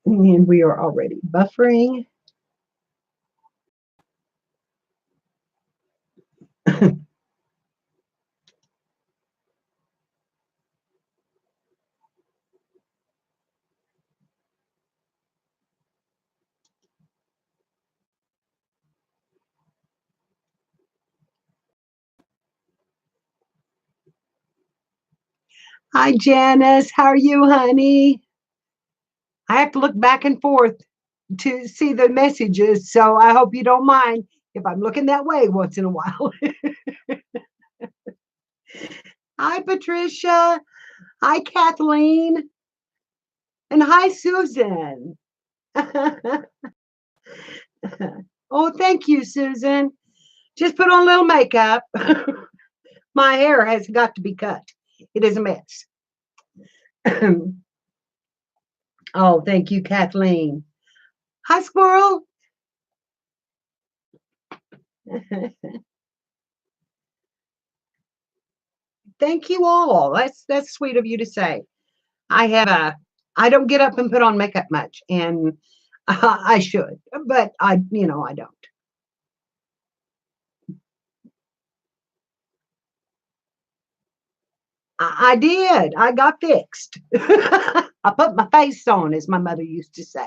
And we are already buffering. Hi, Janice. How are you, honey? I have to look back and forth to see the messages, so I hope you don't mind if I'm looking that way once in a while. Hi, Patricia. Hi, Kathleen. And hi, Susan. Oh, thank you, Susan. Just put on a little makeup. My hair has got to be cut. It is a mess. Oh, thank you, Kathleen. Hi, squirrel. Thank you all. That's sweet of you to say. I don't get up and put on makeup much, and I should, but I don't. I did. I got fixed. I put my face on, as my mother used to say.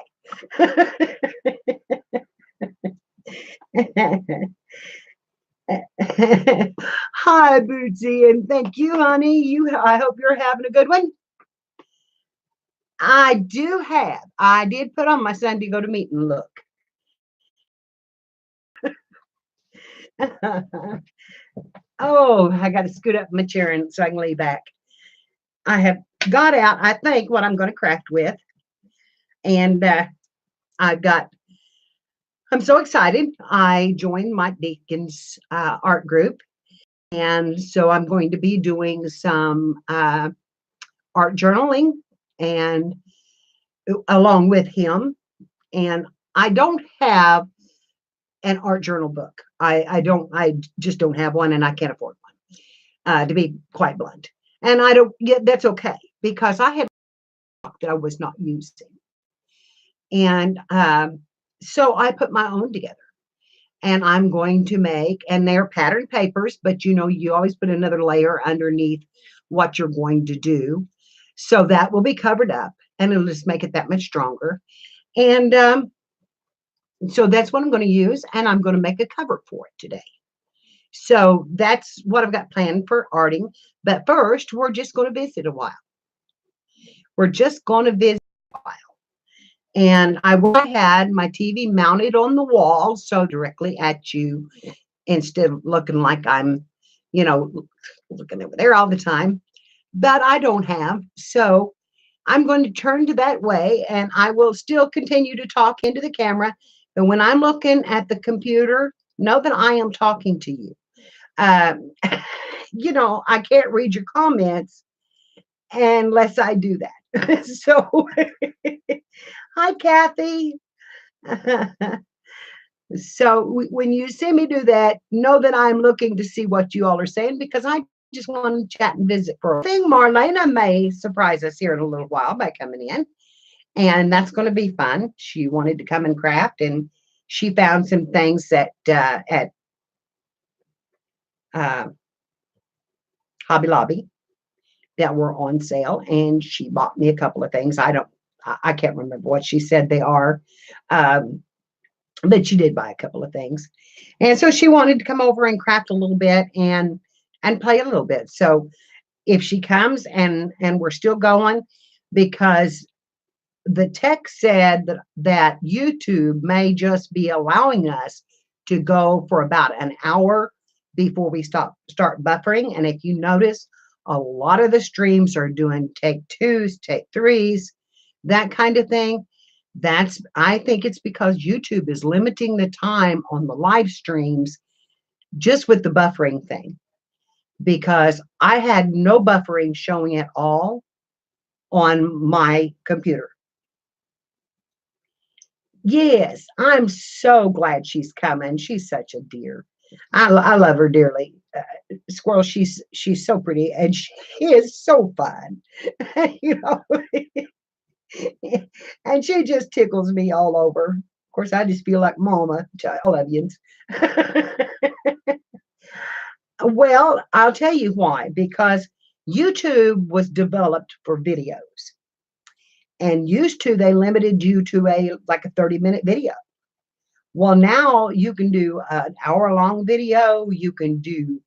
Hi, Bootsy, and thank you, honey. I hope you're having a good one. I do have. I did put on my Sunday go to meeting look. Oh, I got to scoot up my chair and so I can lay back. I have got out, I think, what I'm going to craft with. And I've got, I'm so excited. I joined Mike Deacon's art group. And so I'm going to be doing some art journaling and along with him. And I don't have an art journal book. I just don't have one, and I can't afford one, to be quite blunt. And I don't get, that's okay, because I had that I was not using. And so I put my own together, and I'm going to make, and they're patterned papers, but you always put another layer underneath what you're going to do. So that will be covered up, and it'll just make it that much stronger. And so that's what I'm going to use, and I'm going to make a cover for it today. So that's what I've got planned for arting. But first, we're just going to visit a while. We're just going to visit a while. And I had my TV mounted on the wall, so directly at you, instead of looking like I'm, looking over there all the time. But I don't have. So I'm going to turn to that way, and I will still continue to talk into the camera. But when I'm looking at the computer, know that I am talking to you. Um, I can't read your comments unless I do that. So, hi, Kathy. So when you see me do that, know that I'm looking to see what you all are saying, because I just want to chat and visit for a thing. Marlena may surprise us here in a little while by coming in, and that's going to be fun. She wanted to come and craft, and she found some things at Hobby Lobby that were on sale, and she bought me a couple of things. I can't remember what she said they are, but she did buy a couple of things, and so she wanted to come over and craft a little bit and play a little bit. So if she comes and we're still going, because the text said that YouTube may just be allowing us to go for about an hour before we start buffering. And if you notice, a lot of the streams are doing take twos, take threes, that kind of thing. I think it's because YouTube is limiting the time on the live streams just with the buffering thing, because I had no buffering showing at all on my computer. Yes, I'm so glad she's coming. She's such a dear. I love her dearly. Squirrel, she's so pretty and she is so fun. you know, and she just tickles me all over. Of course, I just feel like mama to all of you. Well, I'll tell you why. Because YouTube was developed for videos, and used to they limited you to a like a 30-minute video. Well, now you can do an hour-long video. You can do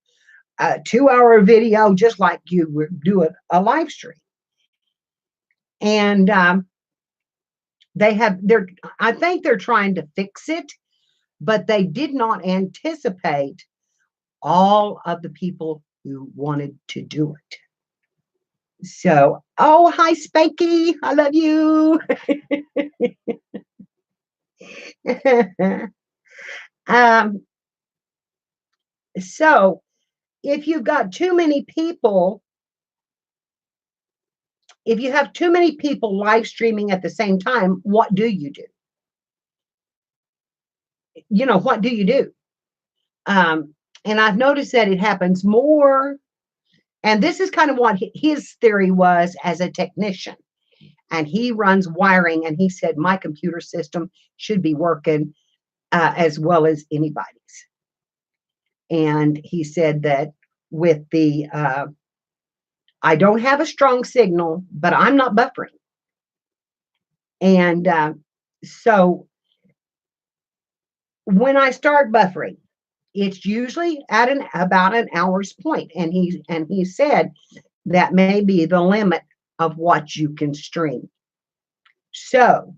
a 2-hour video, just like you would do a live stream. And they're I think they're trying to fix it, but they did not anticipate all of the people who wanted to do it. So, oh, hi, Spanky. I love you. um, so, if you've got too many people, if you have too many people live streaming at the same time, what do you do? What do you do? And I've noticed that it happens more. And this is kind of what his theory was as a technician. And he runs wiring, and he said, my computer system should be working as well as anybody's. And he said that with the, I don't have a strong signal, but I'm not buffering. And so when I start buffering, it's usually at about an hour's point. And he said that may be the limit of what you can stream. So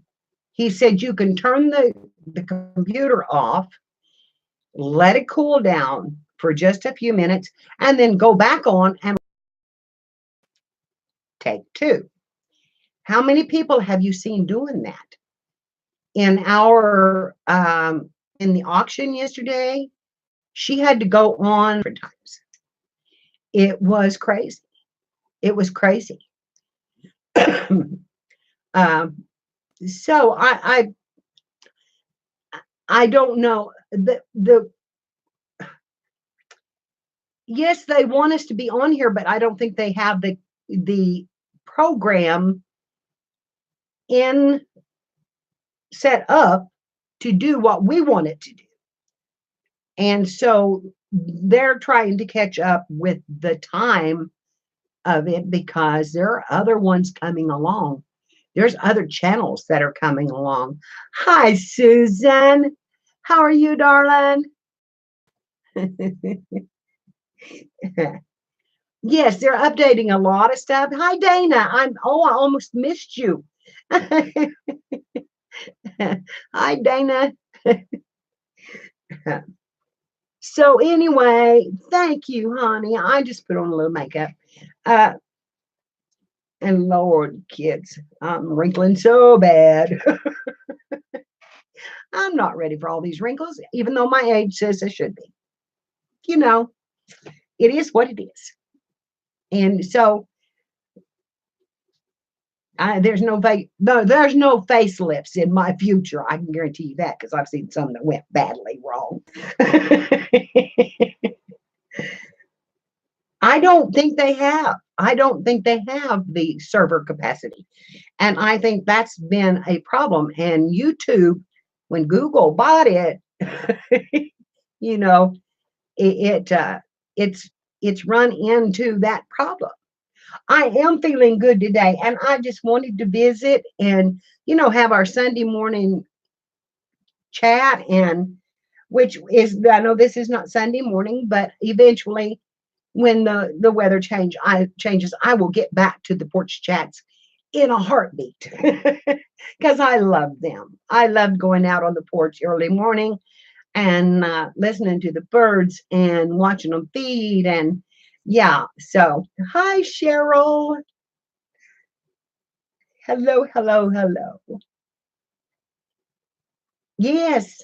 he said you can turn the computer off, let it cool down for just a few minutes, and then go back on and take two. How many people have you seen doing that? In our in the auction yesterday, she had to go on for times. It was crazy. It was crazy. So I don't know. The Yes, they want us to be on here, but I don't think they have the program in set up to do what we want it to do. And so they're trying to catch up with the time of it because there are other ones coming along. There's other channels that are coming along. Hi, Susan. How are you, darling? Yes, they're updating a lot of stuff. Hi, Dana. I almost missed you. Hi, Dana. So anyway, thank you, honey. I just put on a little makeup. And Lord, kids, I'm wrinkling so bad. I'm not ready for all these wrinkles, even though my age says I should be. It is what it is. And so there's no facelifts in my future. I can guarantee you that because I've seen some that went badly wrong. I don't think they have. I don't think they have the server capacity. And I think that's been a problem. And YouTube, when Google bought it, it's run into that problem. I am feeling good today, and I just wanted to visit and have our Sunday morning chat, and which is, I know this is not Sunday morning, but eventually when the weather changes, I will get back to the porch chats in a heartbeat because I love them. I love going out on the porch early morning and listening to the birds and watching them feed. And yeah, so hi, Cheryl. Hello, hello, hello. Yes,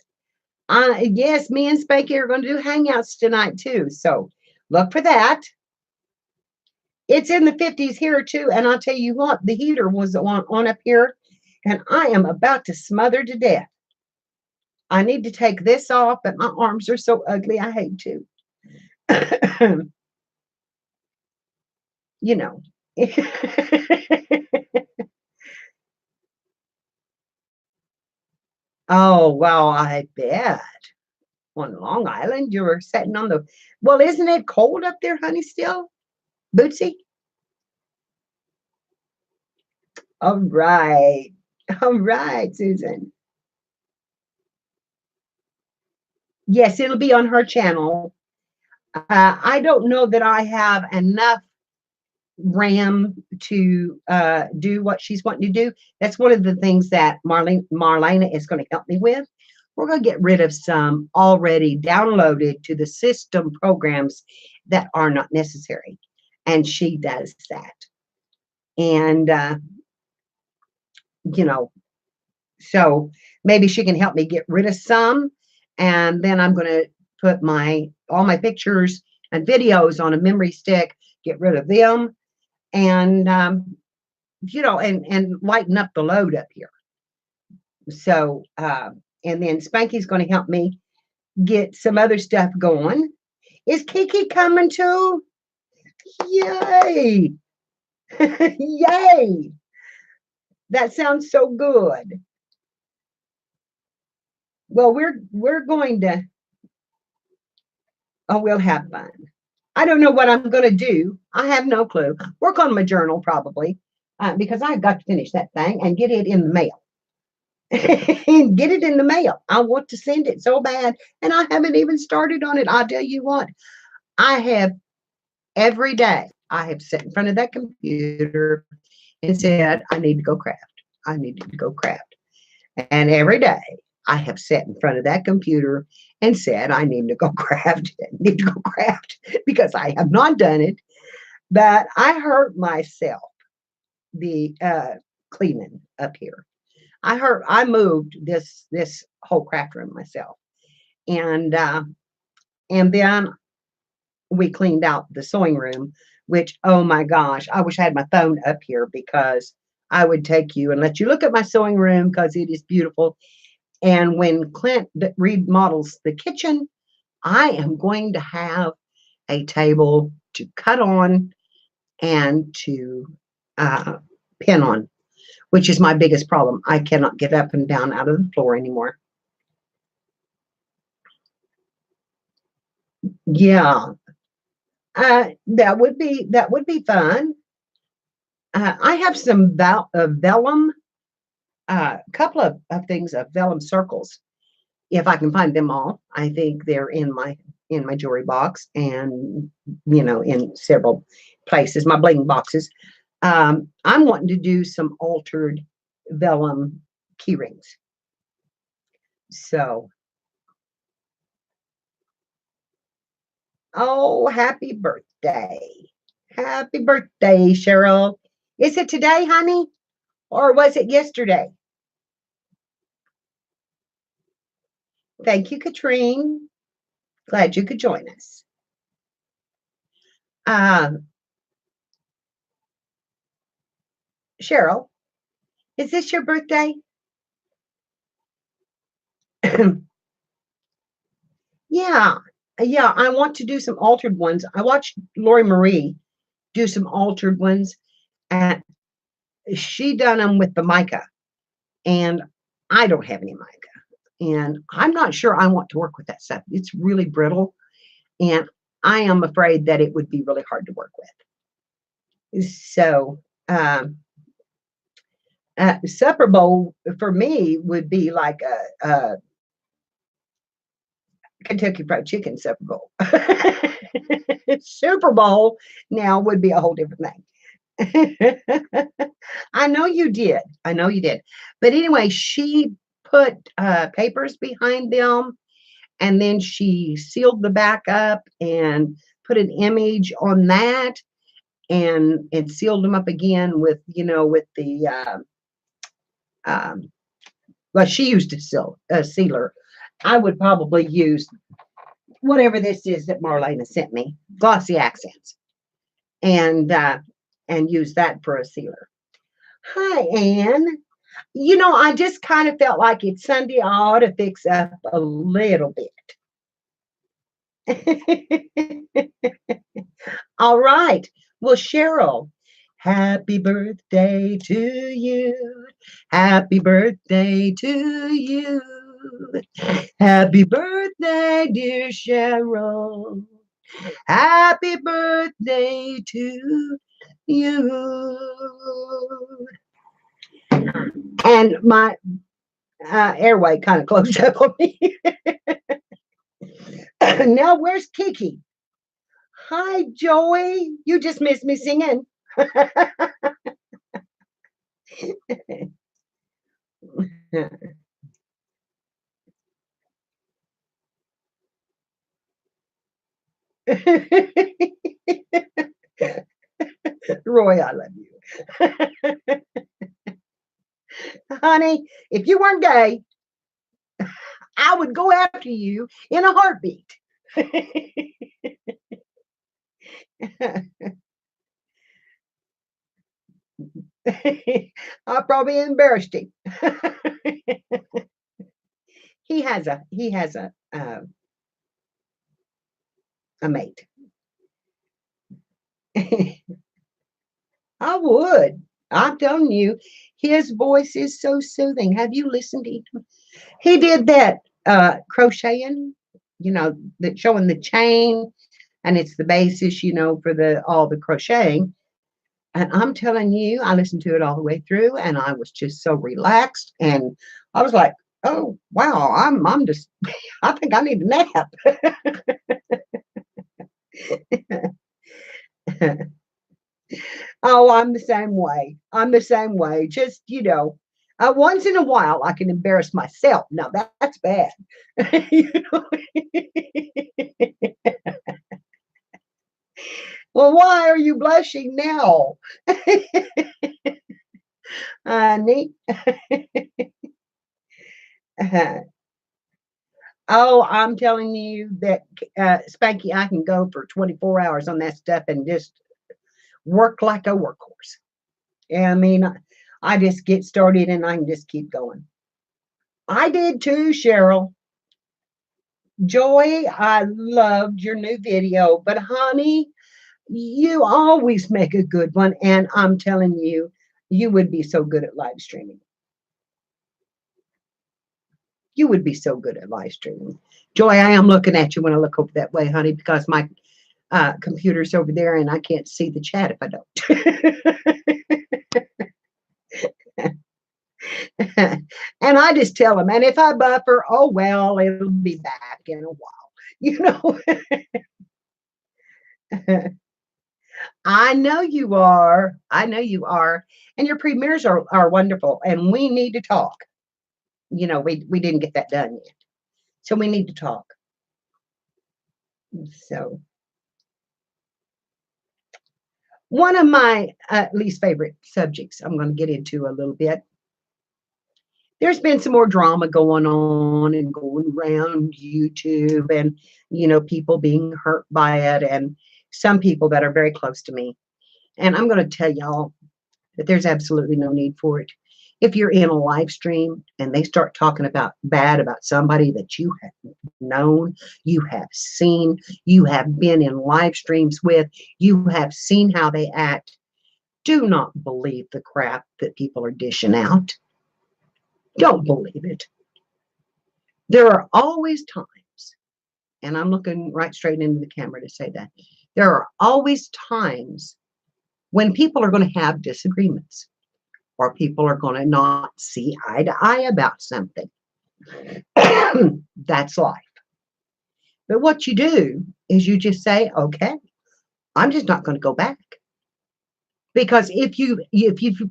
yes, me and Spanky are going to do hangouts tonight too. So look for that. It's in the 50s here too. And I'll tell you what, the heater was on up here and I am about to smother to death. I need to take this off, but my arms are so ugly. I hate to. You know. Oh, well, I bet. On Long Island, you were sitting on the. Well, isn't it cold up there, honey, still? Bootsy? All right. All right, Susan. Yes, it'll be on her channel. I don't know that I have enough RAM to do what she's wanting to do. That's one of the things that Marlena is going to help me with. We're going to get rid of some already downloaded to the system programs that are not necessary. And she does that. And, you know, so maybe she can help me get rid of some. And then I'm going to put all my pictures and videos on a memory stick, get rid of them, and and lighten up the load up here. So and then Spanky's going to help me get some other stuff going. Is Kiki coming too? Yay! Yay! That sounds so good. Well, we're going to. Oh, we'll have fun. I don't know what I'm going to do. I have no clue. Work on my journal probably because I've got to finish that thing and get it in the mail. Get it in the mail. I want to send it so bad, and I haven't even started on it. I'll tell you what. I have every day. I have sat in front of that computer and said, "I need to go craft. I need to go craft." And every day I have sat in front of that computer and said, I need to go craft. I need to go craft because I have not done it. But I hurt myself the cleaning up here. I moved this whole craft room myself. And then we cleaned out the sewing room, which, oh my gosh, I wish I had my phone up here because I would take you and let you look at my sewing room because it is beautiful. And when Clint remodels the kitchen, I am going to have a table to cut on and to pin on, which is my biggest problem. I cannot get up and down out of the floor anymore. Yeah, that would be fun. I have some vellum, a couple of things of vellum circles. If I can find them all, I think they're in my jewelry box and in several places, my bling boxes. I'm wanting to do some altered vellum key rings. So, oh, happy birthday. Happy birthday, Cheryl. Is it today, honey? Or was it yesterday? Thank you, Katrine. Glad you could join us. Cheryl, is this your birthday? Yeah, I want to do some altered ones. I watched Lori Marie do some altered ones, and she done them with the mica, and I don't have any mica, and I'm not sure I want to work with that stuff. It's really brittle, and I am afraid that it would be really hard to work with. So, supper bowl for me would be like a Kentucky Fried Chicken Super Bowl. Super Bowl now would be a whole different thing. I know you did. I know you did. But anyway, she put papers behind them, and then she sealed the back up and put an image on that, and sealed them up again with the well, she used a sealer. I would probably use whatever this is that Marlena sent me, Glossy Accents, and use that for a sealer. Hi, Anne. You know, I just kind of felt like it's Sunday. I ought to fix up a little bit. All right. Well, Cheryl, happy birthday to you. Happy birthday to you. Happy birthday, dear Cheryl. Happy birthday to you. And my airway kind of closed up on me. Now, where's Kiki? Hi, Joey. You just missed me singing. Roy, I love you. Honey, if you weren't gay, I would go after you in a heartbeat. I probably embarrassed him. He has a mate. I would. I'm telling you, his voice is so soothing. Have you listened to him? He did that crocheting, that showing the chain, and it's the basis, for the all the crocheting. And I'm telling you, I listened to it all the way through, and I was just so relaxed, and I was like, "Oh wow, I'm just, I think I need a nap." Oh, I'm the same way. I'm the same way. Just, once in a while, I can embarrass myself. Now that's bad. You know? Well, why are you blushing now, honey? Oh, I'm telling you that, Spanky, I can go for 24 hours on that stuff and just work like a workhorse. I mean, I just get started and I can just keep going. I did too, Cheryl. Joy, I loved your new video, but honey, you always make a good one. And I'm telling you, you would be so good at live streaming. You would be so good at live streaming. Joy, I am looking at you when I look over that way, honey, because my computer's over there and I can't see the chat if I don't. And I just tell them, and if I buffer, oh well, it'll be back in a while. You know, I know you are. I know you are. And your premieres are wonderful. And we need to talk. We didn't get that done yet. So we need to talk. So one of my least favorite subjects I'm going to get into a little bit. There's been some more drama going on and going around YouTube, and people being hurt by it, and some people that are very close to me. And I'm going to tell y'all that there's absolutely no need for it. If you're in a live stream and they start talking bad about somebody that you have known, you have seen, you have been in live streams with, you have seen how they act, do not believe the crap that people are dishing out. Don't believe it. There are always times, and I'm looking right straight into the camera to say that, there are always times when people are going to have disagreements, or people are going to not see eye to eye about something. That's life. But what you do is you just say, okay, I'm just not going to go back. Because if you're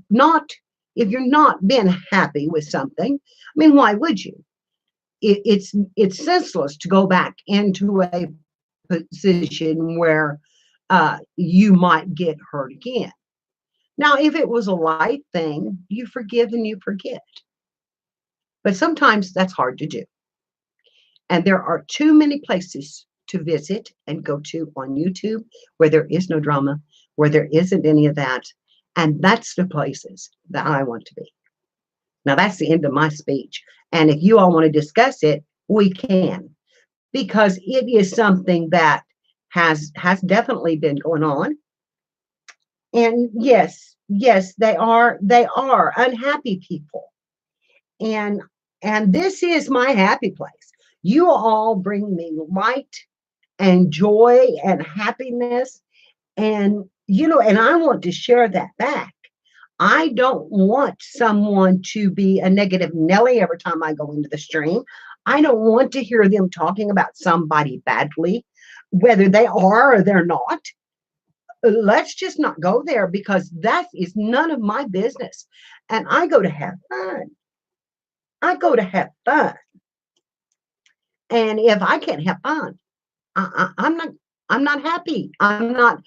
not been happy with something, I mean, why would you? It's senseless to go back into a position where you might get hurt again. Now, if it was a light thing, you forgive and you forget. But sometimes that's hard to do. And there are too many places to visit and go to on YouTube where there is no drama, where there isn't any of that. And that's the places that I want to be. Now, that's the end of my speech. And if you all want to discuss it, we can, because it is something that has definitely been going on. And yes, yes, they are unhappy people. And this is my happy place. You all bring me light and joy and happiness, and and I want to share that back. I don't want someone to be a negative Nelly every time I go into the stream. I don't want to hear them talking about somebody badly, whether they are or they're not. Let's just not go there, because that is none of my business. And I go to have fun. I go to have fun. And if I can't have fun, I'm not happy. I'm not.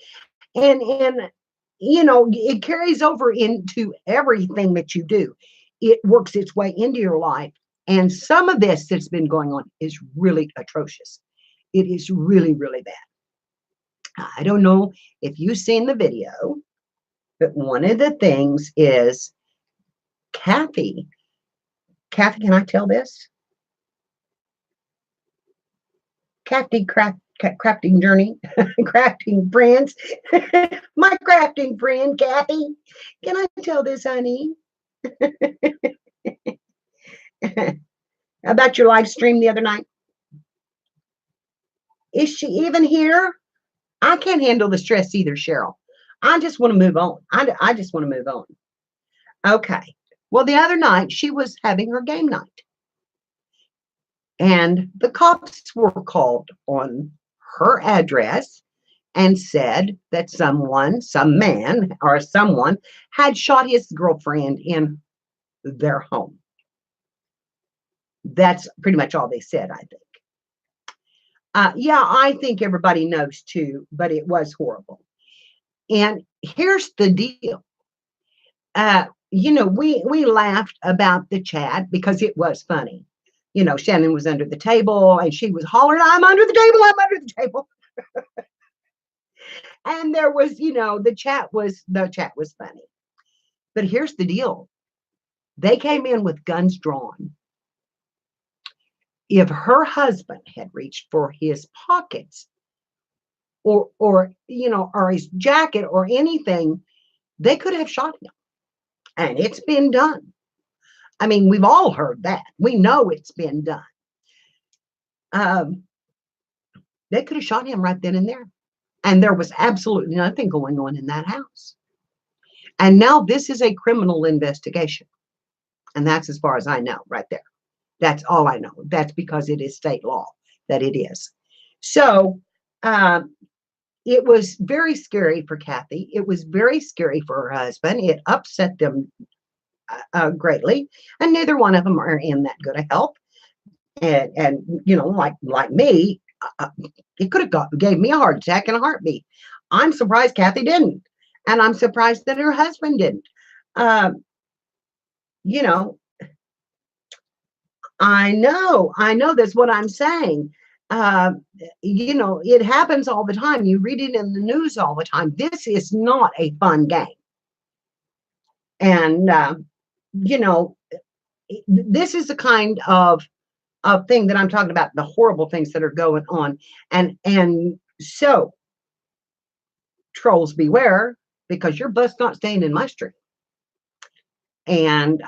And it carries over into everything that you do. It works its way into your life. And some of this that's been going on is really atrocious. It is really, really bad. I don't know if you've seen the video, but one of the things is Kathy. Kathy, can I tell this? Kathy crafting journey, crafting friends. My crafting friend, Kathy. Can I tell this, honey? About your live stream the other night? Is she even here? I can't handle the stress either, Cheryl. I just want to move on. I just want to move on. Okay. Well, the other night she was having her game night. And the cops were called on her address and said that some man or someone had shot his girlfriend in their home. That's pretty much all they said, I think. Yeah, I think everybody knows too, but it was horrible. And here's the deal. We laughed about the chat because it was funny. Shannon was under the table and she was hollering, I'm under the table, I'm under the table. And there was, the chat was funny. But here's the deal. They came in with guns drawn. If her husband had reached for his pockets or his jacket or anything, they could have shot him. And it's been done. I mean, we've all heard that. We know it's been done. They could have shot him right then and there. And there was absolutely nothing going on in that house. And now this is a criminal investigation. And that's as far as I know right there. That's all I know. That's because it is state law that it is. So it was very scary for Kathy. It was very scary for her husband. It upset them greatly. And neither one of them are in that good of health. And like me, it could have gave me a heart attack in a heartbeat. I'm surprised Kathy didn't. And I'm surprised that her husband didn't. I know that's what I'm saying. It happens all the time. You read it in the news all the time. This is not a fun game. And, this is the kind of thing that I'm talking about, the horrible things that are going on. And so, trolls beware, because your butt's not staying in my stream. And,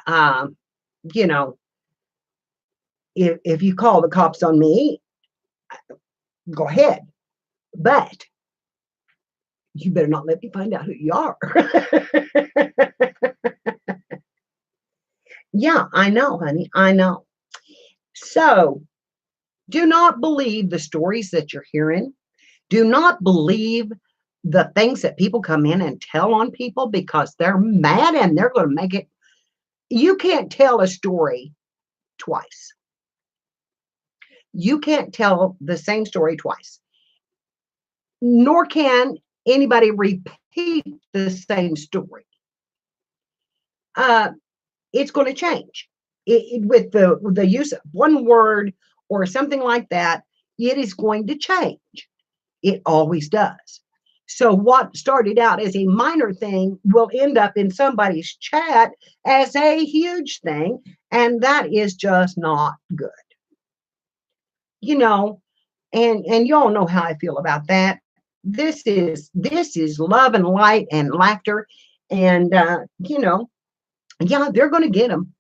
if you call the cops on me, go ahead. But you better not let me find out who you are. Yeah, I know, honey. I know. So do not believe the stories that you're hearing. Do not believe the things that people come in and tell on people because they're mad and they're going to make it. You can't tell a story twice. You can't tell the same story twice. Nor can anybody repeat the same story. It's going to change. With the use of one word or something like that, it is going to change. It always does. So what started out as a minor thing will end up in somebody's chat as a huge thing, and that is just not good. You know, and y'all know how I feel about that. This is love and light and laughter, and yeah, they're going to get them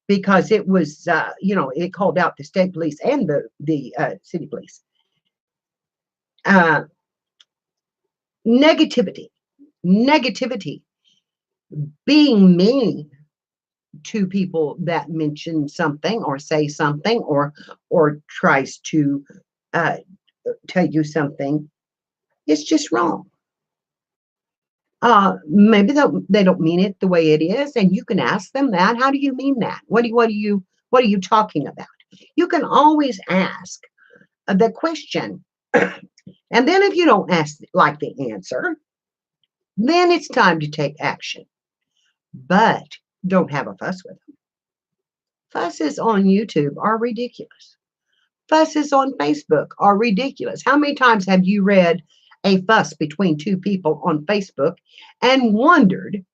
because it was it called out the state police and the city police. Uh, negativity, negativity, being mean to people that mention something or say something or tries to uh, tell you something. It's just wrong. Maybe they don't mean it the way it is, and you can ask them that. How do you mean that? What are you talking about? You can always ask the question, and then if you don't ask like the answer, then it's time to take action. But don't have a fuss with them. Fusses on YouTube are ridiculous. Fusses on Facebook are ridiculous. How many times have you read a fuss between two people on Facebook and wondered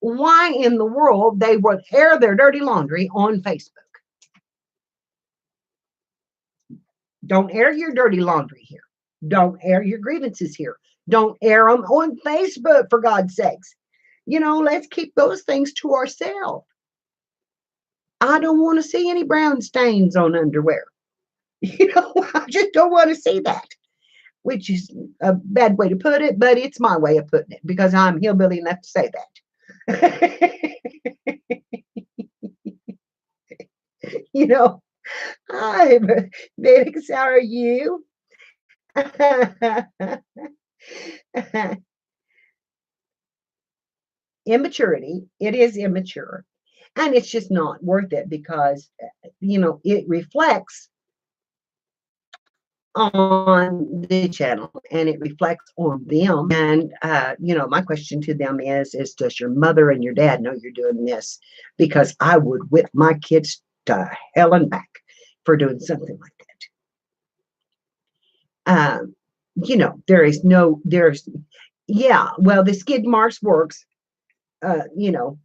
why in the world they would air their dirty laundry on Facebook? Don't air your dirty laundry here. Don't air your grievances here. Don't air them on Facebook, for God's sakes. Let's keep those things to ourselves. I don't want to see any brown stains on underwear. I just don't want to see that, which is a bad way to put it, but it's my way of putting it because I'm hillbilly enough to say that. I'm Felix, how are you? Immaturity, it is immature. And it's just not worth it because, it reflects on the channel and it reflects on them. And, my question to them is does your mother and your dad know you're doing this? Because I would whip my kids to hell and back for doing something like that. Yeah, well, the skid marks works. uh, you know,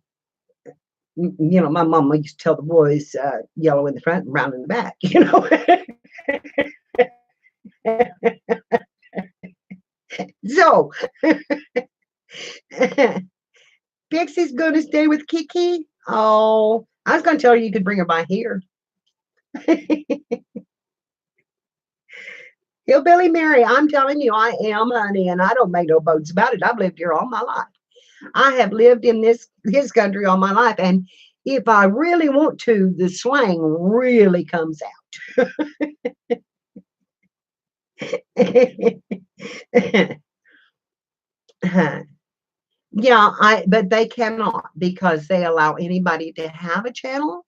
my mom used to tell the boys, yellow in the front and brown in the back, So, Pixie's going to stay with Kiki. Oh, I was going to tell her you could bring her by here. Hillbilly Mary, I'm telling you, I am, honey, and I don't make no bones about it. I've lived here all my life. I have lived in his country all my life, and if I really want to, the slang really comes out. Yeah, but they cannot because they allow anybody to have a channel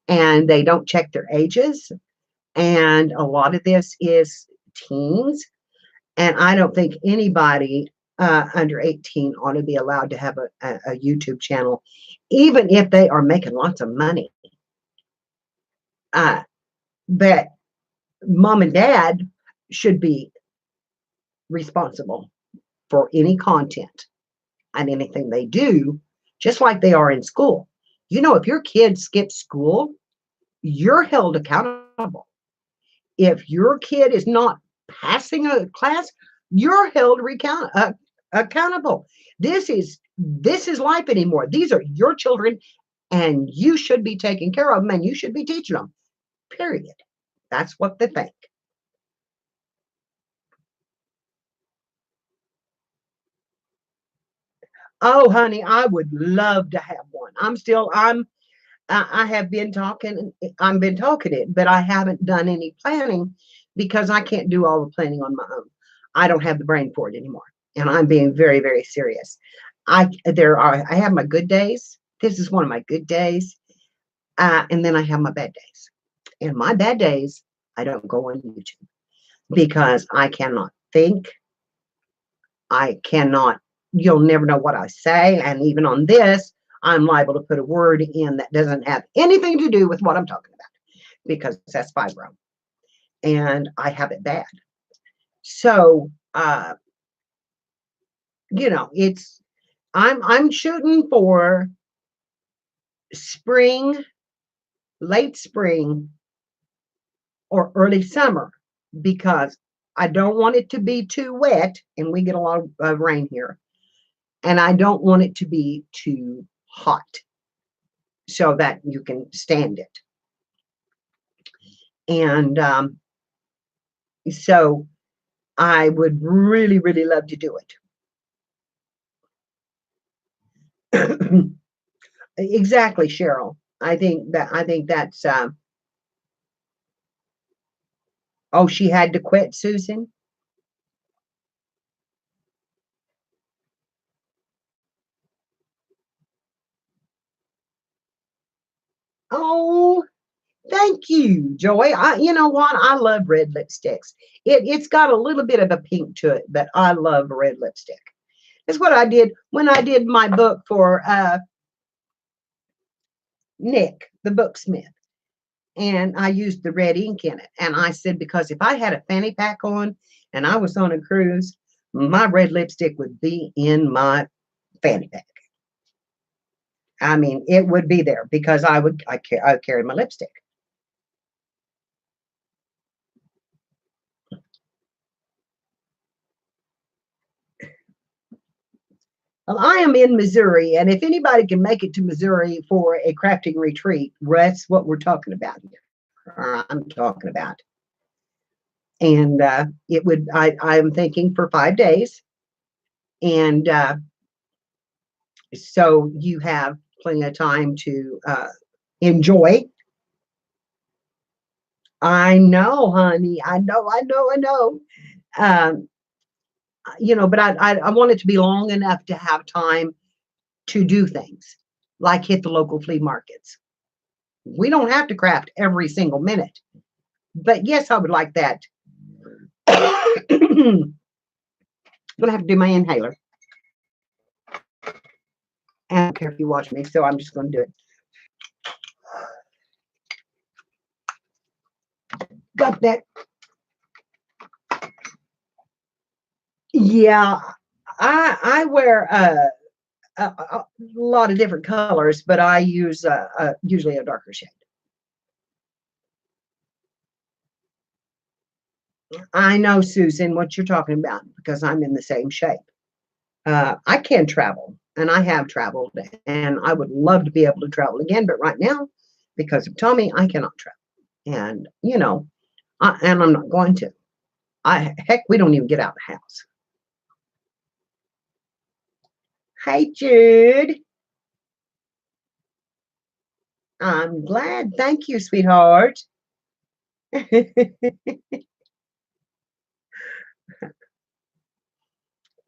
and they don't check their ages. And a lot of this is teens. And I don't think anybody under 18 ought to be allowed to have a YouTube channel, even if they are making lots of money. But mom and dad should be responsible for any content and anything they do, just like they are in school. If your kid skips school, you're held accountable. If your kid is not passing a class, you're held accountable. This is life anymore. These are your children, and you should be taking care of them, and you should be teaching them. Period. That's what they think. Oh, honey, I would love to have one. I have been talking. I've been talking it, but I haven't done any planning because I can't do all the planning on my own. I don't have the brain for it anymore, and I'm being very, very serious. I have my good days. This is one of my good days, and then I have my bad days. And my bad days, I don't go on YouTube because I cannot think. I cannot. You'll never know what I say, and even on this, I'm liable to put a word in that doesn't have anything to do with what I'm talking about because that's fibro and I have it bad. So, it's I'm shooting for spring, late spring, or early summer because I don't want it to be too wet, and we get a lot of rain here, and I don't want it to be too hot so that you can stand it. And so I would really, really love to do it. Exactly, Cheryl. I think that's oh, she had to quit, Susan. Oh, thank you, Joy. You know what? I love red lipsticks. It's got a little bit of a pink to it, but I love red lipstick. That's what I did when I did my book for Nick, the booksmith. And I used the red ink in it. And I said, because if I had a fanny pack on and I was on a cruise, my red lipstick would be in my fanny pack. I mean, it would be there because I carry my lipstick. I am in Missouri, and if anybody can make it to Missouri for a crafting retreat, that's what we're talking about here. I'm talking about, and it would. I'm thinking for 5 days, and so you have plenty of time to enjoy. I know, honey. I know. I know. I know. Um, but I want it to be long enough to have time to do things like hit the local flea markets. We don't have to craft every single minute, but yes, I would like that. I'm gonna have to do my inhaler. And I don't care if you watch me, so I'm just gonna do it. Got that? Yeah, I wear a lot of different colors, but I use usually a darker shade. I know, Susan, what you're talking about because I'm in the same shape. I can travel, and I have traveled, and I would love to be able to travel again, but right now, because of Tommy, I cannot travel. And and I'm not going to. Heck, we don't even get out of the house. Hey, Jude. I'm glad. Thank you, sweetheart.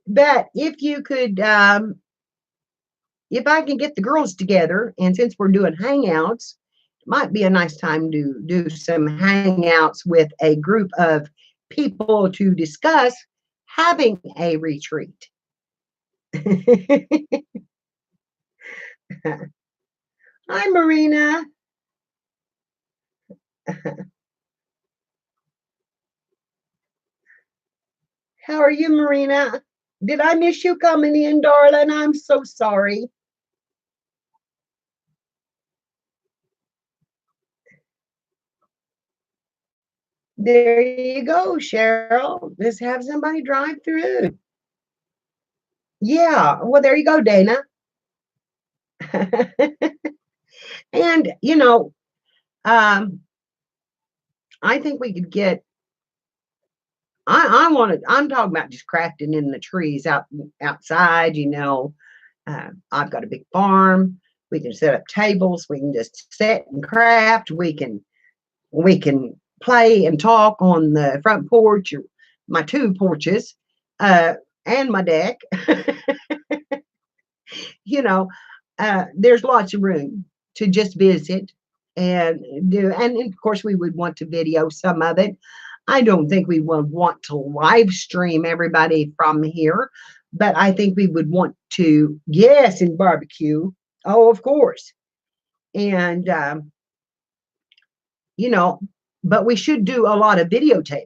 But if you could, if I can get the girls together, and since we're doing hangouts, it might be a nice time to do some hangouts with a group of people to discuss having a retreat. Hi, Marina. How are you, Marina? Did I miss you coming in, darling? I'm so sorry. There you go, Cheryl. Just have somebody drive through. Yeah. Well, there you go, Dana. And um, I think we could get. I wanted. I'm talking about just crafting in the trees outside. I've got a big farm. We can set up tables. We can just sit and craft. We can play and talk on the front porch, or my two porches, and my deck. you know, there's lots of room to just visit and do. And of course, we would want to video some of it. I don't think we would want to live stream everybody from here, but I think we would want to, yes, and barbecue. Oh, of course. And, you know, but we should do a lot of videotaping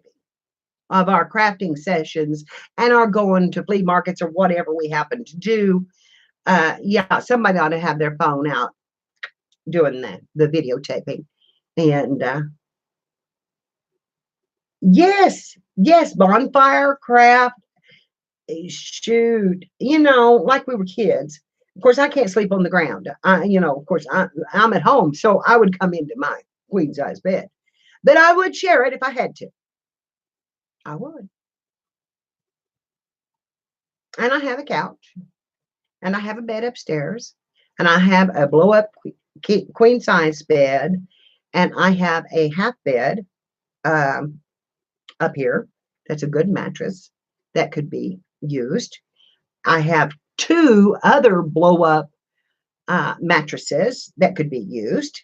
of our crafting sessions and are going to flea markets or whatever we happen to do, yeah, somebody ought to have their phone out doing the videotaping. And yes, yes, bonfire craft. Shoot, like we were kids. Of course, I can't sleep on the ground. Of course, I'm at home, so I would come into my queen size bed, but I would share it if I had to. I would. And I have a couch, and I have a bed upstairs, and I have a blow up queen size bed, and I have a half bed um, up here. That's a good mattress that could be used. I have two other blow up mattresses that could be used.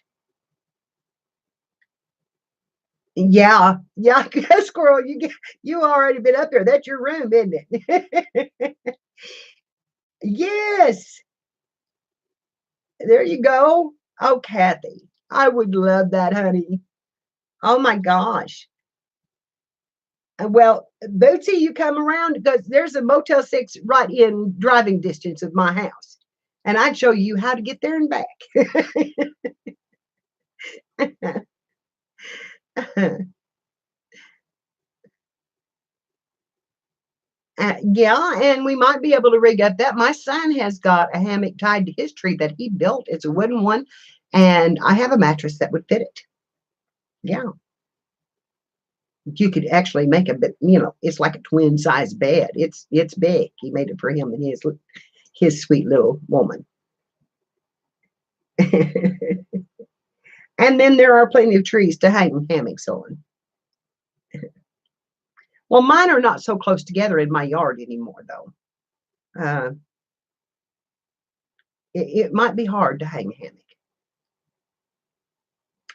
Yeah, yeah, squirrel, you already been up there. That's your room, isn't it? Yes, there you go. Oh, Kathy, I would love that, honey. Oh my gosh. Well, Bootsy, you come around because there's a Motel 6 right in driving distance of my house. And I'd show you how to get there and back. Yeah, and we might be able to rig up that. My son has got a hammock tied to his tree that he built. It's a wooden one, and I have a mattress that would fit it. Yeah, you could actually make a bit. It's like a twin size bed. It's big. He made it for him and his sweet little woman. And then there are plenty of trees to hang hammocks on. Well, mine are not so close together in my yard anymore, though. Uh, it might be hard to hang a hammock.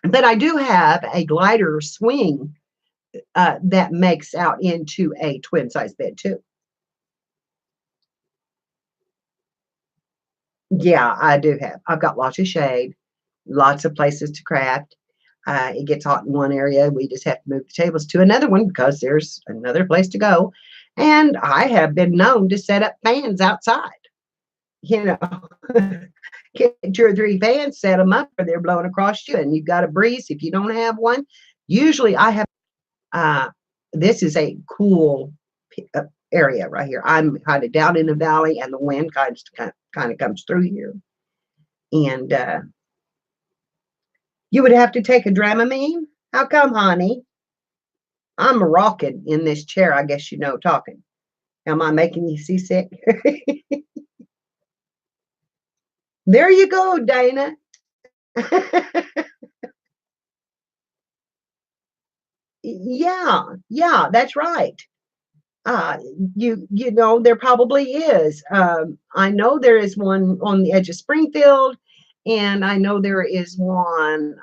But I do have a glider swing that makes out into a twin size bed, too. Yeah, I do have. I've got lots of shade, lots of places to craft. It gets hot in one area. We just have to move the tables to another one because there's another place to go. And I have been known to set up fans outside. You know, get two or three fans, set them up, or they're blowing across you, and you've got a breeze. If you don't have one, usually I have. Uh, this is a cool area right here. I'm kind of down in the valley, and the wind kind of comes through here. And you would have to take a Dramamine. How come, honey? I'm rocking in this chair. I guess talking. Am I making you seasick? There you go, Dana. Yeah, yeah, that's right. Uh, there probably is. I know there is one on the edge of Springfield, and I know there is one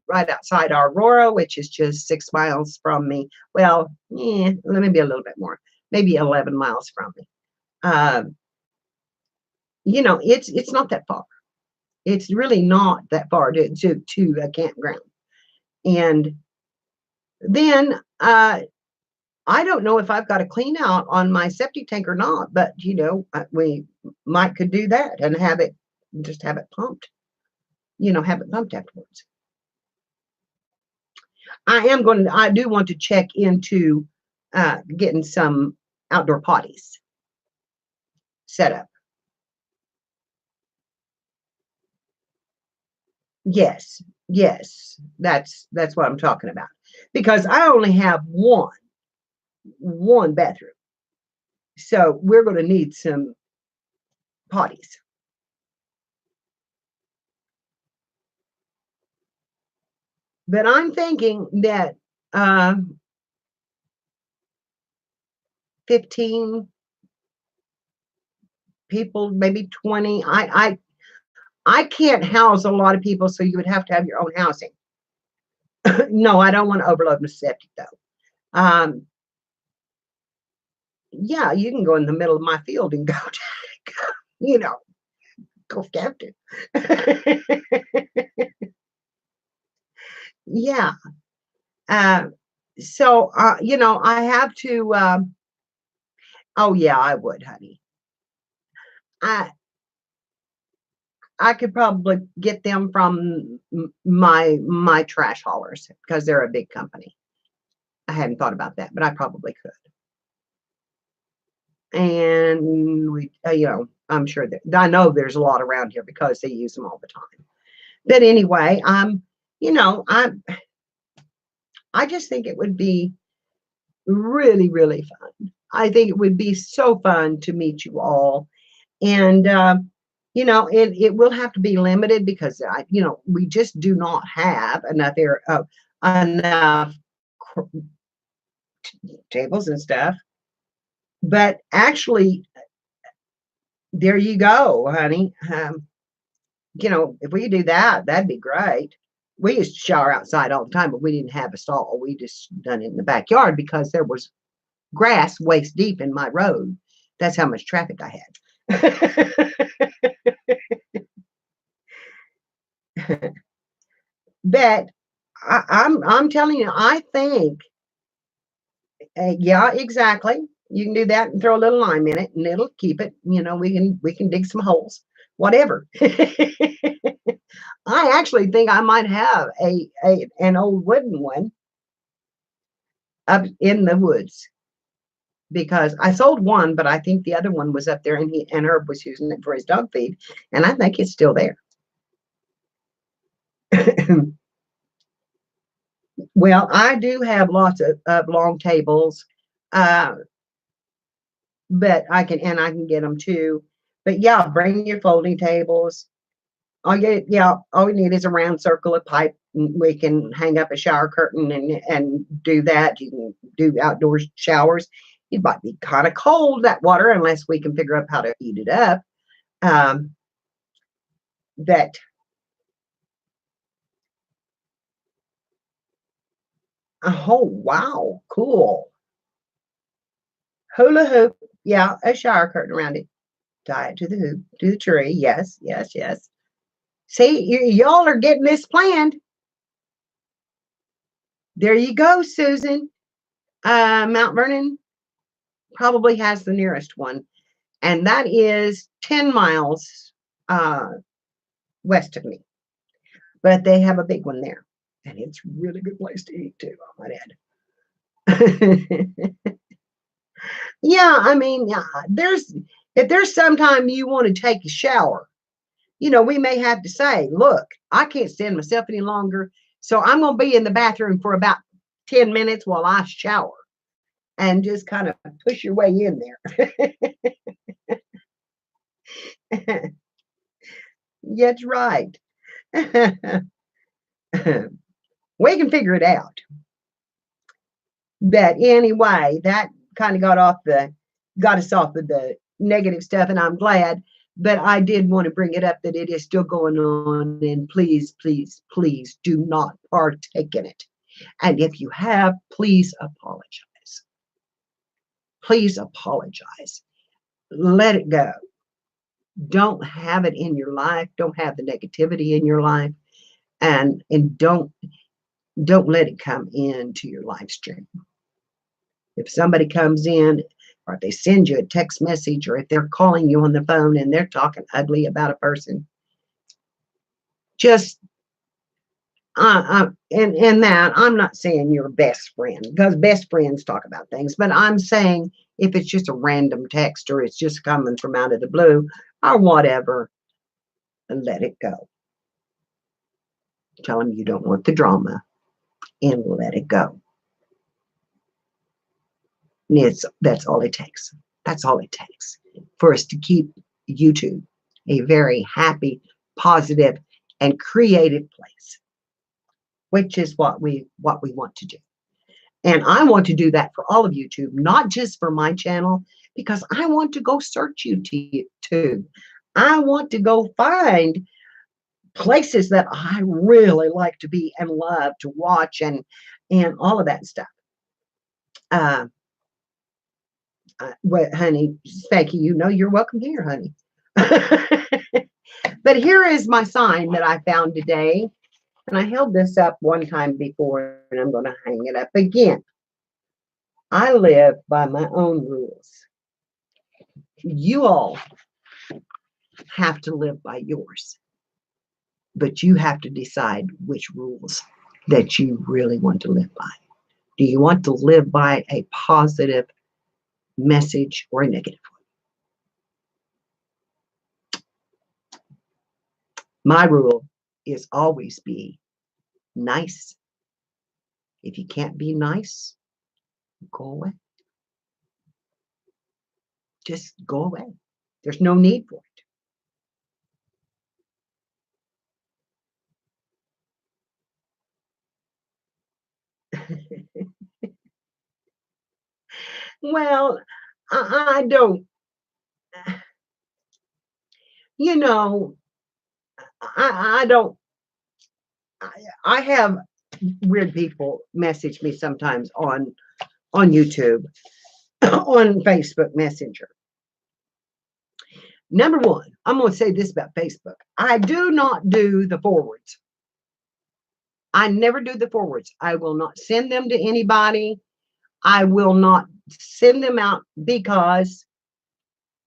right outside Aurora, which is just 6 miles from me. Well, let me be a little bit more, maybe 11 miles from me. It's not that far. It's really not that far to a campground. And then I don't know if I've got a clean out on my septic tank or not, but we might could do that and have it pumped, have it pumped afterwards. I do want to check into getting some outdoor potties set up. Yes, yes, that's what I'm talking about. Because I only have one bathroom. So we're going to need some potties. But I'm thinking that 15 people, maybe 20. I can't house a lot of people, so you would have to have your own housing. No, I don't want to overload my septic though. Yeah, you can go in the middle of my field and go, go captive. Yeah. So, you know, I have to, oh yeah, I would, honey. I I could probably get them from my trash haulers because they're a big company. I hadn't thought about that, but I probably could. And we, you know, I'm sure that I know there's a lot around here because they use them all the time. But anyway, you know, I just think it would be really, really fun. I think it would be so fun to meet you all. And, you know, it will have to be limited because, you know, we just do not have enough enough tables and stuff. But actually, there you go, honey. You know, if we could do that, that'd be great. We used to shower outside all the time, but we didn't have a stall. We just done it in the backyard because there was grass waist deep in my road. That's how much traffic I had. But I'm telling you, I think, yeah, exactly. You can do that and throw a little lime in it, and it'll keep it. You know, we can dig some holes, whatever. I actually think I might have an old wooden one up in the woods because I sold one, but I think the other one was up there, and he and Herb was using it for his dog feed, and I think it's still there. Well, I do have lots of long tables, uh, but I can get them too. But yeah, bring your folding tables. All you need is a round circle of pipe. And we can hang up a shower curtain and do that. You can do outdoor showers. It might be kind of cold, that water, unless we can figure out how to heat it up. Um, that oh wow, cool. Hula hoop. Yeah, a shower curtain around it. Tie it to the hoop, to the tree. Yes, yes, yes. See, y'all are getting this planned. There you go, Susan. Mount Vernon probably has the nearest one, and that is 10 miles uh, west of me. But they have a big one there, and it's a really good place to eat too, I might add. Yeah, I mean, there's if there's some time you want to take a shower, you know, we may have to say, look, I can't stand myself any longer, so I'm going to be in the bathroom for about 10 minutes while I shower and just kind of push your way in there. That's right. We can figure it out. But anyway, that kind of got us off of the negative stuff, and I'm glad. But I did want to bring it up that it is still going on, and please, please, please do not partake in it. And if you have, please apologize. Please apologize. Let it go. Don't have it in your life. Don't have the negativity in your life, and don't let it come into your live stream. If somebody comes in, or if they send you a text message, or if they're calling you on the phone and they're talking ugly about a person, just and that I'm not saying you're best friend because best friends talk about things, but I'm saying if it's just a random text or it's just coming from out of the blue or whatever, let it go. Tell them you don't want the drama and let it go. And that's all it takes. That's all it takes for us to keep YouTube a very happy, positive, and creative place, which is what we want to do. And I want to do that for all of YouTube, not just for my channel, because I want to go search YouTube. I want to go find places that I really like to be and love to watch and all of that stuff. Well, honey, thank you. You know you're welcome here, honey. But here is my sign that I found today. And I held this up one time before, and I'm going to hang it up again. I live by my own rules. You all have to live by yours, but you have to decide which rules that you really want to live by. Do you want to live by a positive message or a negative one? My rule is always be nice. If you can't be nice, go away. Just go away. There's no need for it. Well, I don't, you know, I don't, I have weird people message me sometimes on YouTube, on Facebook Messenger. Number one, I'm going to say this about Facebook. I do not do the forwards. I never do the forwards. I will not send them to anybody. I will not send them out because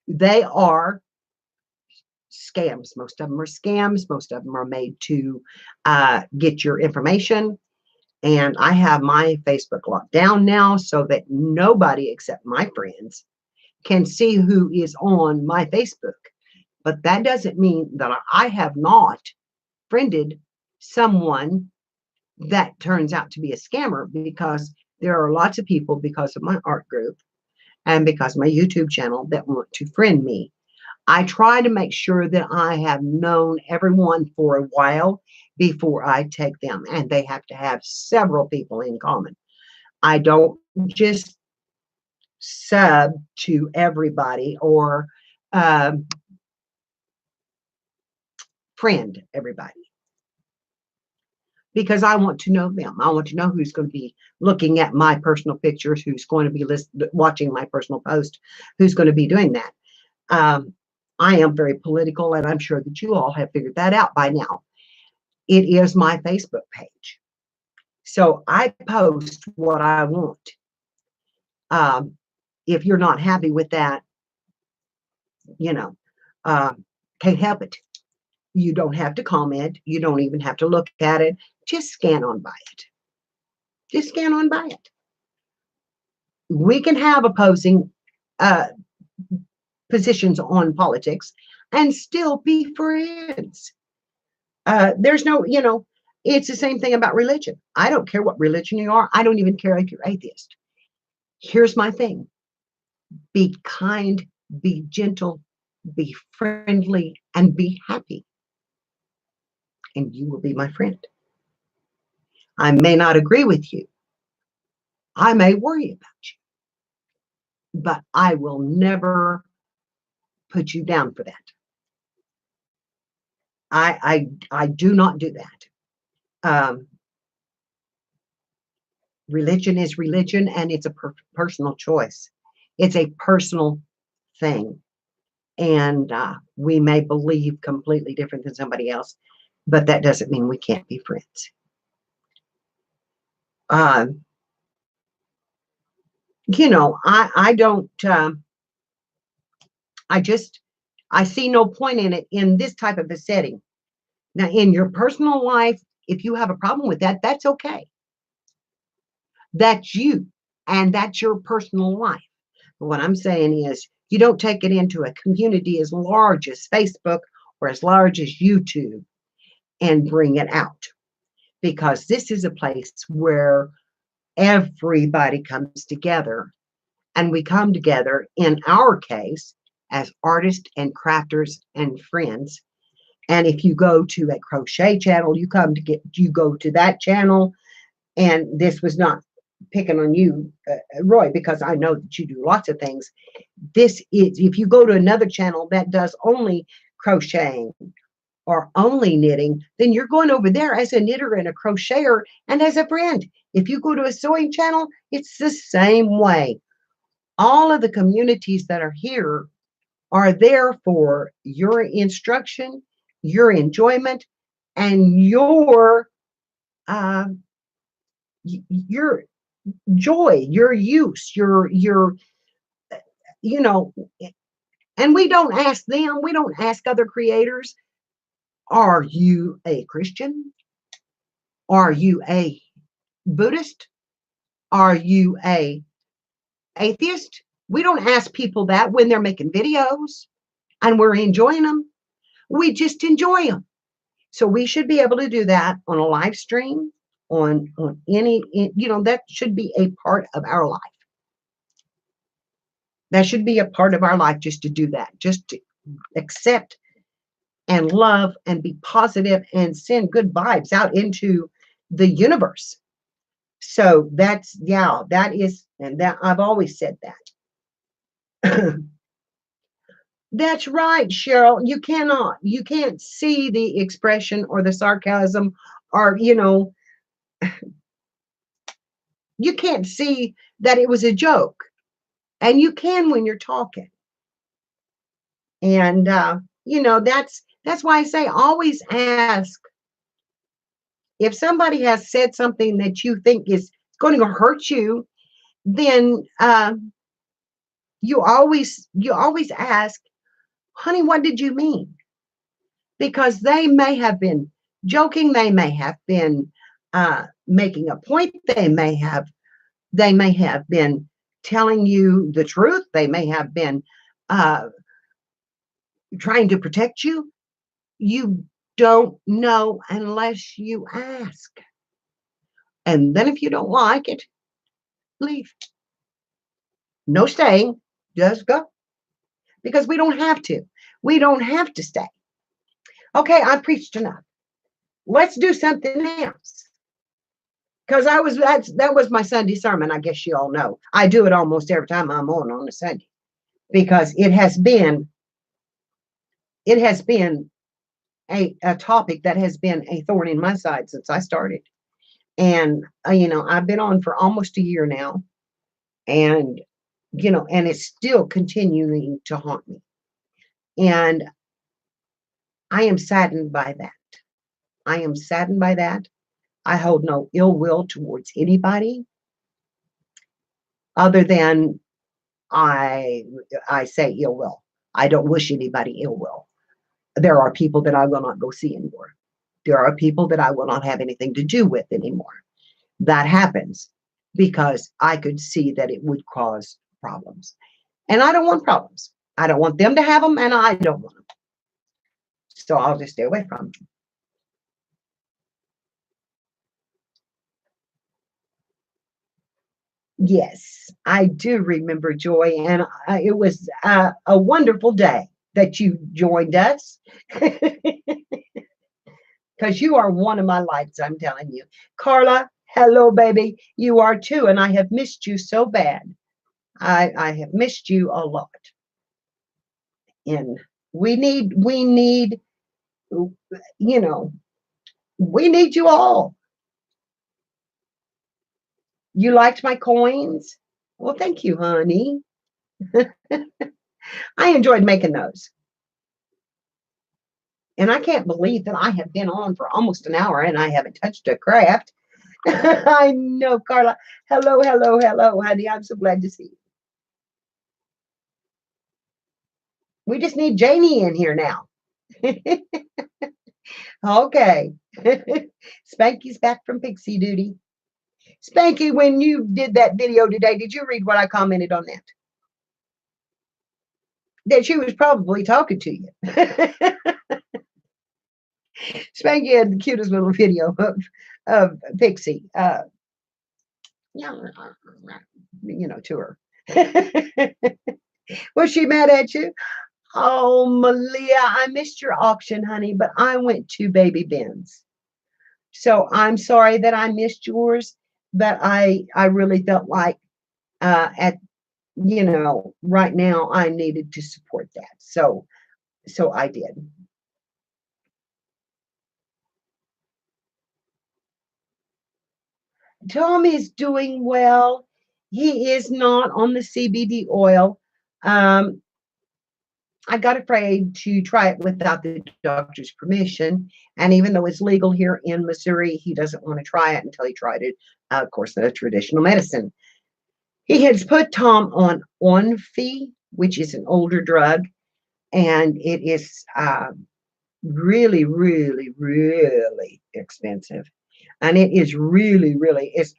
they are scams. Most of them are scams. Most of them are made to get your information. And I have my Facebook locked down now so that nobody except my friends can see who is on my Facebook. But that doesn't mean that I have not friended someone that turns out to be a scammer, because there are lots of people, because of my art group and because of my YouTube channel, that want to friend me. I try to make sure that I have known everyone for a while before I take them, and they have to have several people in common. I don't just sub to everybody or friend everybody, because I want to know them. I want to know who's going to be looking at my personal pictures, who's going to be watching my personal post, who's going to be doing that. I am very political, and I'm sure that you all have figured that out by now. It is my Facebook page. So I post what I want. If you're not happy with that, can't help it. You don't have to comment. You don't even have to look at it. Just scan on by it. Just scan on by it. We can have opposing positions on politics and still be friends. There's no, it's the same thing about religion. I don't care what religion you are. I don't even care if you're atheist. Here's my thing. Be kind, be gentle, be friendly, and be happy. And you will be my friend. I may not agree with you. I may worry about you. But I will never put you down for that. I do not do that. Religion is religion, and it's a personal choice. It's a personal thing. And we may believe completely different than somebody else, but that doesn't mean we can't be friends. I don't, I see no point in it in this type of a setting. Now, in your personal life, if you have a problem with that, that's okay. That's you, and that's your personal life. But what I'm saying is, you don't take it into a community as large as Facebook or as large as YouTube and bring it out, because this is a place where everybody comes together, and we come together, in our case, as artists and crafters and friends. And if you go to a crochet channel, you go to that channel. And this was not picking on you, Roy, because I know that you do lots of things. This is, if you go to another channel that does only crocheting or only knitting, then you're going over there as a knitter and a crocheter and as a friend. If you go to a sewing channel, it's the same way. All of the communities that are here are there for your instruction, your enjoyment, and your uh, your joy, your use, your, you know, and we don't ask them, we don't ask other creators, are you a Christian? Are you a Buddhist? Are you a atheist? We don't ask people that when they're making videos and we're enjoying them. We just enjoy them. So we should be able to do that on a live stream, on any, that should be a part of our life. That should be a part of our life, just to do that, just to accept and love and be positive and send good vibes out into the universe. So that's, yeah, that is, and that I've always said that. That's right, Cheryl. You can't see the expression or the sarcasm, or, you can't see that it was a joke. And you can when you're talking. And, that's why I say always ask. If somebody has said something that you think is going to hurt you, then you always ask, honey, what did you mean? Because they may have been joking, they may have been making a point, they may have been telling you the truth, they may have been uh, trying to protect you. You don't know unless you ask. And then if you don't like it, leave. No staying, just go. Because we don't have to. We don't have to stay. Okay, I preached enough. Let's do something else. Because that was my Sunday sermon. I guess you all know. I do it almost every time I'm on a Sunday. Because it has been a topic that has been a thorn in my side since I started. And I've been on for almost a year now. And and it's still continuing to haunt me. And I am saddened by that. I am saddened by that. I hold no ill will towards anybody other than I say ill will. I don't wish anybody ill will. There are people that I will not go see anymore. There are people that I will not have anything to do with anymore. That happens because I could see that it would cause problems. And I don't want problems. I don't want them to have them, and I don't want them. So I'll just stay away from them. Yes, I do remember, Joy, and it was a wonderful day that you joined us. Because you are one of my lights, I'm telling you. Carla, hello, baby. You are too, and I have missed you so bad. I have missed you a lot. And we need, you know, we need you all. You liked my coins? Well, thank you, honey. I enjoyed making those. And I can't believe that I have been on for almost an hour and I haven't touched a craft. I know, Carla. Hello, hello, hello, honey. I'm so glad to see you. We just need Janie in here now. Okay. Spanky's back from pixie duty. Spanky, when you did that video today, did you read what I commented on that? That she was probably talking to you. Spanky had the cutest little video of Pixie. To her. Was she mad at you? Oh, Malia, I missed your auction, honey, but I went to Baby Ben's. So I'm sorry that I missed yours, but I really felt like right now I needed to support that. So I did. Tom is doing well. He is not on the CBD oil. I got afraid to try it without the doctor's permission. And even though it's legal here in Missouri, he doesn't want to try it until he tried it, of course, the traditional medicine. He has put Tom on Onfi, which is an older drug, and it is really, really, really expensive. And it is really, really, it's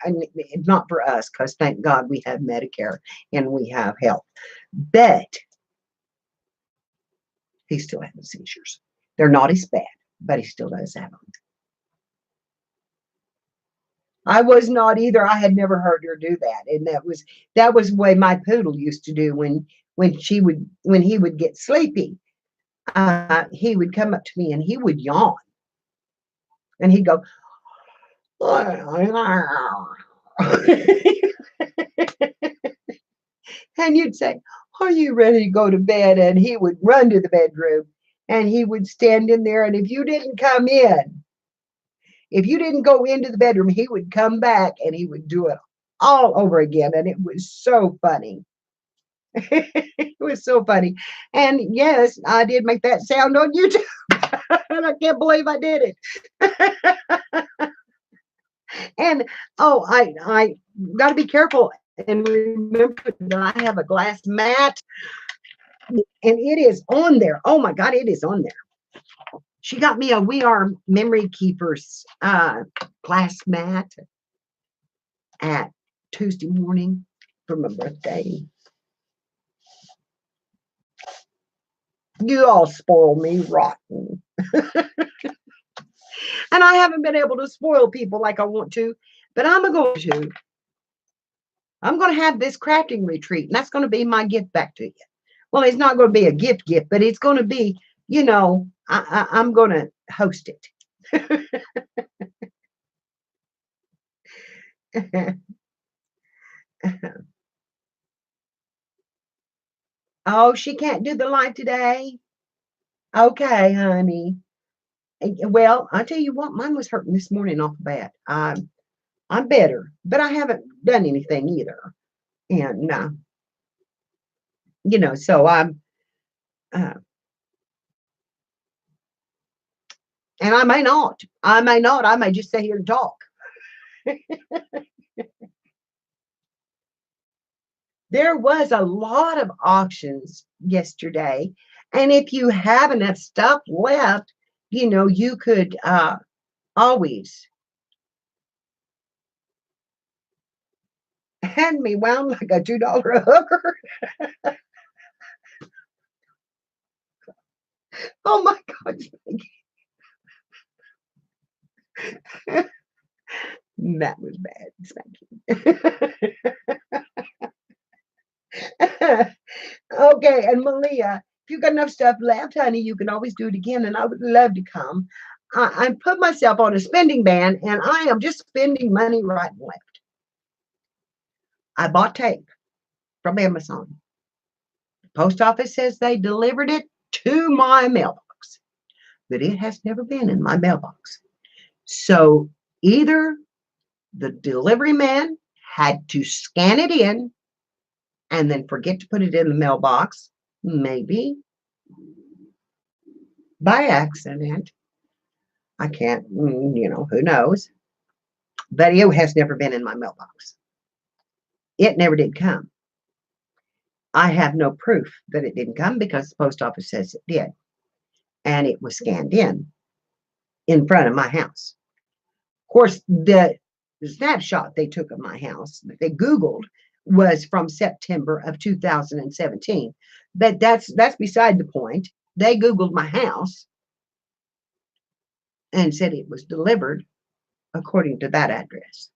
not for us because thank God we have Medicare and we have health. But he's still having seizures. They're not as bad, but he still does have them. I was not either. I had never heard her do that, and that was the way my poodle used to do when he would get sleepy. He would come up to me and he would yawn, and he'd go, and you'd say, "Are you ready to go to bed?" And he would run to the bedroom, and he would stand in there, and if you didn't come in, if you didn't go into the bedroom, he would come back and he would do it all over again. And it was so funny. It was so funny. And yes, I did make that sound on YouTube. And I can't believe I did it. And oh, I got to be careful and remember that I have a glass mat and it is on there. Oh my God, it is on there. She got me a We Are Memory Keepers glass mat at Tuesday morning for my birthday. You all spoil me rotten. And I haven't been able to spoil people like I want to, but I'm going to. I'm going to have this crafting retreat, and that's going to be my gift back to you. Well, it's not going to be a gift, but it's going to be, I'm going to host it. Oh, she can't do the live today? Okay, honey. Well, I tell you what, mine was hurting this morning off the bat. I'm better, but I haven't done anything either. And, so uh, and I may not. I may just sit here and talk. There was a lot of auctions yesterday. And if you have enough stuff left, you could always hand me wound like a $2 hooker. Oh my God. That was bad. Thank you. Okay, and Malia, if you got enough stuff left, honey, you can always do it again, and I would love to come. I put myself on a spending ban, and I am just spending money right and left. I bought tape from Amazon. The post office says they delivered it to my mailbox, but it has never been in my mailbox. So either the delivery man had to scan it in and then forget to put it in the mailbox, maybe by accident. I can't, who knows? But it has never been in my mailbox. It never did come. I have no proof that it didn't come because the post office says it did. And it was scanned in front of my house. Of course, the snapshot they took of my house that they Googled was from September of 2017. But that's beside the point. They Googled my house and said it was delivered according to that address.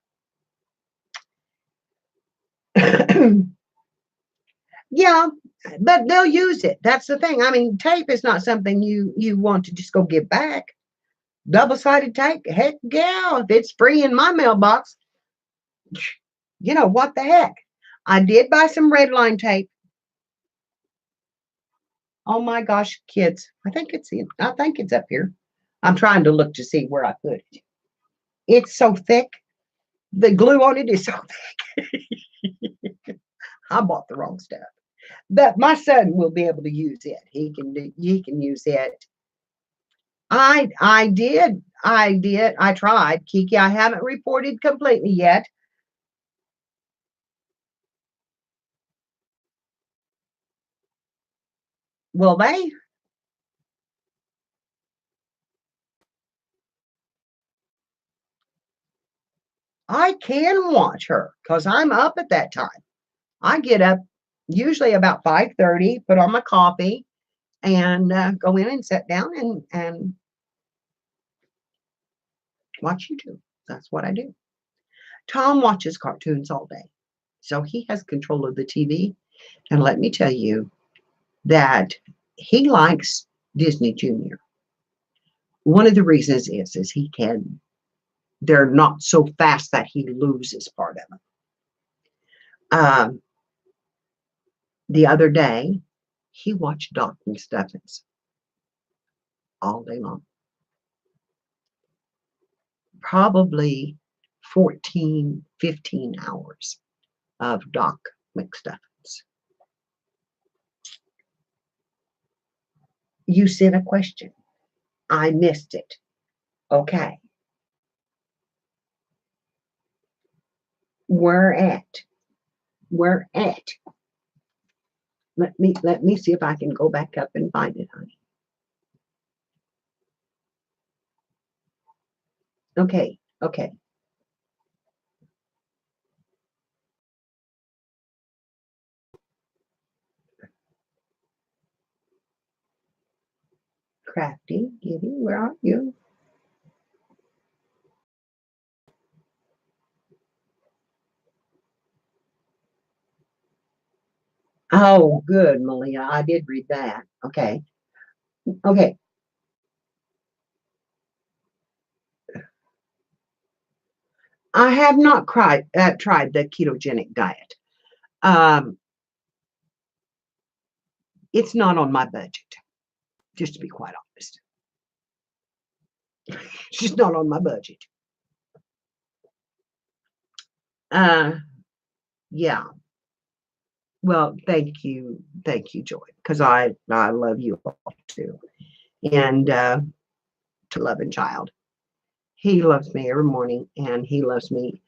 Yeah, but they'll use it. That's the thing. I mean, tape is not something you want to just go give back. Double-sided tape, heck yeah. If it's free in my mailbox, what the heck? I did buy some red line tape. Oh my gosh, kids. I think it's up here. I'm trying to look to see where I put it. It's so thick. The glue on it is so thick. I bought the wrong stuff. But my son will be able to use it. He can use it. I tried. Kiki, I haven't reported completely yet. Will they? I can watch her because I'm up at that time. I get up usually about 5:30, put on my coffee, and go in and sit down and watch YouTube. That's what I do. Tom watches cartoons all day, so he has control of the TV. And let me tell you that he likes Disney Junior. One of the reasons is he can. They're not so fast that he loses part of them. The other day, he watched Doc McStuffins all day long. Probably 14, 15 hours of Doc McStuffins. You sent a question. I missed it. Okay. Where at? Where at? Let me see if I can go back up and find it, honey. Okay, okay. Crafty, Giddy, where are you? Oh, good, Malia. I did read that. Okay. Okay. I have not tried the ketogenic diet. Um, it's not on my budget, just to be quite honest. It's just not on my budget. Yeah. Well, thank you, Joy, because I love you all too, and to love and child. He loves me every morning, and he loves me.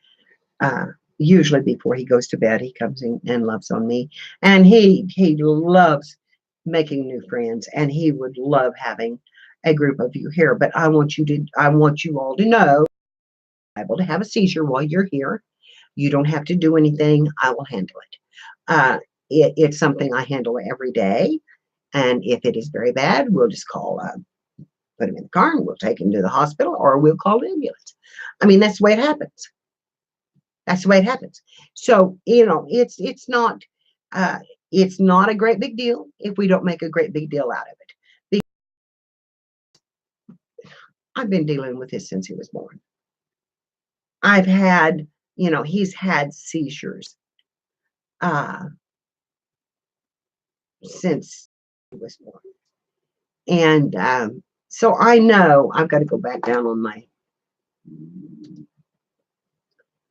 Usually before he goes to bed, he comes in and loves on me, and he loves making new friends, and he would love having a group of you here. But I want you all to know, I'm able to have a seizure while you're here. You don't have to do anything. I will handle it. It's something I handle every day, and if it is very bad, we'll just put him in the car, and we'll take him to the hospital, or we'll call the ambulance. I mean, that's the way it happens. That's the way it happens. So, uh, it's not a great big deal if we don't make a great big deal out of it. Because I've been dealing with this since he was born. I've had, he's had seizures uh, since he was born. And so I know I've got to go back down on my.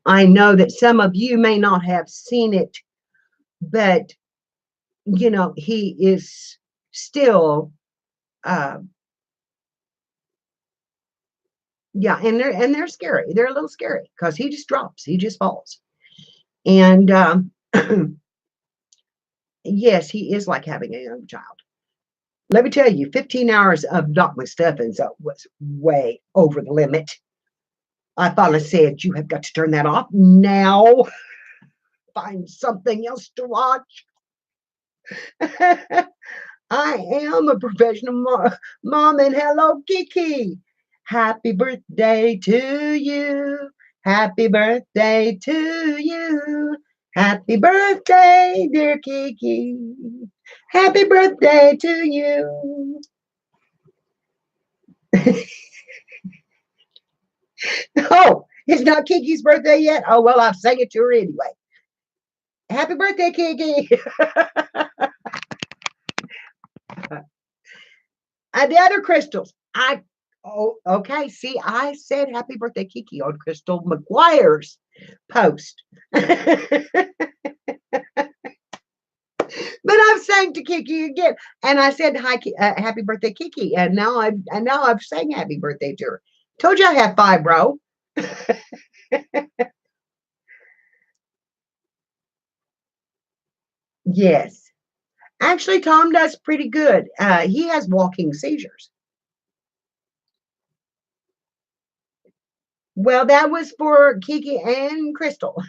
I know that some of you may not have seen it, but he is still, yeah, and they're scary. They're a little scary because he just drops, he just falls, and yes, he is like having a young child. Let me tell you, 15 hours of Doc McStuffins was way over the limit. I finally said, you have got to turn that off now. Find something else to watch. I am a professional mom, and hello, Kiki. Happy birthday to you. Happy birthday to you. Happy birthday, dear Kiki. Happy birthday to you. Oh, it's not Kiki's birthday yet? Oh, well, I've sang it to her anyway. Happy birthday, Kiki. And the other crystals, okay. See, I said happy birthday, Kiki, on Crystal McGuire's post. But I've sang to Kiki again, and I said hi, happy birthday, Kiki, and now I've sang happy birthday to her. Told you I have fibro. Yes, actually, Tom does pretty good. He has walking seizures. Well, that was for Kiki and Crystal.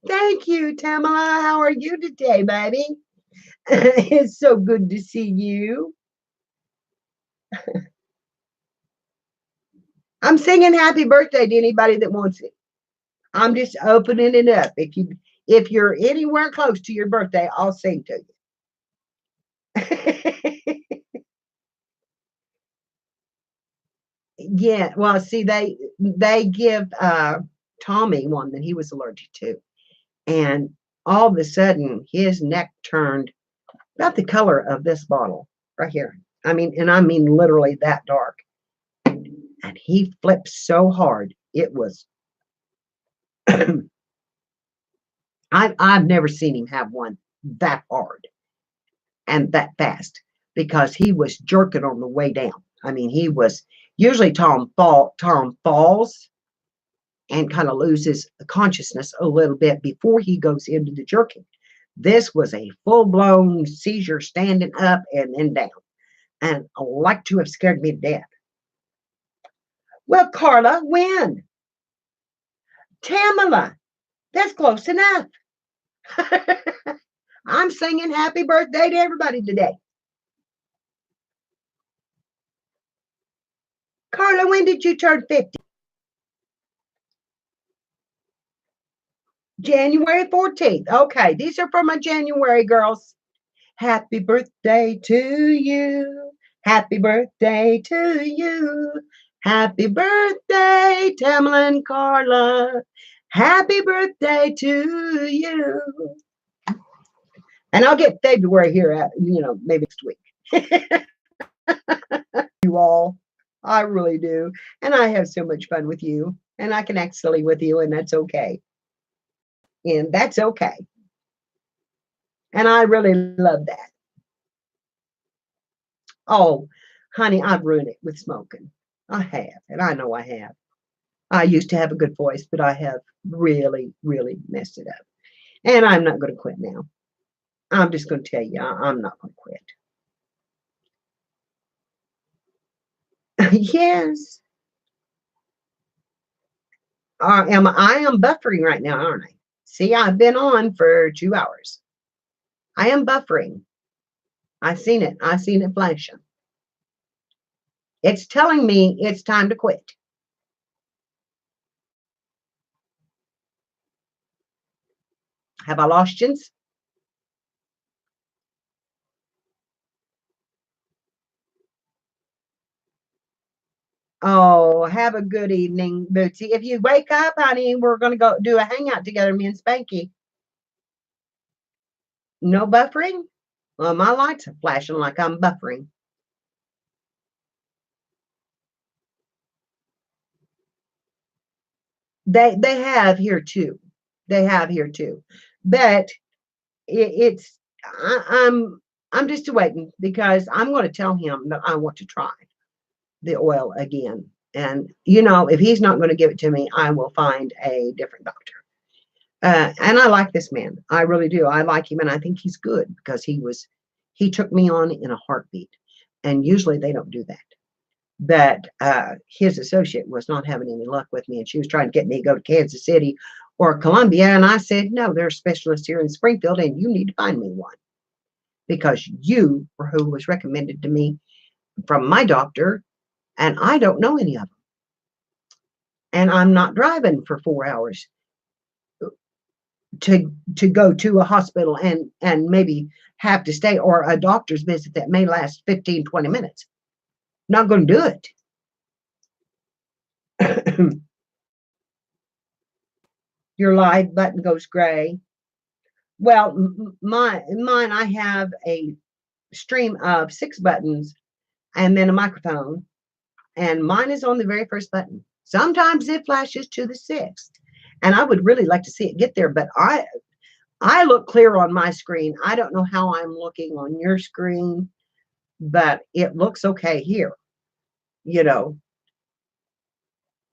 Thank you, Tamala. How are you today, baby? It's so good to see you. I'm singing happy birthday to anybody that wants it. I'm just opening it up. If you're anywhere close to your birthday, I'll sing to you. Yeah, well, see, they give Tommy one that he was allergic to, and all of a sudden his neck turned about the color of this bottle right here. I mean literally that dark. And he flipped so hard. It was I've never seen him have one that hard and that fast because he was jerking on the way down. I mean, he was usually Tom falls and kind of loses consciousness a little bit before he goes into the jerking. This was a full-blown seizure standing up and then down. And like to have scared me to death. Well, Carla, when? Tamala, that's close enough. I'm singing happy birthday to everybody today. Carla, when did you turn 50? January 14th. Okay, these are for my January girls. Happy birthday to you. Happy birthday to you. Happy birthday, Tamala and Carla. Happy birthday to you. And I'll get February here at, maybe next week. You all. I really do. And I have so much fun with you. And I can act silly with you, and that's okay. And that's okay. And I really love that. Oh, honey, I've ruined it with smoking. I have, and I know I have. I used to have a good voice, but I have really, really messed it up. And I'm not going to quit now. I'm just going to tell you, I'm not going to quit. Yes. I am buffering right now, aren't I? See, I've been on for 2 hours. I am buffering. I seen it. I seen it flashing. It's telling me it's time to quit. Have I lost you? Oh, have a good evening, Bootsy. If you wake up, honey, we're going to go do a hangout together, me and Spanky. No buffering? Well, my lights are flashing like I'm buffering. They have here too. They have here too. But it's I'm just waiting because I'm going to tell him that I want to try the oil again. And if he's not going to give it to me, I will find a different doctor. And I like this man. I really do. I like him, and I think he's good because he took me on in a heartbeat. And usually they don't do that. But his associate was not having any luck with me, and she was trying to get me to go to Kansas City or Columbia. And I said, no, there's specialists here in Springfield, and you need to find me one because you were who was recommended to me from my doctor, and I don't know any of them. And I'm not driving for 4 hours to go to a hospital and maybe have to stay, or a doctor's visit that may last 15-20 minutes. Not going to do it. Your live button goes gray. Well, mine, I have a stream of 6 buttons and then a microphone, and mine is on the very first button. Sometimes it flashes to the 6th, and I would really like to see it get there, but I look clear on my screen. I don't know how I'm looking on your screen, but it looks okay here, you know.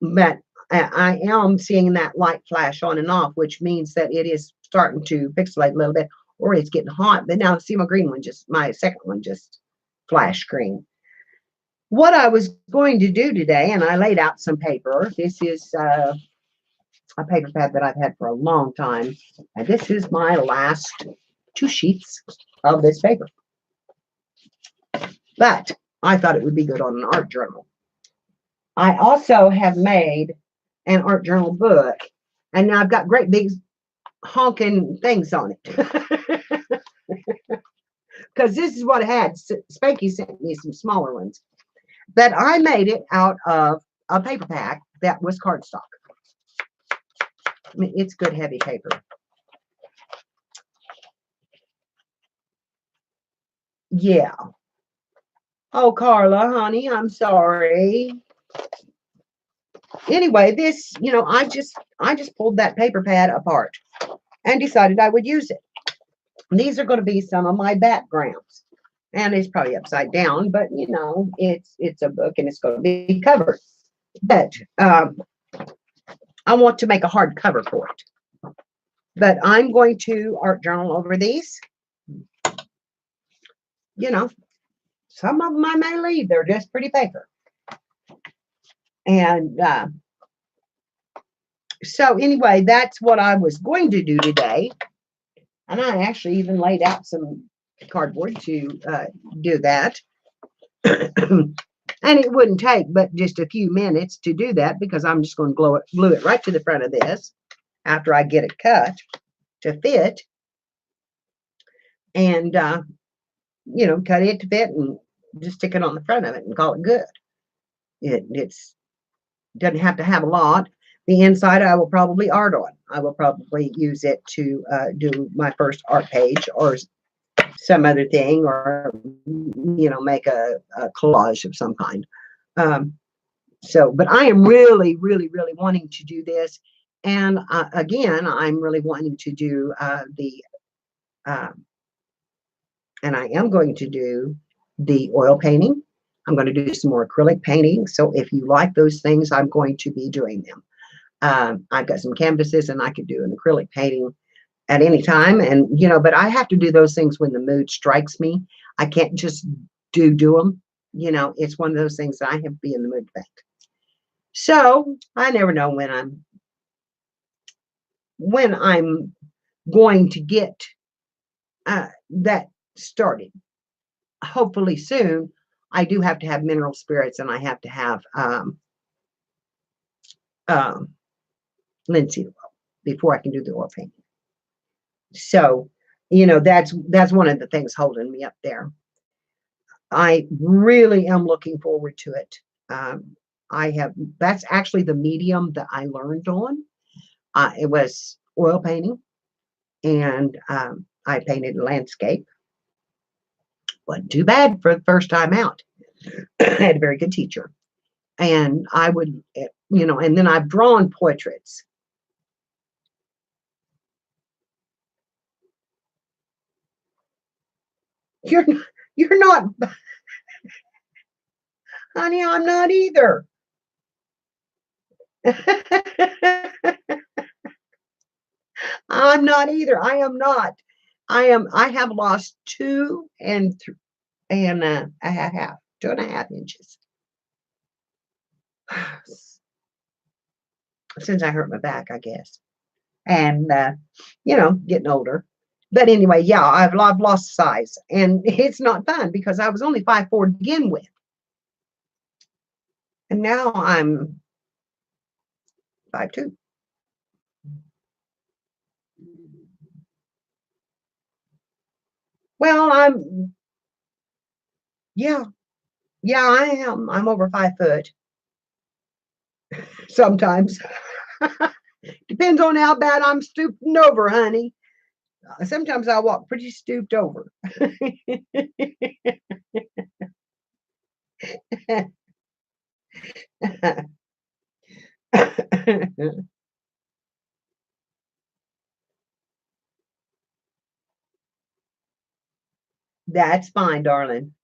But I am seeing that light flash on and off, which means that it is starting to pixelate a little bit, or it's getting hot. But now see my green one, just my second one just flash green. What I was going to do today, and I laid out some paper. This is a paper pad that I've had for a long time. And this is my last 2 sheets of this paper. But I thought it would be good on an art journal. I also have made an art journal book, and now I've got great big honking things on it. Because this is what I had. Spanky sent me some smaller ones. But I made it out of a paper pack that was cardstock. I mean, it's good heavy paper. Yeah. Oh, Carla, honey, I'm sorry. Anyway, this, I just pulled that paper pad apart and decided I would use it. These are going to be some of my backgrounds. And it's probably upside down, but it's a book and it's going to be covered. But I want to make a hard cover for it. But I'm going to art journal over these. Some of them I may leave. They're just pretty paper. And so anyway, that's what I was going to do today. And I actually even laid out some cardboard to do that. And it wouldn't take but just a few minutes to do that, because I'm just going to glue it right to the front of this after I get it cut to fit. And, cut it to fit and just stick it on the front of it and call it good. It doesn't have to have a lot. The inside I will probably art on. I will probably use it to do my first art page or some other thing, or make a collage of some kind. But I am really, really, really wanting to do this. And again, I'm really wanting to do and I am going to do the oil painting. I'm going to do some more acrylic painting. So if you like those things, I'm going to be doing them. I've got some canvases, and I could do an acrylic painting at any time. And, but I have to do those things when the mood strikes me. I can't just do them. It's one of those things that I have to be in the mood to paint. So I never know when I'm going to get that started. Hopefully soon. I do have to have mineral spirits, and I have to have linseed oil before I can do the oil painting. So, that's one of the things holding me up there. I really am looking forward to it. That's actually the medium that I learned on. It was oil painting, and I painted landscape. Wasn't too bad for the first time out. I had a very good teacher. And I would, and then I've drawn portraits. You're not, honey, I'm not either. I'm not either. I am not. I have lost 2.5 inches since I hurt my back, I guess. And, getting older. But anyway, yeah, I've lost size, and it's not fun because I was only 5'4" to begin with. And now I'm 5'2". Well, yeah, I am. I'm over 5 foot. Sometimes. Depends on how bad I'm stooping over, honey. Sometimes I walk pretty stooped over. That's fine, darling.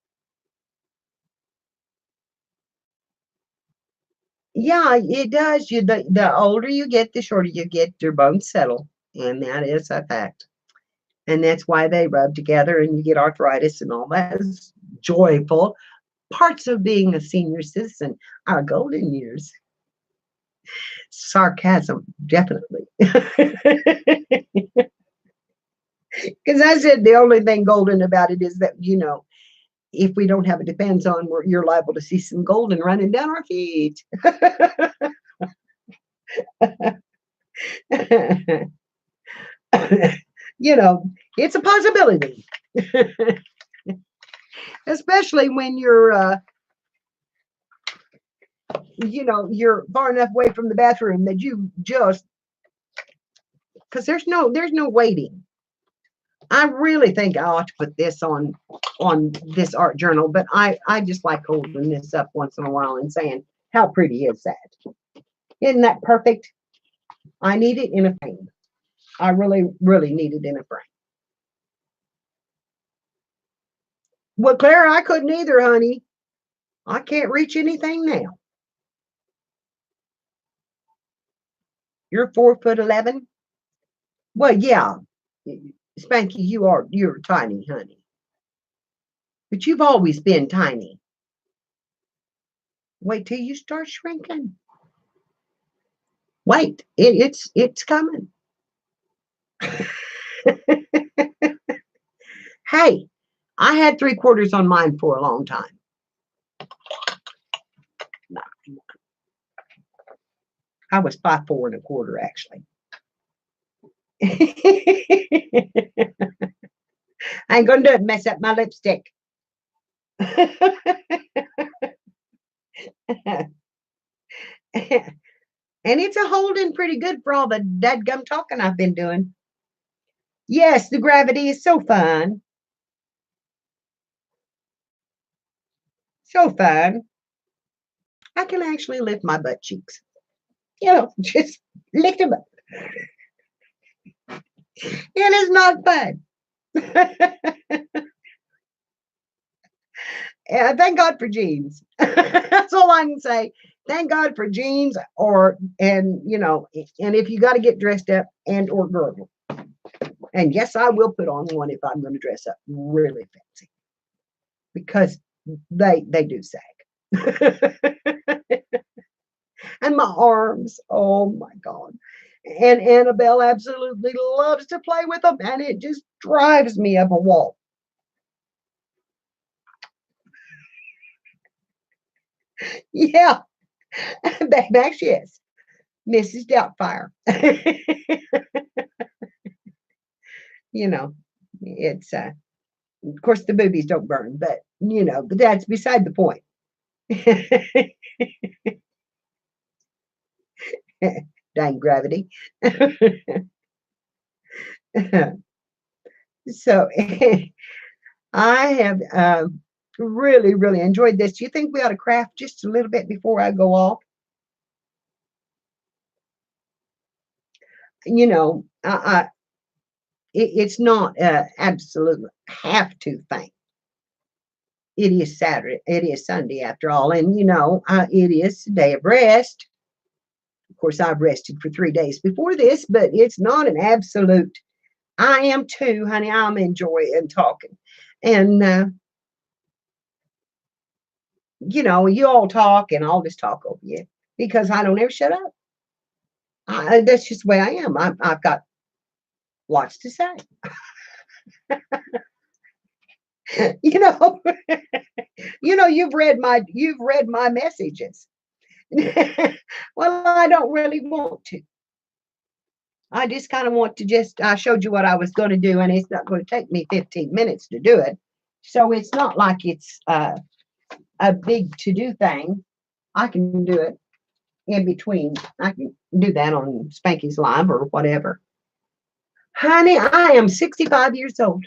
Yeah, it does. The older you get, the shorter you get, your bones settle. And that is a fact. And that's why they rub together and you get arthritis and all that is joyful parts of being a senior citizen, our golden years. Sarcasm, definitely. Because I said the only thing golden about it is that, if we don't have a depends on, you're liable to see some golden running down our feet. It's a possibility. Especially when you're far enough away from the bathroom that you just, because there's no waiting. I really think I ought to put this on this art journal, but I just like holding this up once in a while and saying, how pretty is that? Isn't that perfect? I need it in a frame. I really, really need it in a frame. Well, Claire, I couldn't either, honey. I can't reach anything now. You're 4'11". Well, yeah, Spanky, you're tiny, honey. But you've always been tiny. Wait till you start shrinking. Wait, it's coming. Hey, I had 3/4 on mine for a long time. I was 5'4 1/4 actually. I ain't gonna do it, mess up my lipstick. And it's a holding pretty good for all the dadgum talking I've been doing. Yes, the gravity is so fun. So fun. I can actually lift my butt cheeks. Just lift them up. It is not fun. Yeah, thank God for jeans. That's all I can say. Thank God for jeans, and if you got to get dressed up or girdle. And yes, I will put on one if I'm going to dress up really fancy, because they do sag. And my arms, oh my God. And Annabelle absolutely loves to play with them, and it just drives me up a wall. Yeah, Max, yes. Mrs. Doubtfire. It's of course the boobies don't burn, but that's beside the point. Dang gravity. So I have really, really enjoyed this. Do you think we ought to craft just a little bit before I go off? It's not absolute have to thing. It is Saturday. It is Sunday after all, and it is a day of rest. Of course, I've rested for 3 days before this, but it's not an absolute. I am too, honey. I'm enjoying talking, and you all talk, and I'll just talk over you because I don't ever shut up. That's just the way I am. I've got lots to say. you know, you've read my messages. Well, I don't really want to. I just kind of want to I showed you what I was going to do, and it's not going to take me 15 minutes to do it. So it's not like it's a big to-do thing. I can do it in between. I can do that on Spanky's Live or whatever. Honey, I am 65 years old.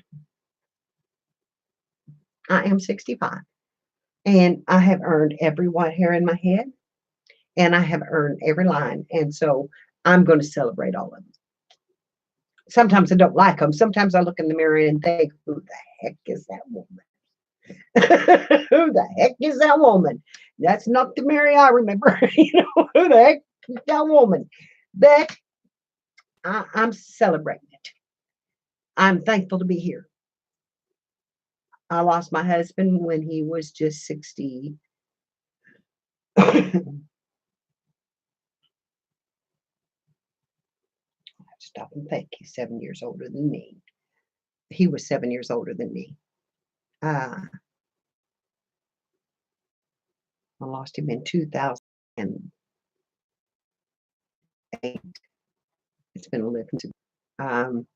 I am 65. And I have earned every white hair in my head. And I have earned every line. And so I'm going to celebrate all of them. Sometimes I don't like them. Sometimes I look in the mirror and think, who the heck is that woman? Who the heck is that woman? That's not the Mary I remember. Who the heck is that woman? But I'm celebrating it. I'm thankful to be here. I lost my husband when he was just 60. Stop and think. He's 7 years older than me. He was 7 years older than me. I lost him in 2008. It's been 11. Um,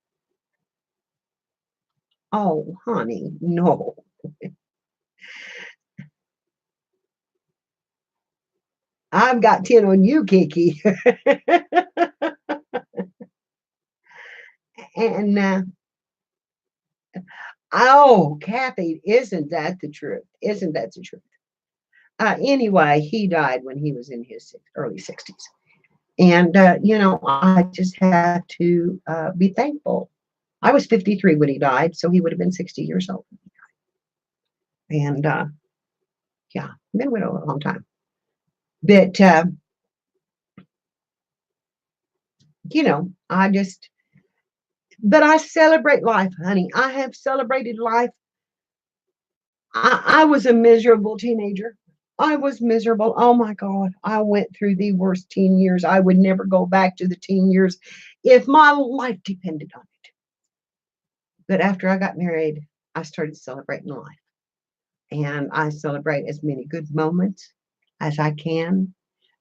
oh, honey, no. I've got 10 on you, Kiki. And oh, Kathy, isn't that the truth? Isn't that the truth? Anyway, he died when he was in his early 60s. And, I just had to be thankful. I was 53 when he died, so he would have been 60 years old. And, yeah, been with him a long time. But, but I celebrate life, honey. I have celebrated life. I was a miserable teenager. I was miserable. Oh my God. I went through the worst teen years. I would never go back to the teen years if my life depended on it. But after I got married, I started celebrating life. And I celebrate as many good moments as I can.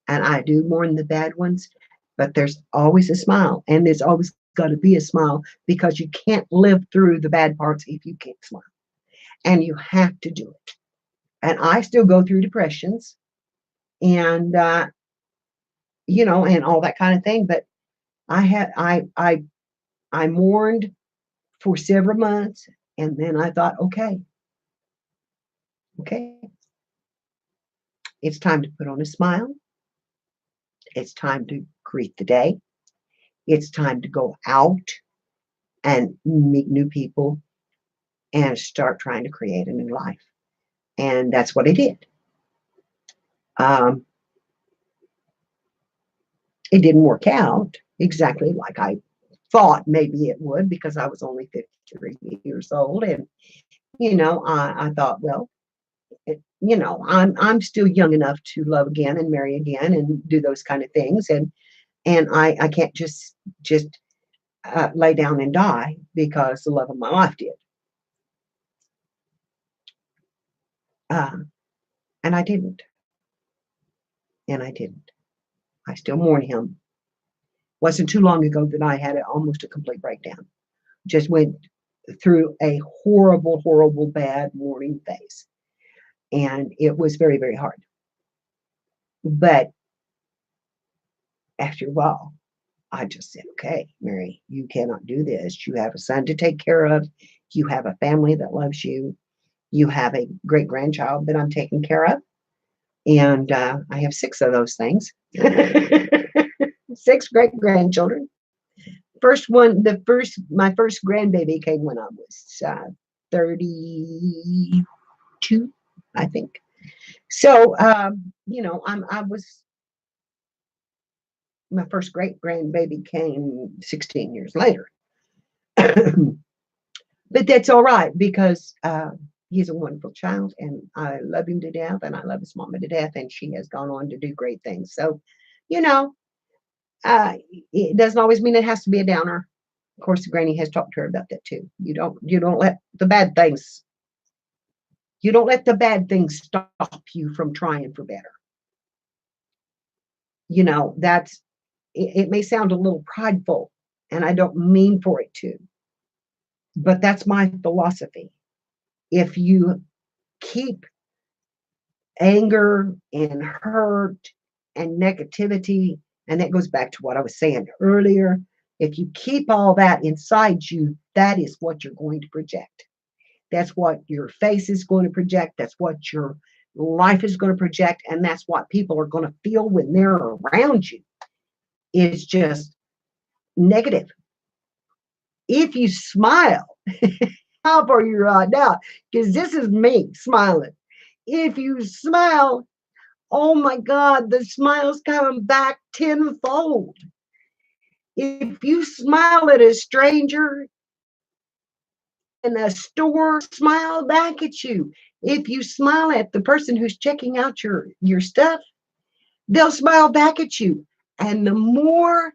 And I do more than the bad ones. But there's always a smile. And there's always got to be a smile because you can't live through the bad parts if you can't smile. And you have to do it. And I still go through depressions and, and all that kind of thing. But I mourned for several months. And then I thought, okay, it's time to put on a smile. It's time to greet the day. It's time to go out and meet new people and start trying to create a new life. And that's what I did. It didn't work out exactly like I thought maybe it would because I was only 53 years old. And, I thought, well, I'm still young enough to love again and marry again and do those kind of things. And I can't just lay down and die because the love of my life did. And I didn't. And I didn't. I still mourn him. Wasn't too long ago that I had almost a complete breakdown. Just went through a horrible, horrible, bad mourning phase. And it was very, very hard. But after a while, I just said, okay, Mary, you cannot do this. You have a son to take care of. You have a family that loves you. You have a great grandchild that I'm taking care of. And I have 6 of those things. 6 great grandchildren. My first grandbaby came when I was 32, I think. So, my first great grandbaby came 16 years later. But that's all right because he's a wonderful child and I love him to death and I love his mama to death and she has gone on to do great things. So, it doesn't always mean it has to be a downer. Of course, Granny has talked to her about that too. You don't let the bad things stop you from trying for better. It may sound a little prideful and I don't mean for it to, but that's my philosophy. If you keep anger and hurt and negativity, and that goes back to what I was saying earlier, if you keep all that inside you, that is what you're going to project. That's what your face is going to project. That's what your life is going to project. And that's what people are going to feel when they're around you. It's just negative. If you smile, how for you right now, because this is me smiling. If you smile, oh my God, the smile's coming back tenfold. If you smile at a stranger in a store, smile back at you. If you smile at the person who's checking out your stuff, they'll smile back at you. And the more,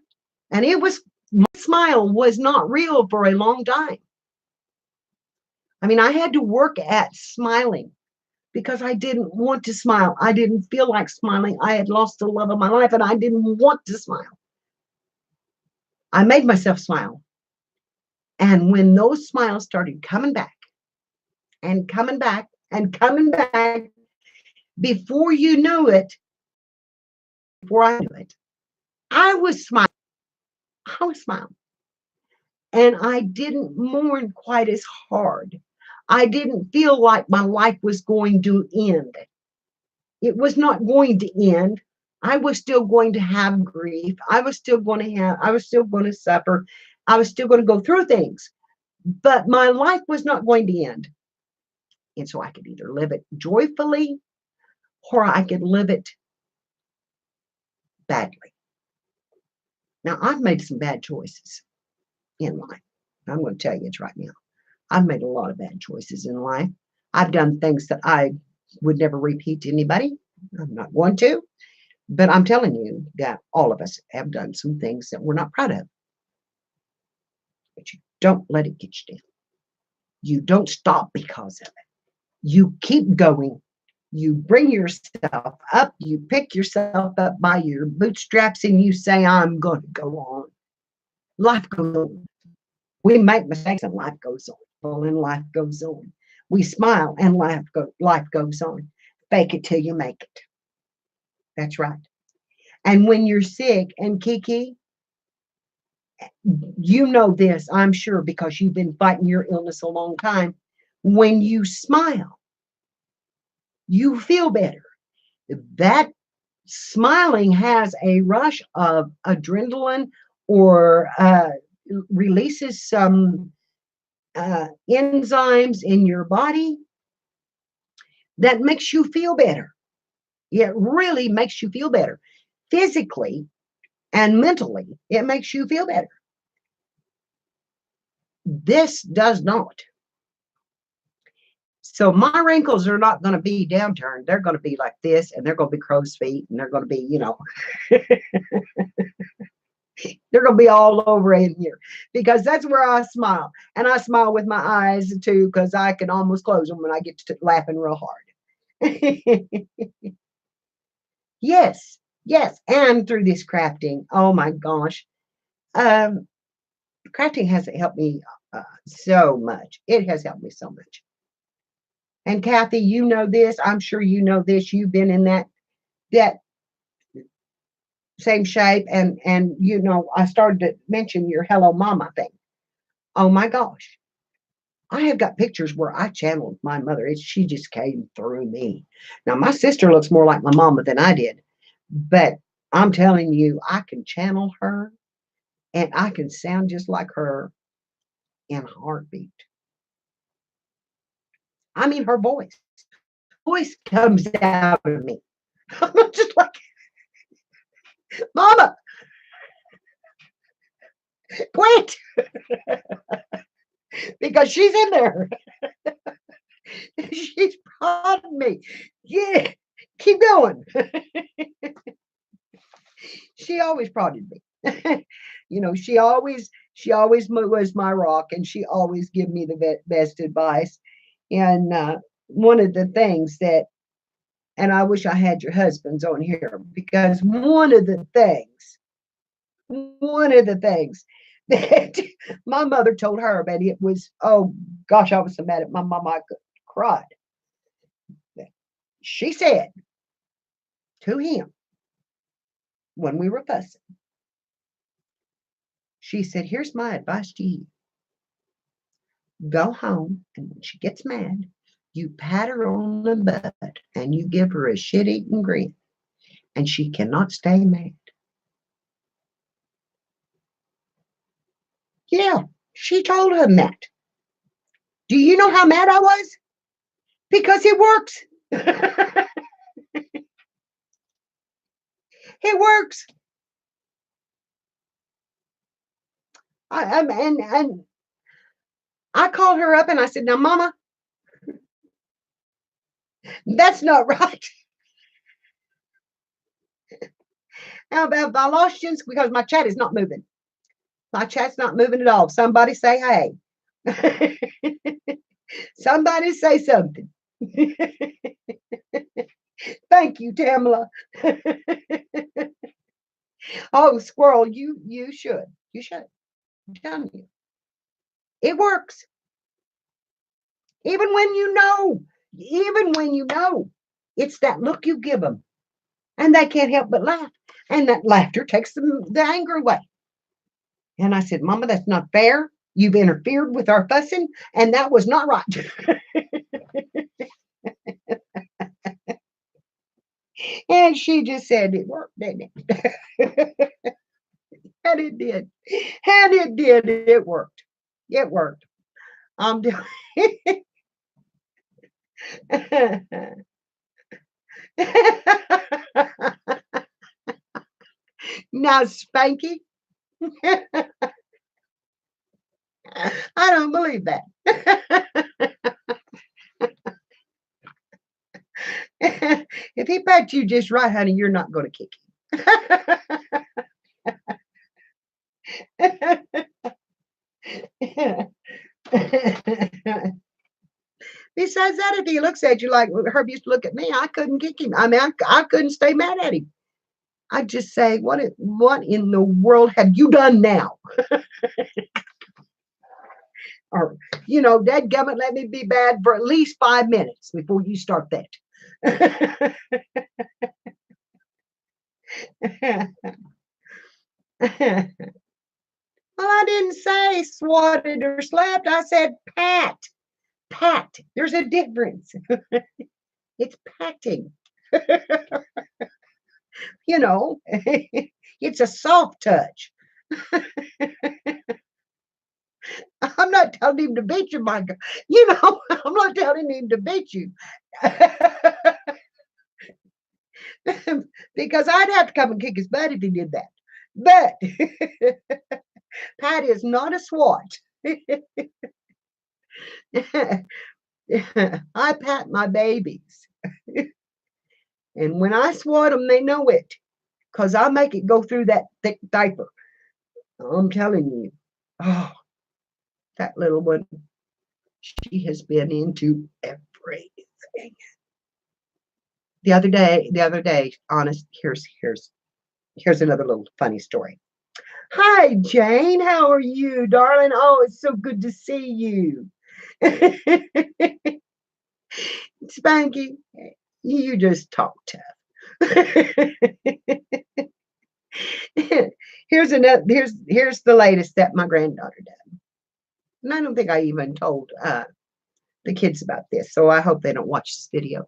and it was, my smile was not real for a long time. I mean, I had to work at smiling because I didn't want to smile. I didn't feel like smiling. I had lost the love of my life and I didn't want to smile. I made myself smile. And when those smiles started coming back and coming back and coming back, before you knew it, before I knew it, I was smiling. I was smiling. And I didn't mourn quite as hard. I didn't feel like my life was going to end. It was not going to end. I was still going to have grief. I was still going to suffer. I was still going to go through things. But my life was not going to end. And so I could either live it joyfully or I could live it badly. Now, I've made some bad choices in life. I'm going to tell you it right now. I've made a lot of bad choices in life. I've done things that I would never repeat to anybody. I'm not going to. But I'm telling you that all of us have done some things that we're not proud of. But you don't let it get you down. You don't stop because of it. You keep going. You bring yourself up. You pick yourself up by your bootstraps and you say, I'm going to go on. Life goes on. We make mistakes and life goes on. Well, and life goes on. We smile and life goes on. Fake it till you make it. That's right. And when you're sick, and Kiki, you know this, I'm sure, because you've been fighting your illness a long time. When you smile, you feel better. That smiling has a rush of adrenaline or releases some enzymes in your body that makes you feel better. It really makes you feel better. Physically and mentally, it makes you feel better. This does not. So my wrinkles are not going to be downturned. They're going to be like this, and they're going to be crow's feet, and they're going to be, they're going to be all over in here because that's where I smile. And I smile with my eyes too because I can almost close them when I get to laughing real hard. Yes, yes. And through this crafting, oh my gosh. Crafting has helped me so much. It has helped me so much. And Kathy, you know this. I'm sure you know this. You've been in that same shape, and I started to mention your Hello Mama thing. Oh my gosh. I have got pictures where I channeled my mother. She just came through me. Now, my sister looks more like my mama than I did, but I'm telling you, I can channel her and I can sound just like her in a heartbeat. I mean, her voice comes out of me. I'm just like, Mama, quit, because she's in there. She's prodding me. Yeah, keep going. She always prodded me. She always was my rock, and she always gave me the best advice. And one of the things that, and I wish I had your husbands on here, because one of the things that my mother told her, but it was, oh gosh, I was so mad at my mama I could cried. She said to him when we were fussing, she said, here's my advice to you. Go home, and when she gets mad, you pat her on the butt and you give her a shit-eating grin, and she cannot stay mad. Yeah, She told him that. Do you know how mad I was? Because it works. It works. And I called her up and I said, now, Mama, that's not right. Now, I lost you because my chat is not moving. My chat's not moving at all. Somebody say hey. Somebody say something. Thank you, Tamala. Oh, squirrel, you should. You should. I'm telling you. It works. Even when you know, it's that look you give them. And they can't help but laugh. And that laughter takes the anger away. And I said, Mama, that's not fair. You've interfered with our fussing, and that was not right. And she just said it worked, didn't it? And it did. And it did. It worked. It worked. I'm doing now, Spanky. I don't believe that. If he pets you just right, honey, you're not going to kick him. Besides that, if he looks at you like Herb used to look at me, I couldn't kick him. I mean, I couldn't stay mad at him. I'd just say, what in the world have you done now? Or, dadgummit, let me be bad for at least 5 minutes before you start that. Well, I didn't say swatted or slapped. I said pat. Pat. There's a difference. It's patting. It's a soft touch. I'm not telling him to beat you, Micah. I'm not telling him to beat you. Because I'd have to come and kick his butt if he did that. But Pat is not a swat. I pat my babies. And when I swat them, they know it. Because I make it go through that thick diaper. I'm telling you. Oh, that little one. She has been into everything. The other day, honest, here's another little funny story. Hi, Jane. How are you, darling? Oh, it's so good to see you. Spanky, you just talk tough. Here's the latest that my granddaughter did. And I don't think I even told the kids about this, so I hope they don't watch this video.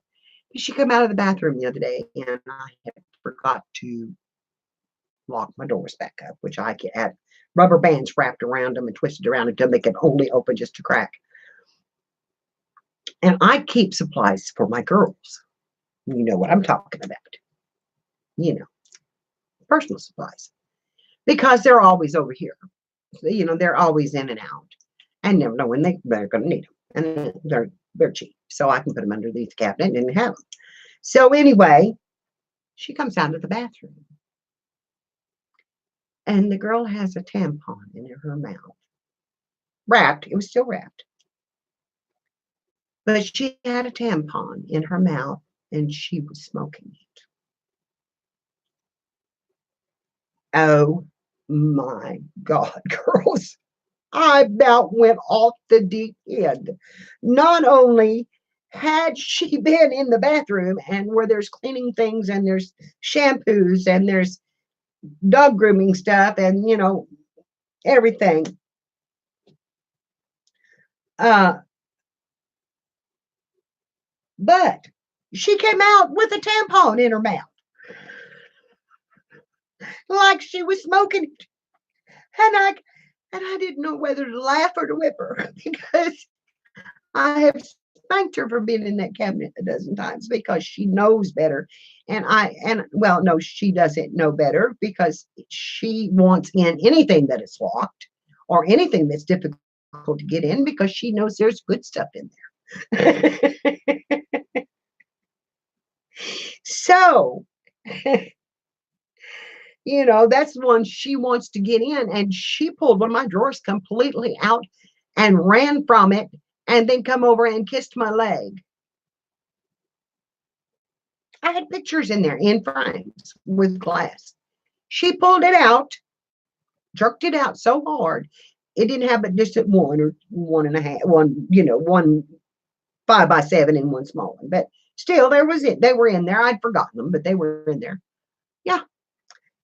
She came out of the bathroom the other day, and I had forgot to lock my doors back up, which I had rubber bands wrapped around them and twisted around until they could only open just a crack. And I keep supplies for my girls. You know what I'm talking about. Personal supplies. Because they're always over here. They're always in and out. And never know when they're going to need them. And they're cheap. So I can put them underneath the cabinet and have them. So anyway, she comes out of the bathroom. And the girl has a tampon in her mouth. Wrapped. It was still wrapped. But she had a tampon in her mouth and she was smoking it. Oh my God, girls. I about went off the deep end. Not only had she been in the bathroom and where there's cleaning things and there's shampoos and there's dog grooming stuff and, everything. But she came out with a tampon in her mouth. Like she was smoking it. And I didn't know whether to laugh or to whip her because I have spanked her for being in that cabinet a dozen times because she knows better. And well, no, she doesn't know better because she wants in anything that is locked or anything that's difficult to get in because she knows there's good stuff in there. So, that's one she wants to get in. And she pulled one of my drawers completely out and ran from it and then come over and kissed my leg. I had pictures in there in frames with glass. She pulled it out, jerked it out so hard, it didn't have but just at one or one and a half, one 5x7 and one small one. But still, there was it. They were in there. I'd forgotten them, but they were in there. Yeah.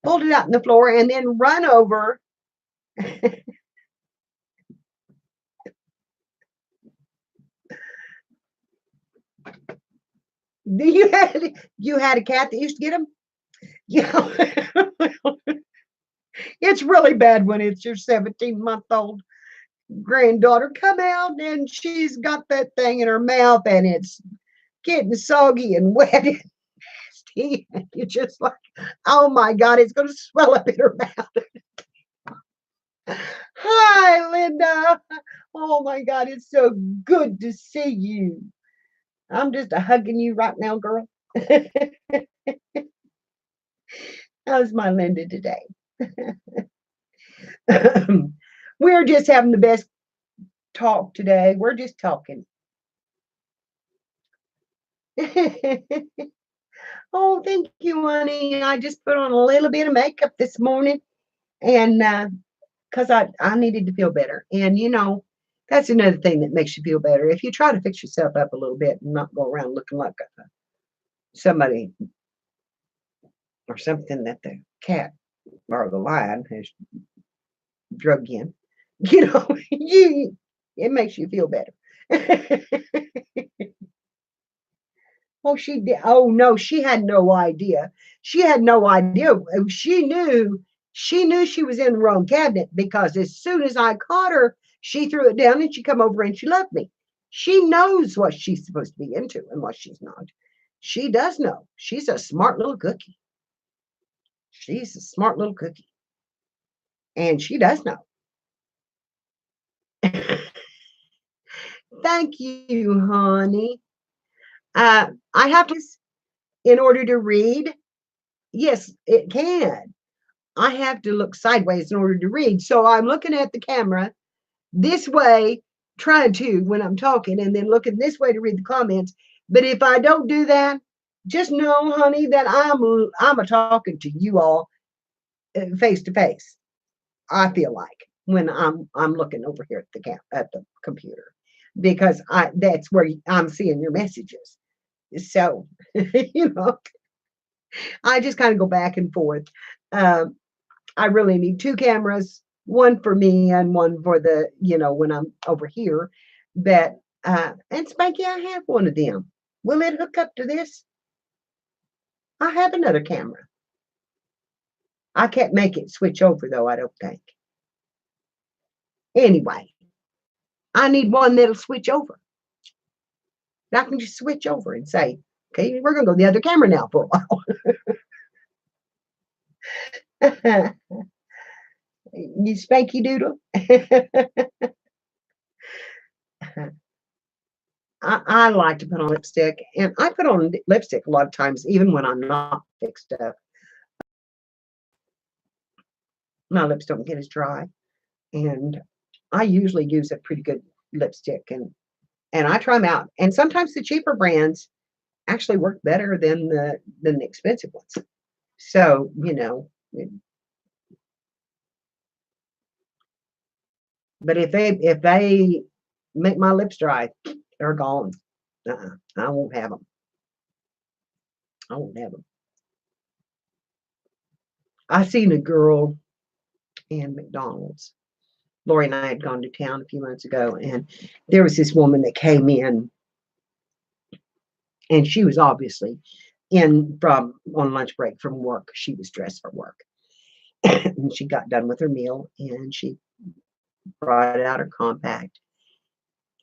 Pulled it out on the floor and then run over. You had a cat that used to get them? Yeah. It's really bad when it's your 17-month-old granddaughter come out and she's got that thing in her mouth and it's getting soggy and wet and nasty. And you're just like, oh my God, it's going to swell up in her mouth. Hi, Linda. Oh my God, it's so good to see you. I'm just hugging you right now, girl. How's my Linda today? We're just having the best talk today. We're just talking. Oh, thank you, honey. I just put on a little bit of makeup this morning and because I needed to feel better. And that's another thing that makes you feel better. If you try to fix yourself up a little bit and not go around looking like somebody or something that the cat or the lion has drug in, it makes you feel better. Oh, she did. Oh no, she had no idea. She had no idea. She knew she was in the wrong cabinet because as soon as I caught her, she threw it down and she come over and she left me. She knows what she's supposed to be into and what she's not. She does know. She's a smart little cookie. She's a smart little cookie. And she does know. Thank you, honey. I have to, in order to read. Yes, it can. I have to look sideways in order to read. So I'm looking at the camera this way, trying to when I'm talking, and then looking this way to read the comments. But if I don't do that, just know, honey, that I'm a talking to you all face to face. I feel like when I'm looking over here at the computer because that's where I'm seeing your messages. So I just kind of go back and forth. I really need two cameras, one for me and one for the, when I'm over here. But and Spanky, I have one of them. Will it hook up to this? I have another camera. I can't make it switch over though, I don't think. Anyway, I need one that'll switch over. I can just switch over and say, okay, we're gonna go to the other camera now for a while. You spanky doodle. I like to put on lipstick, and I put on lipstick a lot of times, even when I'm not fixed up. My lips don't get as dry, and I usually use a pretty good lipstick, and I try them out. And sometimes the cheaper brands actually work better than the expensive ones. So but if they make my lips dry, they're gone. I won't have them. I won't have them. I seen a girl in McDonald's. Lori and I had gone to town a few months ago, and there was this woman that came in, and she was obviously on lunch break from work. She was dressed for work. And she got done with her meal, and she brought out her compact,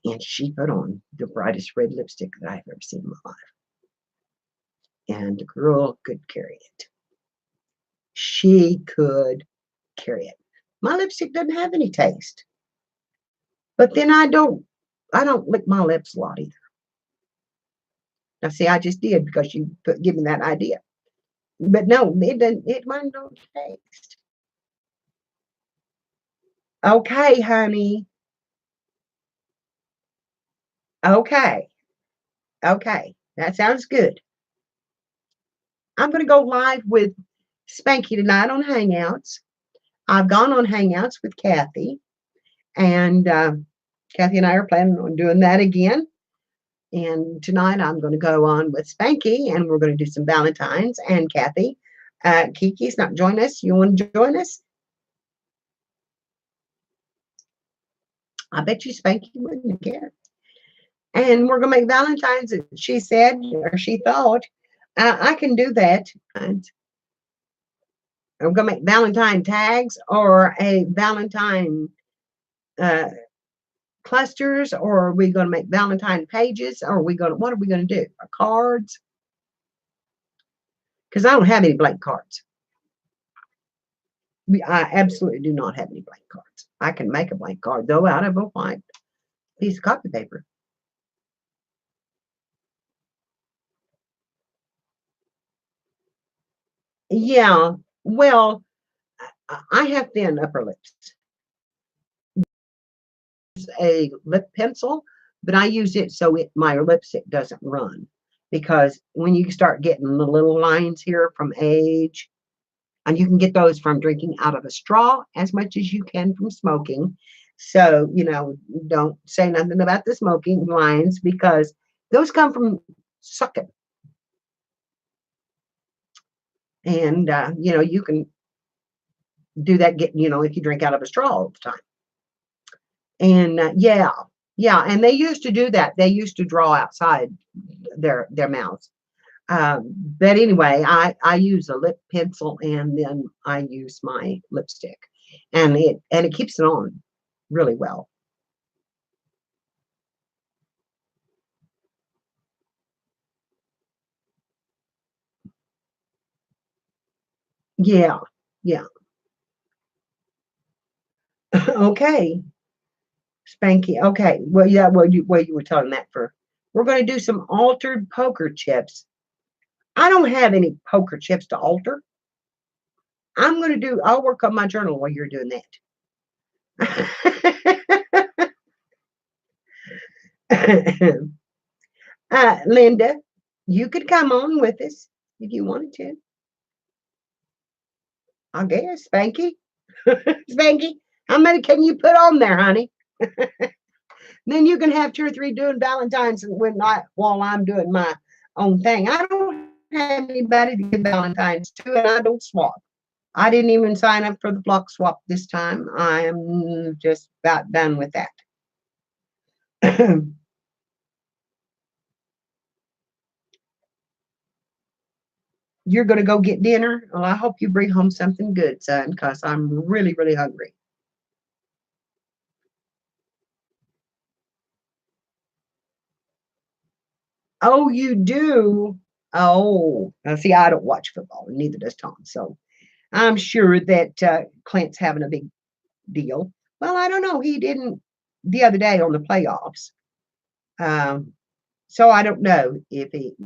and she put on the brightest red lipstick that I've ever seen in my life. And the girl could carry it. She could carry it. My lipstick doesn't have any taste. But then I don't lick my lips a lot either. Now see, I just did because you give me that idea. But no, it doesn't, it mine don't taste. Okay, honey. Okay. Okay. That sounds good. I'm gonna go live with Spanky tonight on Hangouts. I've gone on Hangouts with Kathy, and Kathy and I are planning on doing that again. And tonight I'm going to go on with Spanky, and we're going to do some Valentines. And Kathy, Kiki's not joining us. You want to join us? I bet you Spanky wouldn't care. And we're going to make Valentines. She said, or she thought, I can do that. And I'm going to make Valentine tags or a Valentine clusters, or are we going to make Valentine pages, or what are we going to do? Cards? Because I don't have any blank cards. I absolutely do not have any blank cards. I can make a blank card though out of a white piece of copy paper. Yeah, well, I have thin upper lips. A lip pencil, but I use it so my lipstick doesn't run, because when you start getting the little lines here from age, and you can get those from drinking out of a straw as much as you can from smoking. So, don't say nothing about the smoking lines, because those come from sucking. And, you can do that, if you drink out of a straw all the time. And yeah. And they used to do that. They used to draw outside their mouths. But anyway, I use a lip pencil, and then I use my lipstick, and it keeps it on really well. Yeah. Okay, Spanky. Okay. Well, yeah. Well, you were telling that for. We're going to do some altered poker chips. I don't have any poker chips to alter. I'll work on my journal while you're doing that. Linda, you could come on with us if you wanted to. I guess, Spanky. Spanky, how many can you put on there, honey? Then you can have 2 or 3 doing Valentine's while I'm doing my own thing. I don't have anybody to give Valentine's to, and I don't swap. I didn't even sign up for the block swap this time. I am just about done with that. You're going to go get dinner? Well, I hope you bring home something good, son, because I'm really, really hungry. Oh, you do? Oh, now see, I don't watch football, and neither does Tom. So I'm sure that Clint's having a big deal. Well, I don't know. He didn't the other day on the playoffs. So I don't know if he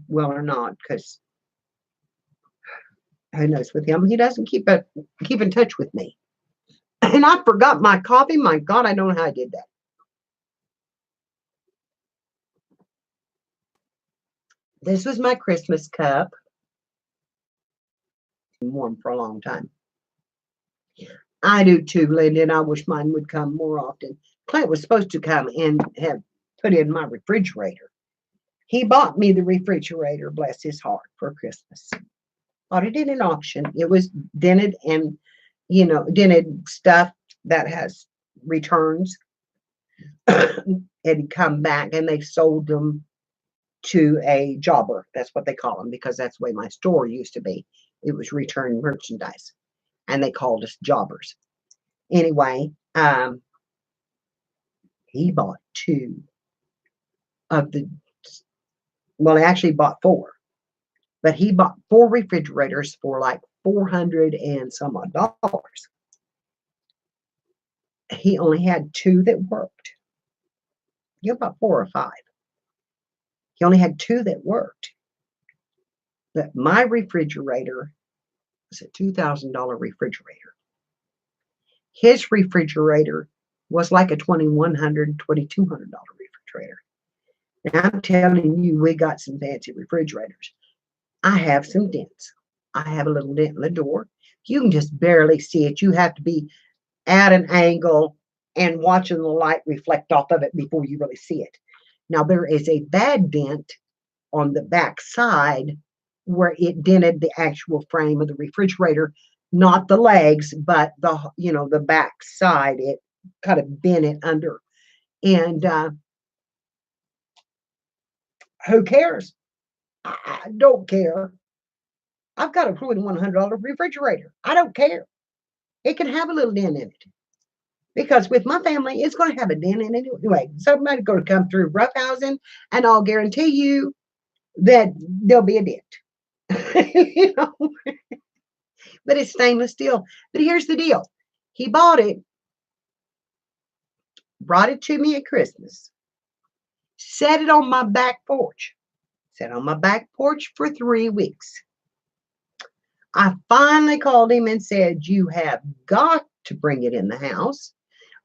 will or not, because who knows with him. He doesn't keep in touch with me. And I forgot my coffee. My God, I don't know how I did that. This was my Christmas cup. Warm for a long time. I do too, Linda, and I wish mine would come more often. Clint was supposed to come and have put in my refrigerator. He bought me the refrigerator, bless his heart, for Christmas. Bought it in an auction. It was dented and, dented stuff that has returns. Had come back, and they sold them to a jobber. That's what they call them, because that's the way my store used to be. It was return merchandise, and they called us jobbers. Anyway, He bought two of the, well, he actually bought four, but he bought four refrigerators for like 400 and some odd dollars. He only had two that worked. You about four or five. He only had two that worked. But my refrigerator was a $2,000 refrigerator. His refrigerator was like a $2,100, $2,200 refrigerator. Now I'm telling you, we got some fancy refrigerators. I have some dents. I have a little dent in the door. You can just barely see it. You have to be at an angle and watching the light reflect off of it before you really see it. Now there is a bad dent on the back side where it dented the actual frame of the refrigerator, not the legs, but the back side. It kind of bent it under. And who cares? I don't care. I've got a $2,100 refrigerator. I don't care. It can have a little dent in it. Because with my family, it's going to have a dent in it anyway. Somebody's going to come through roughhousing, and I'll guarantee you that there'll be a dent. you know, but it's stainless steel. But here's the deal: he bought it, brought it to me at Christmas, set it on my back porch, sat on my back porch for 3 weeks. I finally called him and said, "You have got to bring it in the house.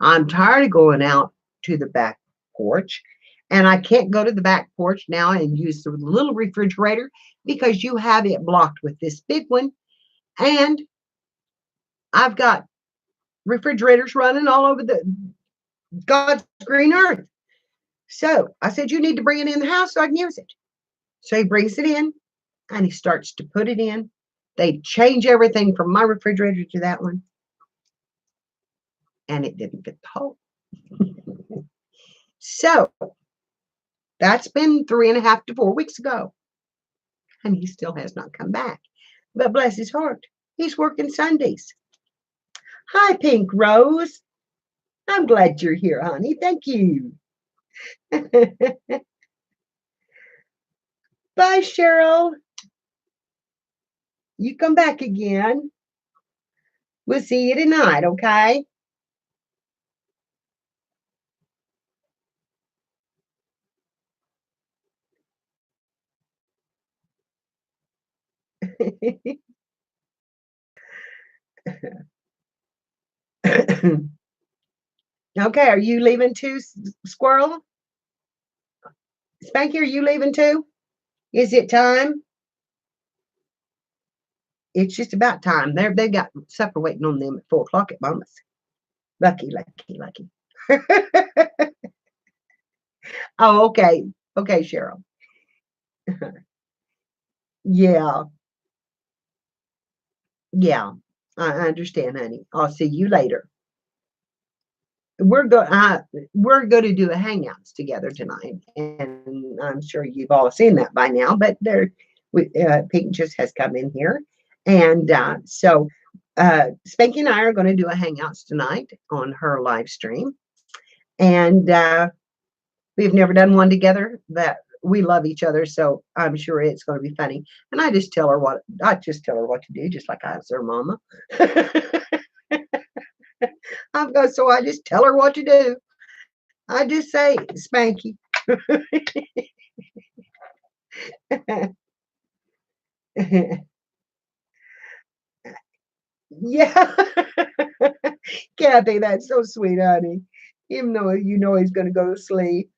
I'm tired of going out to the back porch, and I can't go to the back porch now and use the little refrigerator because you have it blocked with this big one. And I've got refrigerators running all over the God's green earth. So I said, you need to bring it in the house so I can use it." So he brings it in and he starts to put it in. They change everything from my refrigerator to that one, and it didn't fit the hole. So that's been 3.5 to 4 weeks ago, and he still has not come back. But bless his heart, he's working Sundays. Hi, Pink Rose. I'm glad you're here, honey. Thank you. Bye, Cheryl. You come back again. We'll see you tonight, okay? Okay, are you leaving too, Squirrel? Spanky, are you leaving too? Is it time? It's just about time. They've got supper waiting on them at 4 o'clock at Mama's. Lucky, lucky, lucky. Oh, okay. Okay, Cheryl. Yeah, yeah. I understand, honey. I'll see you later. We're going to do a hangouts together tonight, and I'm sure you've all seen that by now. But Pink just has come in here, and so Spanky and I are going to do a hangouts tonight on her live stream, and we've never done one together. But we love each other, so I'm sure it's going to be funny. And I just tell her what to do, just like I was her mama. So I just tell her what to do. I just say, Spanky. Yeah. Kathy, that's so sweet, honey. Even though you know he's going to go to sleep.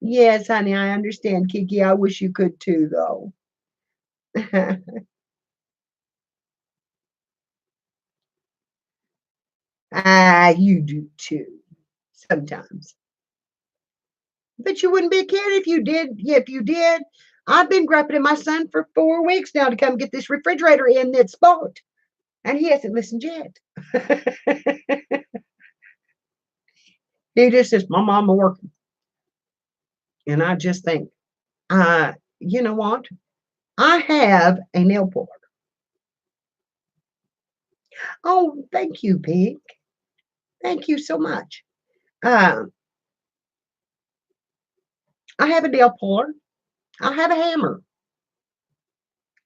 Yes, honey, I understand, Kiki. I wish you could too, though. You do too, sometimes. But you wouldn't be a kid if you did. Yeah, if you did. I've been grumping at my son for 4 weeks now to come get this refrigerator in that's bought, and he hasn't listened yet. He just says, "My mama working," and I just think, you know what? I have a nail puller. Oh, thank you, Pink. Thank you so much. Uh, I have a nail puller. I have a hammer.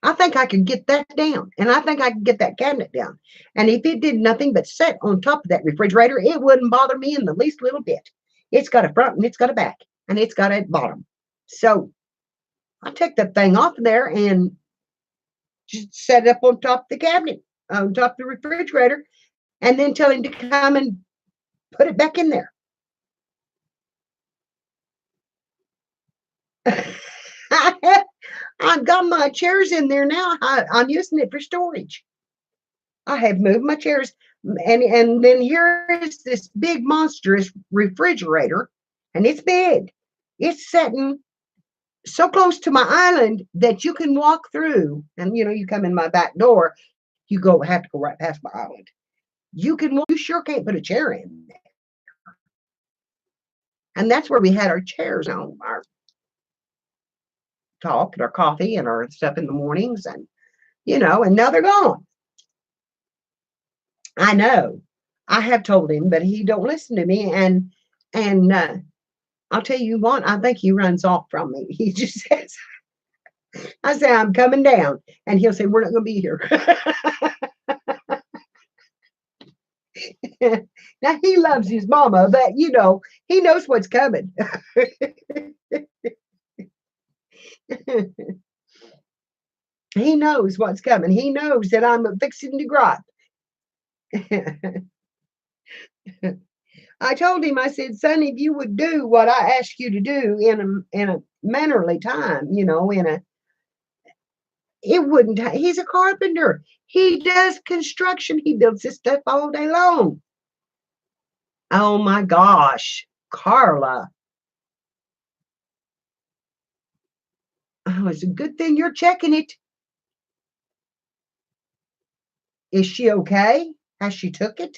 I think I could get that down, and I think I could get that cabinet down. And if it did nothing but sit on top of that refrigerator, it wouldn't bother me in the least little bit. It's got a front and it's got a back and it's got a bottom. So I take that thing off of there and just set it up on top of the cabinet, on top of the refrigerator, and then tell him to come and put it back in there. I've got my chairs in there now. I'm using it for storage. I have moved my chairs, and then here is this big monstrous refrigerator, and it's big. It's sitting so close to my island that you can walk through, and you come in my back door, you have to go right past my island. You can walk, you sure can't put a chair in there. And that's where we had our chairs on our talk and our coffee and our stuff in the mornings, and and now they're gone. I know. I have told him, but he don't listen to me. And I'll tell you what, I think he runs off from me. He just says, I say, I'm coming down. And he'll say, we're not going to be here. Now, he loves his mama, but, he knows what's coming. He knows what's coming. He knows that I'm fixing to gripe. I told him, I said, son, if you would do what I ask you to do in a mannerly time, it wouldn't. He's a carpenter. He does construction. He builds this stuff all day long. Oh my gosh, Carla. Oh, it's a good thing you're checking it. Is she okay? Has she took it?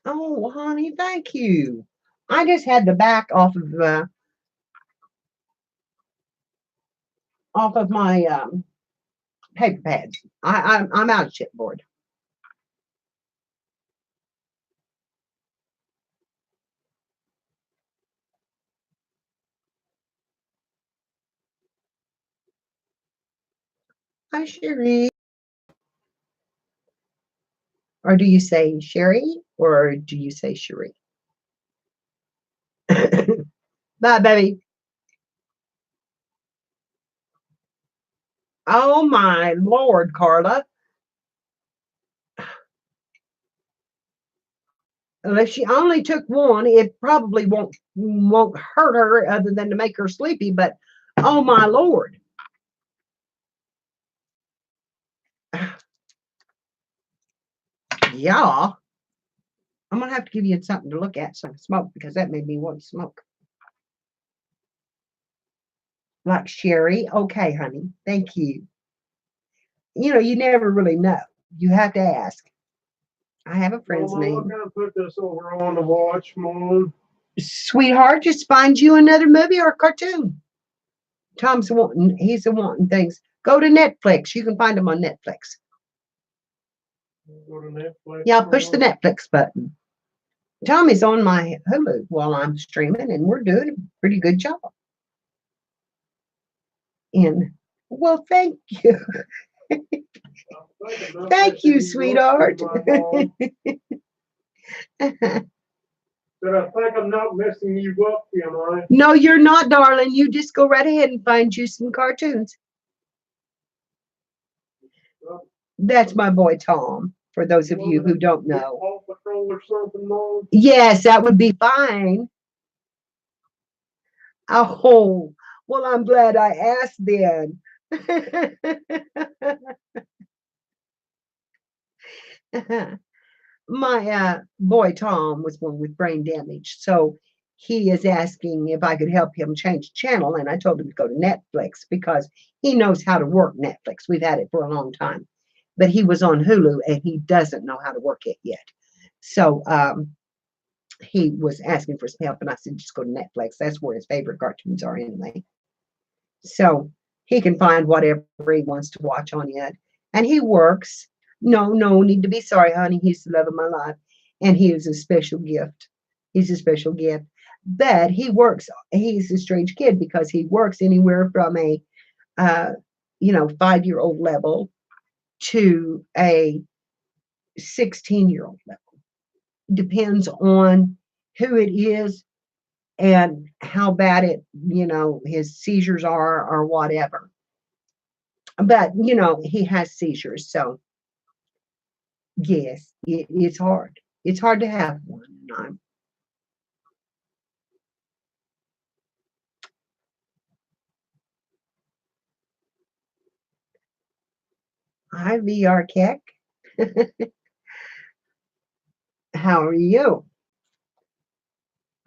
Oh, honey, thank you. I just had the back off of my paper pads. I'm out of chipboard. Hi, Sherry. Or do you say Sherry or do you say Sherry? Bye, baby. Oh my Lord, Carla. If she only took one, it probably won't hurt her other than to make her sleepy. But oh my Lord. Yeah. I'm gonna have to give you something to look at, some smoke, because that made me want to smoke. Like Sherry. Okay, honey. Thank you. You never really know. You have to ask. I have a friend's Mama, name. I'm gonna put this over on the watch, Mom. Sweetheart, just find you another movie or a cartoon. He's wanting things. Go to Netflix. You can find them on Netflix. Go to Netflix. Yeah, push the Netflix button. Tommy's on my Hulu while I'm streaming, and we're doing a pretty good job. And well, thank you. Thank you, sweetheart. But I think I'm not messing you up, am I? No, you're not, darling. You just go right ahead and find you some cartoons. That's my boy Tom, for those of you who don't know. Paw Patrol or something, Mom? Yes, that would be fine. Oh, well, I'm glad I asked then. My boy Tom was born with brain damage, so he is asking if I could help him change channel, and I told him to go to Netflix because he knows how to work Netflix. We've had it for a long time, but he was on Hulu and he doesn't know how to work it yet. So he was asking for some help, and I said, just go to Netflix. That's where his favorite cartoons are anyway. So He can find whatever he wants to watch on it. And he works. No need to be sorry, honey. He's the love of my life. And he is a special gift. He's a special gift. But he works. He's a strange kid because he works anywhere from a, uh, 5-year-old level to a 16-year-old level. Depends on who it is and how bad his seizures are or whatever. But, he has seizures. So, yes, it's hard. It's hard to have one. Hi, VR Keck. How are you?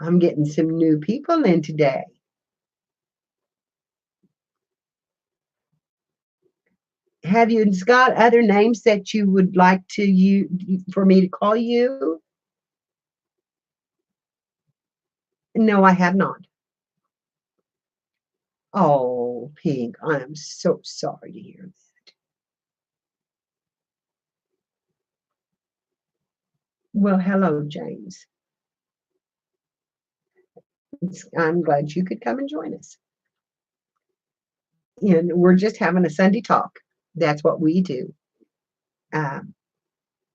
I'm getting some new people in today. Have you got other names that you would like for me to call you? No, I have not. Oh, Pink, I am so sorry to hear that. Well, hello, James. I'm glad you could come and join us. And we're just having a Sunday talk. That's what we do. Um,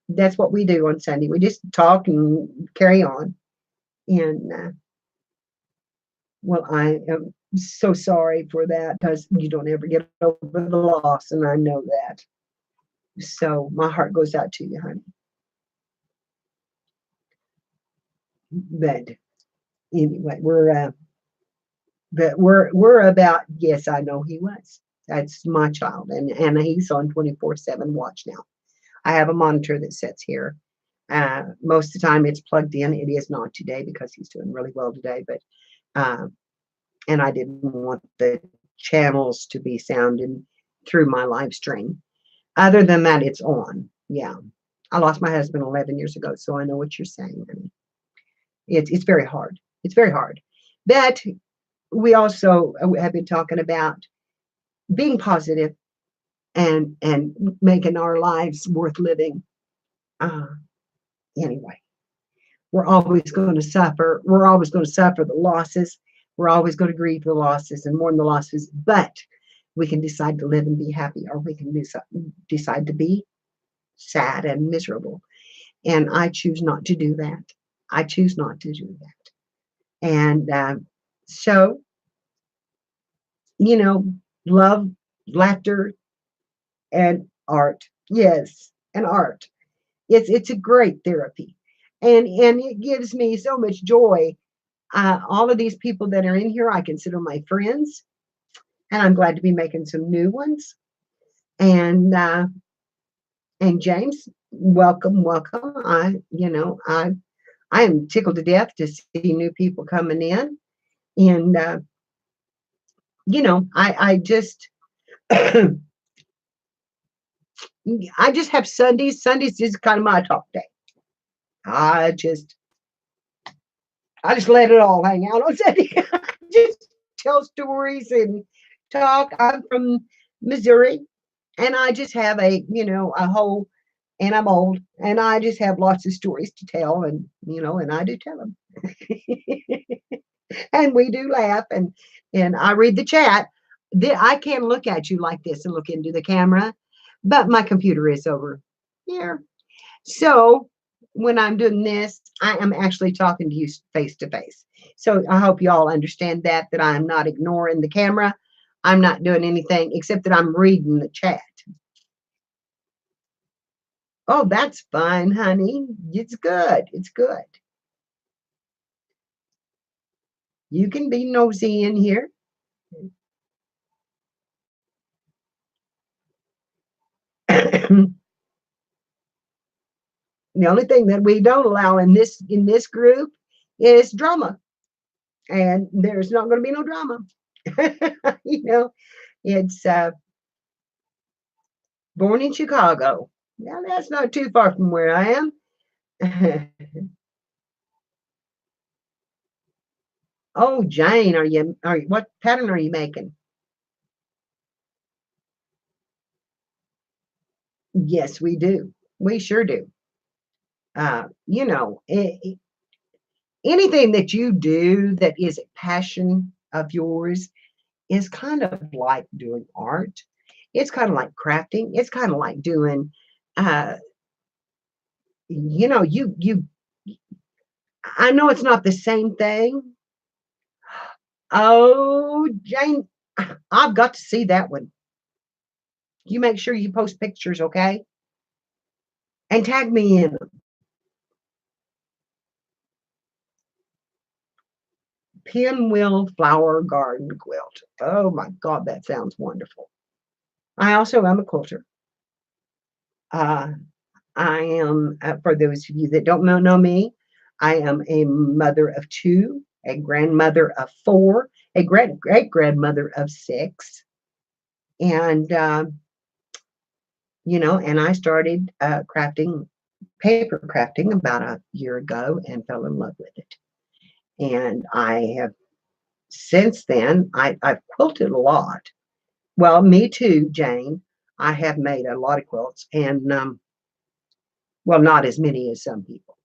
that's what we do on Sunday. We just talk and carry on. And well, I am so sorry for that because you don't ever get over the loss, and I know that. So my heart goes out to you, honey. But anyway, we're about, yes, I know he was. That's my child, and he's on 24/7 watch now. I have a monitor that sits here. Most of the time it's plugged in. It is not today because he's doing really well today, but and I didn't want the channels to be sounding through my live stream. Other than that, it's on. Yeah. I lost my husband 11 years ago, so I know what you're saying. It's very hard. It's very hard. But we also have been talking about being positive and making our lives worth living. Uh, anyway, we're always going to suffer. We're always going to suffer the losses. We're always going to grieve the losses and mourn the losses. But we can decide to live and be happy, or we can decide to be sad and miserable. And I choose not to do that. I choose not to do that. And so, you know, love, laughter, and art. Yes, and art. It's a great therapy, and it gives me so much joy. All of these people that are in here, I consider my friends, and I'm glad to be making some new ones. And James, welcome, welcome. I am tickled to death to see new people coming in, and I just I just have Sundays. Sundays is kind of my talk day. I just I just let it all hang out on Sunday. Just tell stories and talk. I'm from Missouri, and I just have a whole, and I'm old, and I just have lots of stories to tell, and I do tell them. And we do laugh, and I read the chat. I can look at you like this and look into the camera, but my computer is over here. So when I'm doing this, I am actually talking to you face to face. So I hope you all understand that I'm not ignoring the camera. I'm not doing anything except that I'm reading the chat. Oh, that's fine, honey. It's good. It's good. You can be nosy in here. The only thing that we don't allow in this group is drama, and there's not going to be no drama. It's born in Chicago. Now that's not too far from where I am. Oh, Jane, what pattern are you making? Yes, we do. We sure do. You know, anything that you do that is a passion of yours is kind of like doing art. It's kind of like crafting. It's kind of like doing, uh, you know, I know it's not the same thing. Oh, Jane, I've got to see that one. You make sure you post pictures, okay? And tag me in them. Pinwheel flower garden quilt. Oh my God, that sounds wonderful. I also am a quilter. Uh, I am, for those of you that don't know me, I am a mother of two, a grandmother of four, a great grandmother of six. And, you know, and I started crafting, paper crafting about a year ago and fell in love with it. And I have since then, I've quilted a lot. Well, me too, Jane. I have made a lot of quilts and, well, not as many as some people,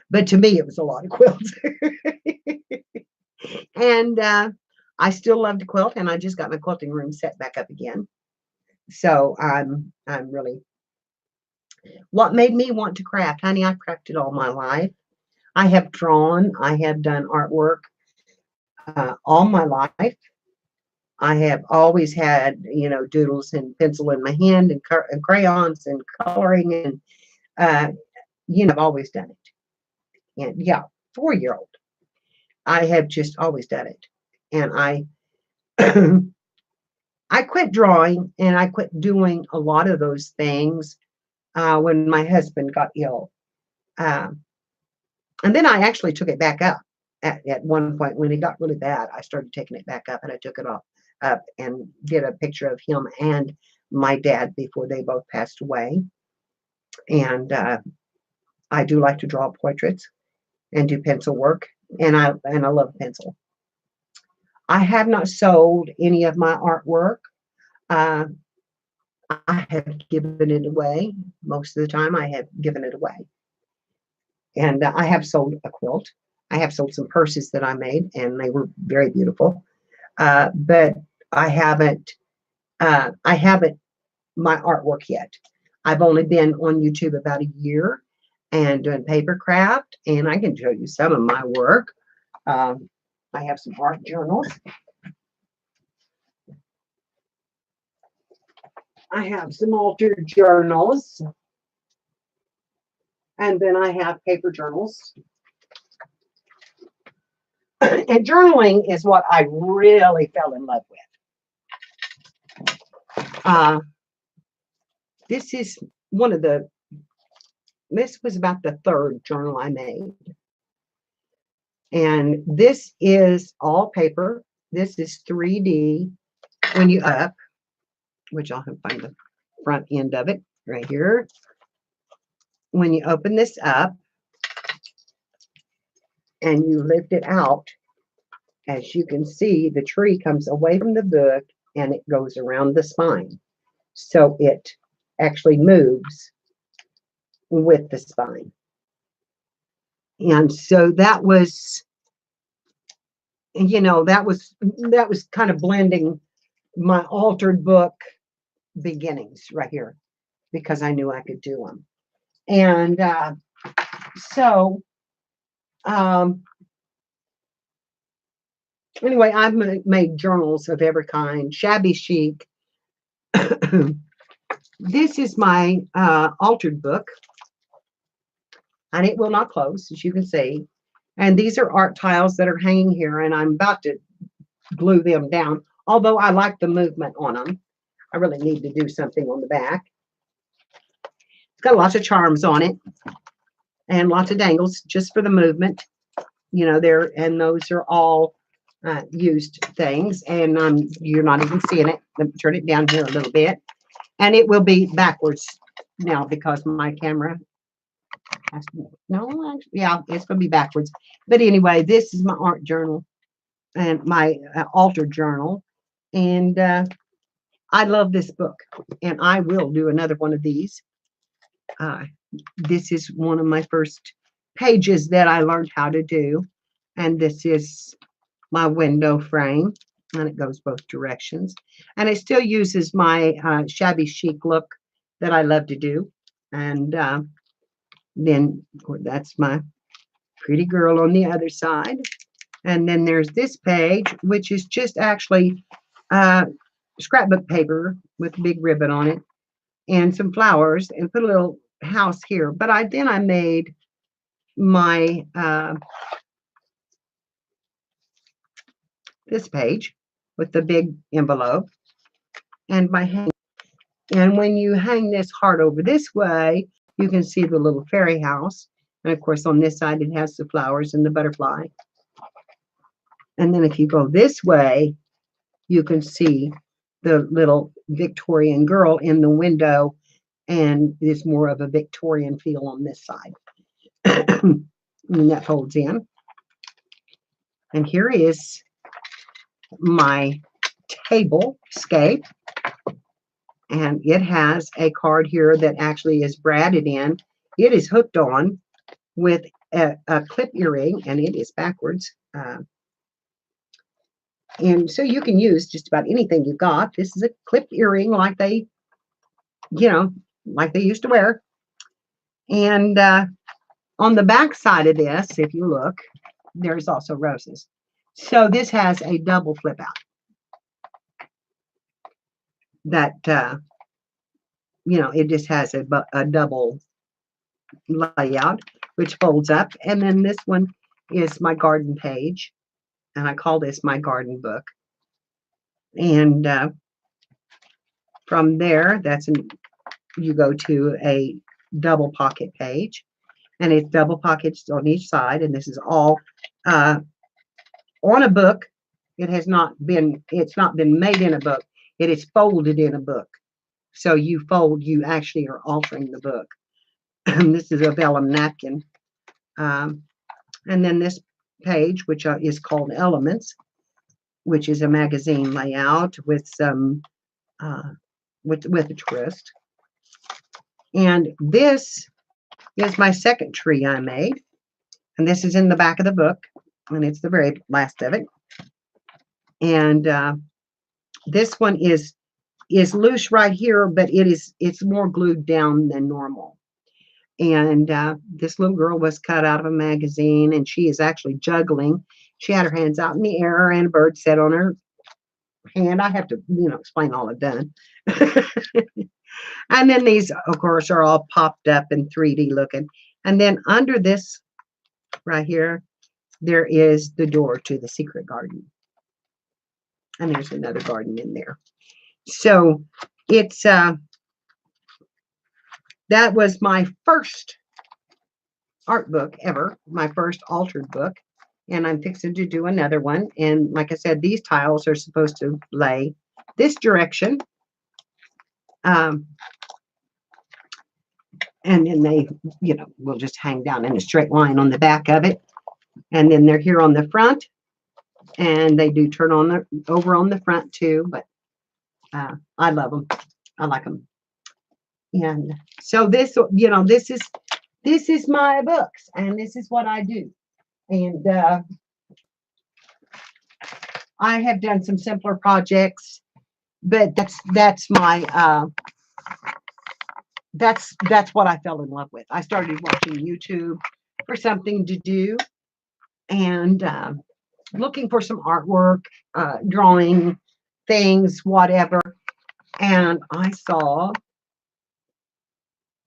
but to me, it was a lot of quilts. And I still love to quilt, and I just got my quilting room set back up again. So I'm really, what made me want to craft, honey, I've crafted all my life. I have drawn, I have done artwork all my life. I have always had, you know, doodles and pencil in my hand and crayons and coloring and, uh, you know, I've always done it. And yeah, 4-year-old. I have just always done it. And I I quit drawing and I quit doing a lot of those things when my husband got ill. Um, and then I actually took it back up at one point when it got really bad. I started taking it back up and I took it off up and did a picture of him and my dad before they both passed away. And I do like to draw portraits and do pencil work, and I love pencil. I have not sold any of my artwork. Uh, I have given it away. Most of the time, I have given it away. And I have sold a quilt. I have sold some purses that I made, and they were very beautiful. But I haven't. I haven't my artwork yet. I've only been on YouTube about a year and doing paper craft, and I can show you some of my work. Um, I have some art journals. I have some altered journals, and then I have paper journals. And journaling is what I really fell in love with. This is one of the, this was about the third journal I made. And this is all paper. This is 3D when you up, which I'll find the front end of it right here. When you open this up and you lift it out, as you can see, the tree comes away from the book and it goes around the spine. So it actually moves with the spine. And so that was, you know, that was kind of blending my altered book beginnings right here because I knew I could do them. And so anyway, I've made journals of every kind, shabby chic. This is my altered book, and it will not close, as you can see. And these are art tiles that are hanging here, and I'm about to glue them down, although I like the movement on them. I really need to do something on the back. It's got lots of charms on it and lots of dangles just for the movement. You know, there, and those are all used things, and you're not even seeing it. Let me turn it down here a little bit, and it will be backwards now because my camera has to, no, actually, yeah, it's going to be backwards. But anyway, this is my art journal and my altered journal, and I love this book, and I will do another one of these. Uh, this is one of my first pages that I learned how to do. And this is my window frame, and it goes both directions. And it still uses my shabby chic look that I love to do. And then that's my pretty girl on the other side. And then there's this page, which is just actually uh, scrapbook paper with a big ribbon on it and some flowers and put a little house here. But I made my this page with the big envelope and my hang. And when you hang this heart over this way, you can see the little fairy house. And of course, on this side, it has the flowers and the butterfly. And then if you go this way, you can see the little Victorian girl in the window, and it's more of a Victorian feel on this side. And that folds in. And here is my table scape. And it has a card here that actually is braided in. It is hooked on with a clip earring, and it is backwards. And so you can use just about anything you've got. This is a clipped earring like they, like they used to wear. And on the back side of this, if you look, there's also roses. So this has a double flip out. That, it just has a double layout, which folds up. And then this one is my garden page. And I call this my garden book. And from there, you go to a double pocket page. And it's double pockets on each side. And this is all on a book. It's not been made in a book. It is folded in a book. So you fold, you actually are altering the book. This is a vellum napkin. And then this page, which is called Elements, which is a magazine layout with some, with a twist. And this is my second tree I made. And this is in the back of the book. And it's the very last of it. And this one is loose right here, but it's more glued down than normal. And this little girl was cut out of a magazine, and she is actually juggling. She had her hands out in the air, and a bird sat on her hand. I have to, explain all I've done. And then these, of course, are all popped up and 3D looking. And then under this right here, there is the door to the secret garden. And there's another garden in there. So it's that was my first art book ever, my first altered book. And I'm fixing to do another one. And like I said, these tiles are supposed to lay this direction. And then they, will just hang down in a straight line on the back of it. And then they're here on the front. And they do turn over on the front too. But I love them. I like them. And so this, this is my books, and this is what I do. And I have done some simpler projects, but that's my that's what I fell in love with. I started watching YouTube for something to do, and looking for some artwork, drawing things, whatever. And I saw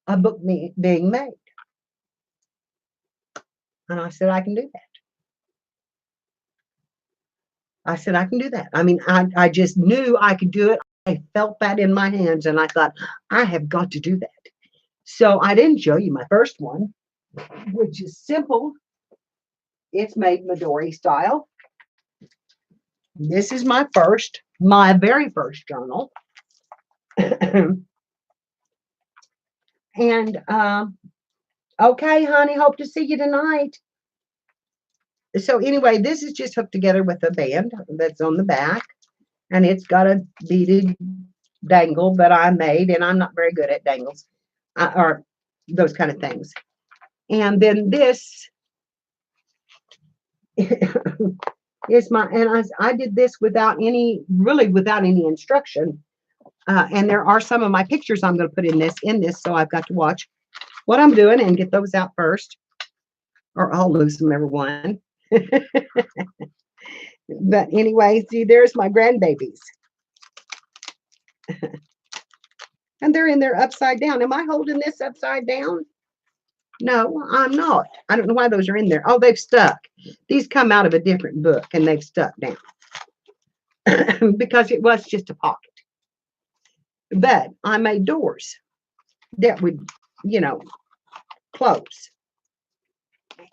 a book being made. And I said, I can do that. I said, I can do that. I mean, I just knew I could do it. I felt that in my hands, and I thought, I have got to do that. So I didn't show you my first one, which is simple. It's made Midori style. This is my very first journal. And okay, honey, hope to see you tonight. So anyway, this is just hooked together with a band that's on the back, and it's got a beaded dangle that I made, and I'm not very good at dangles or those kind of things. And then this is my, and I did this without any, really without any instruction. And there are some of my pictures I'm going to put in this, so I've got to watch what I'm doing and get those out first, or I'll lose them every one. But anyway, see, there's my grandbabies. And they're in there upside down. Am I holding this upside down? No, I'm not. I don't know why those are in there. Oh, they've stuck. These come out of a different book and they've stuck down because it was just a pocket. But I made doors that would, you know, close.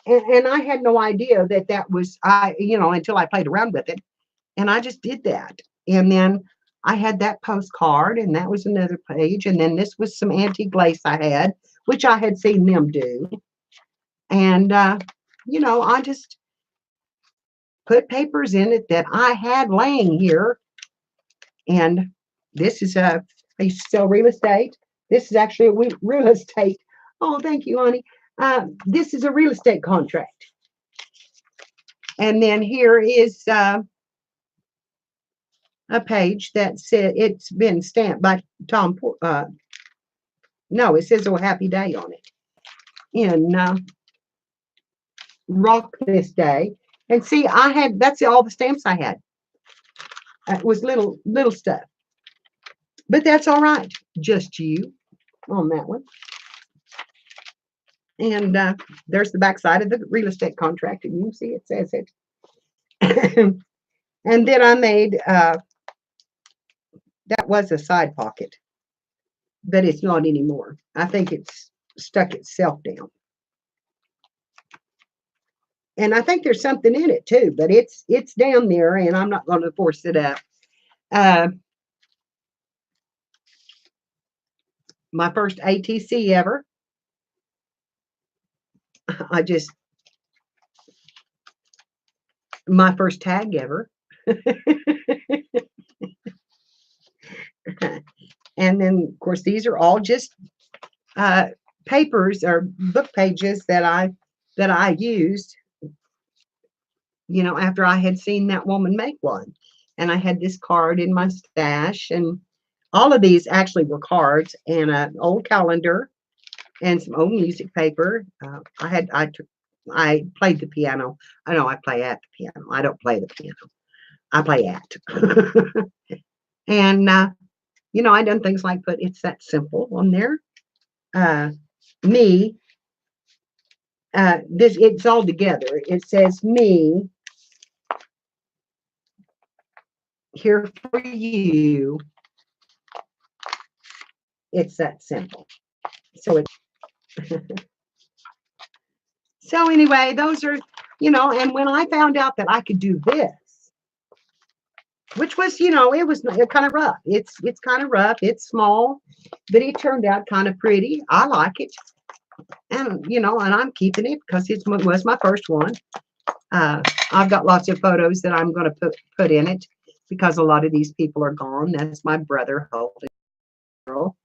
And I had no idea that that was, until I played around with it. And I just did that. And then I had that postcard, and that was another page. And then this was some antique lace I had, which I had seen them do. And, I just put papers in it that I had laying here. And this is I used to sell real estate. This is actually a real estate. Oh, thank you, honey. This is a real estate contract. And then here is a page that said it's been stamped by Tom. No, it says "Oh Happy Day" on it. In Rock This Day. And see, that's all the stamps I had. It was little stuff. But that's all right. Just you on that one. And there's the back side of the real estate contract. And you can see it says it. And then I made, that was a side pocket. But it's not anymore. I think it's stuck itself down. And I think there's something in it too, but it's down there, and I'm not going to force it up. My first ATC ever. My first tag ever. And then, of course, these are all just papers or book pages that I used, after I had seen that woman make one. And I had this card in my stash, and all of these actually were cards and an old calendar and some old music paper. I played the piano. I know I play at the piano. I don't play the piano. I play at. And, I done things like put "It's That Simple" on there. Me. It's all together. It says "Me here for you. It's that simple." So it's so anyway, those are, and when I found out that I could do this, which was, it was kind of rough. It's kind of rough. It's small, but it turned out kind of pretty. I like it. And, and I'm keeping it because it was my first one. I've got lots of photos that I'm going to put in it because a lot of these people are gone. That's my brother holding girl.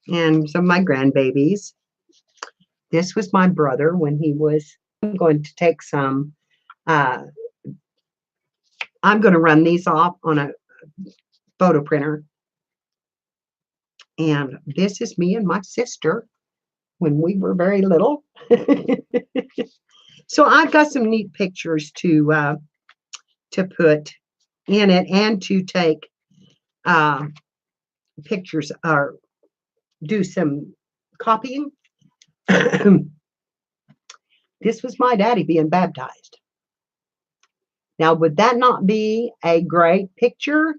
And some of my grandbabies. This was my brother when he was going to take some. I'm going to run these off on a photo printer. And this is me and my sister when we were very little. So I've got some neat pictures to put in it and to take pictures or do some copying. This was my daddy being baptized. Now, would that not be a great picture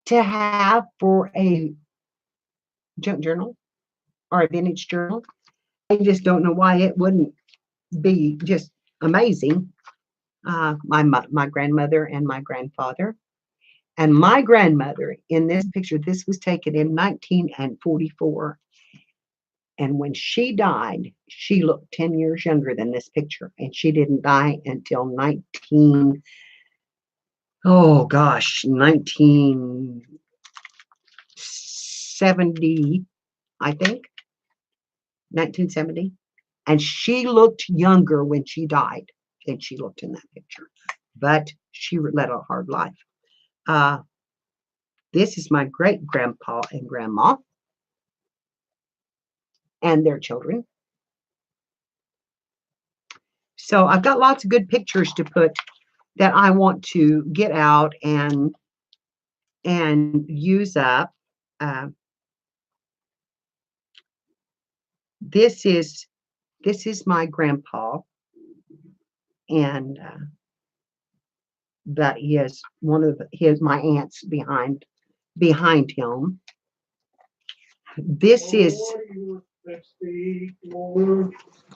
to have for a junk journal or a vintage journal? I just don't know why it wouldn't be just amazing. My grandmother and my grandfather. And my grandmother in this picture, this was taken in 1944. And when she died, she looked 10 years younger than this picture. And she didn't die until 1970, I think. 1970. And she looked younger when she died than she looked in that picture. But she led a hard life. This is my great grandpa and grandma and their children. So I've got lots of good pictures to put that I want to get out and use up. This is my grandpa, and that is one of my aunts behind him. This is,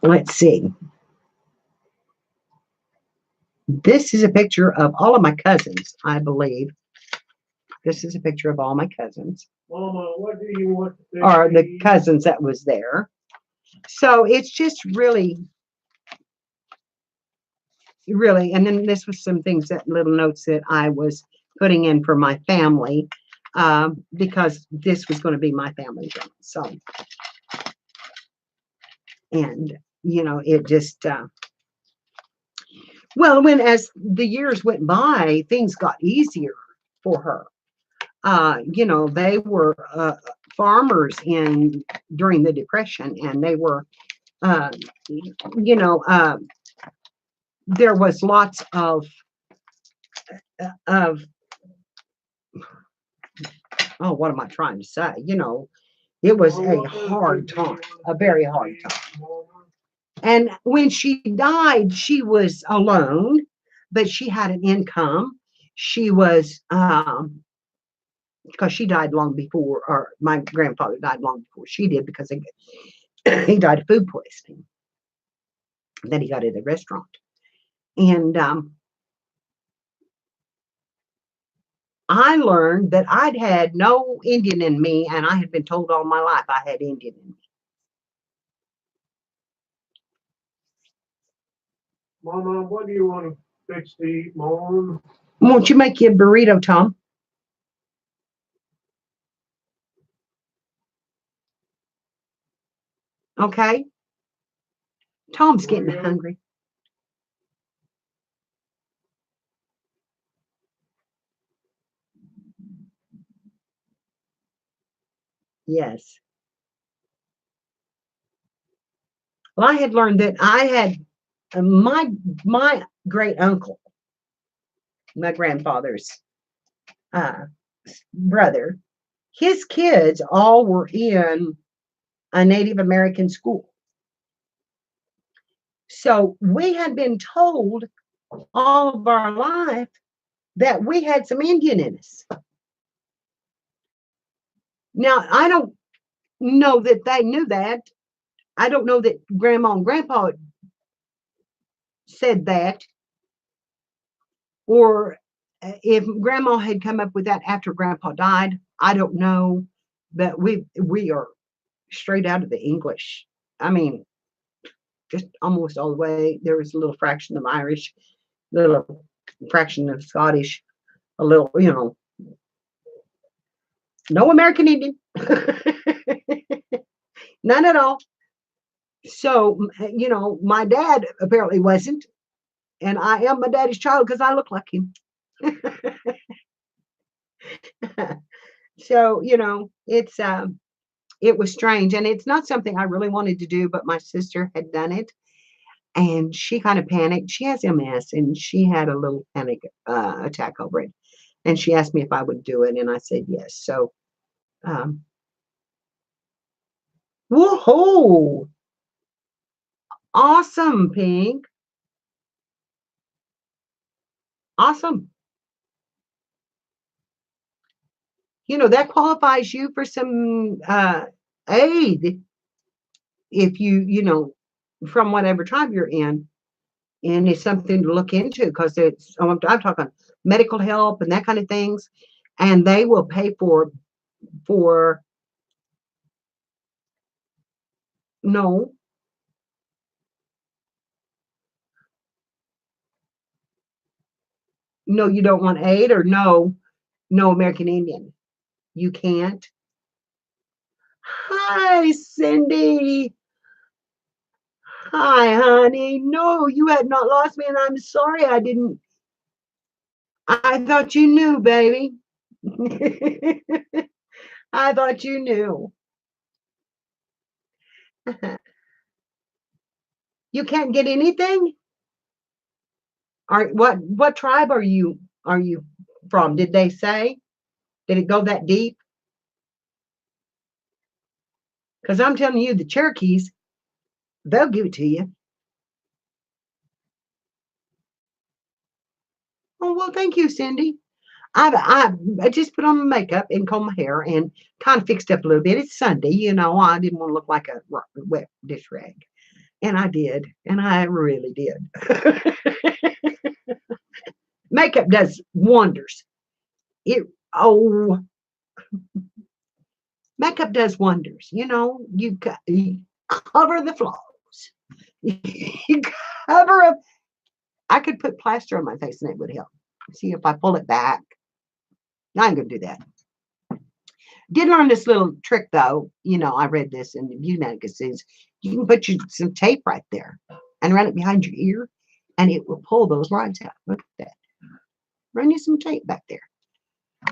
let's see. This is a picture of all of my cousins, I believe. This is a picture of all my cousins. Mama, what do you want to or the cousins that was there. So it's just really, and then this was some things, that little notes that I was putting in for my family, because this was going to be my family room. So, and it just, well, as the years went by, things got easier for her. They were farmers during the Depression, and they were, there was lots of what am I trying to say? It was a hard time, a very hard time. And when she died, she was alone, but she had an income. She was, because she died long before, or my grandfather died long before she did, because he died of food poisoning. Then he got at a restaurant. And I learned that I'd had no Indian in me, and I had been told all my life I had Indian in me. Mama, what do you want to fix to eat, Mom? Won't you make you a burrito, Tom? Okay. Tom's getting hungry. Yes. Well, I had learned that I had my great uncle, my grandfather's brother, his kids all were in a Native American school. So we had been told all of our life that we had some Indian in us. Now, I don't know that they knew that. I don't know that Grandma and Grandpa said that, or if Grandma had come up with that after Grandpa died. I don't know, but we are straight out of the English. I mean, just almost all the way. There was a little fraction of Irish, little fraction of Scottish, a little, no American Indian, none at all. So, my dad apparently wasn't, and I am my daddy's child because I look like him. So, it was strange, and it's not something I really wanted to do, but my sister had done it, and she kind of panicked. She has MS, and she had a little panic attack over it, and she asked me if I would do it, and I said yes. So, woohoo! Awesome, Pink. Awesome. That qualifies you for some aid if from whatever tribe you're in, and it's something to look into, because I'm talking medical help and that kind of things, and they will pay for no you don't want aid, or no American Indian, you can't. Hi, Cindy. Hi, honey. No, you had not lost me, and I'm sorry I didn't. I thought you knew, baby. I thought you knew. You can't get anything? What tribe are you from? Did they say? Did it go that deep? Because I'm telling you, the Cherokees, they'll give it to you. Oh, well, thank you, Cindy. I just put on my makeup and combed my hair and kind of fixed up a little bit. It's Sunday, I didn't want to look like a wet dish rag. And I did. And I really did. Makeup does wonders. It oh Makeup does wonders. You cover the flaws. You cover up. I could put plaster on my face and it would help. See if I pull it back. I ain't gonna do that. Did learn this little trick though. I read this in the View magazines. You can put some tape right there and run it behind your ear, and it will pull those lines out. Look at that. Run you some tape back there.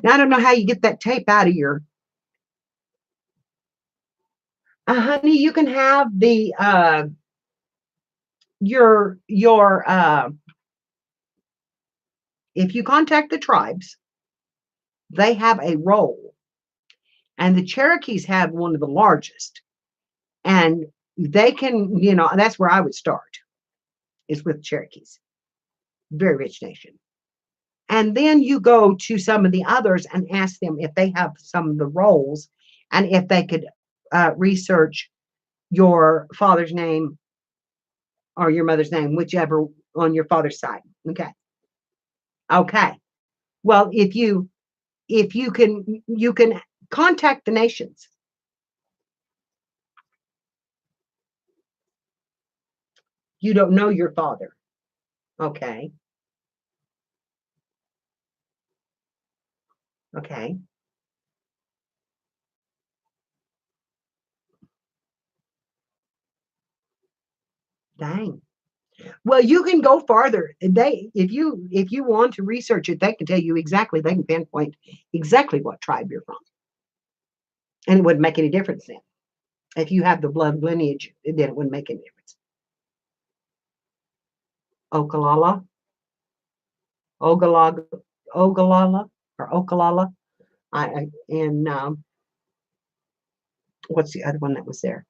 Now I don't know how you get that tape out of your. Honey, you can have the your if you contact the tribes, they have a roll, and the Cherokees have one of the largest, and they can, that's where I would start, is with Cherokees. Very rich nation. And then you go to some of the others and ask them if they have some of the rolls and if they could research your father's name or your mother's name, whichever on your father's side. Okay. Okay. Well, if you can contact the nations. You don't know your father. Okay. Okay. Dang. Well, you can go farther. If you want to research it, they can tell you exactly. They can pinpoint exactly what tribe you're from, and it wouldn't make any difference then. If you have the blood lineage, then it wouldn't make any difference. Okalala, Ogallala, Ogallala, or Okalala. And what's the other one that was there?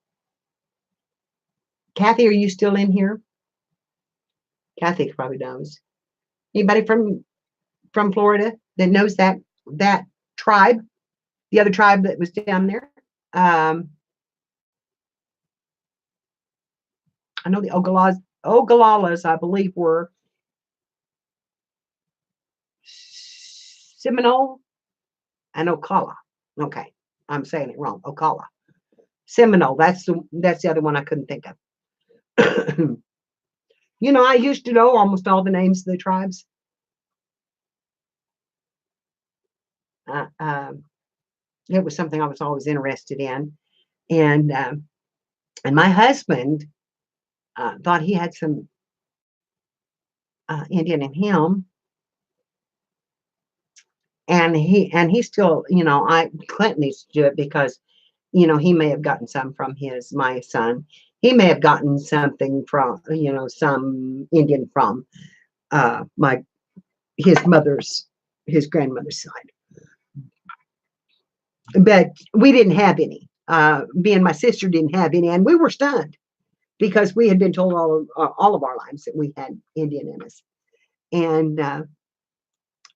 Kathy, are you still in here? Kathy probably knows. Anybody from Florida that knows that tribe, the other tribe that was down there? I know the Ogallalas, I believe, were Seminole and Ocala. Okay, I'm saying it wrong. Ocala, Seminole. That's the other one I couldn't think of. I used to know almost all the names of the tribes. Uh, um, it was something I was always interested in, and my husband thought he had some Indian in him, and he still, Clinton needs to do it because, he may have gotten some from my son. He may have gotten something from, some Indian from my his grandmother's side, but we didn't have any. Me and my sister didn't have any, and we were stunned because we had been told all of our lives that we had Indian in us. And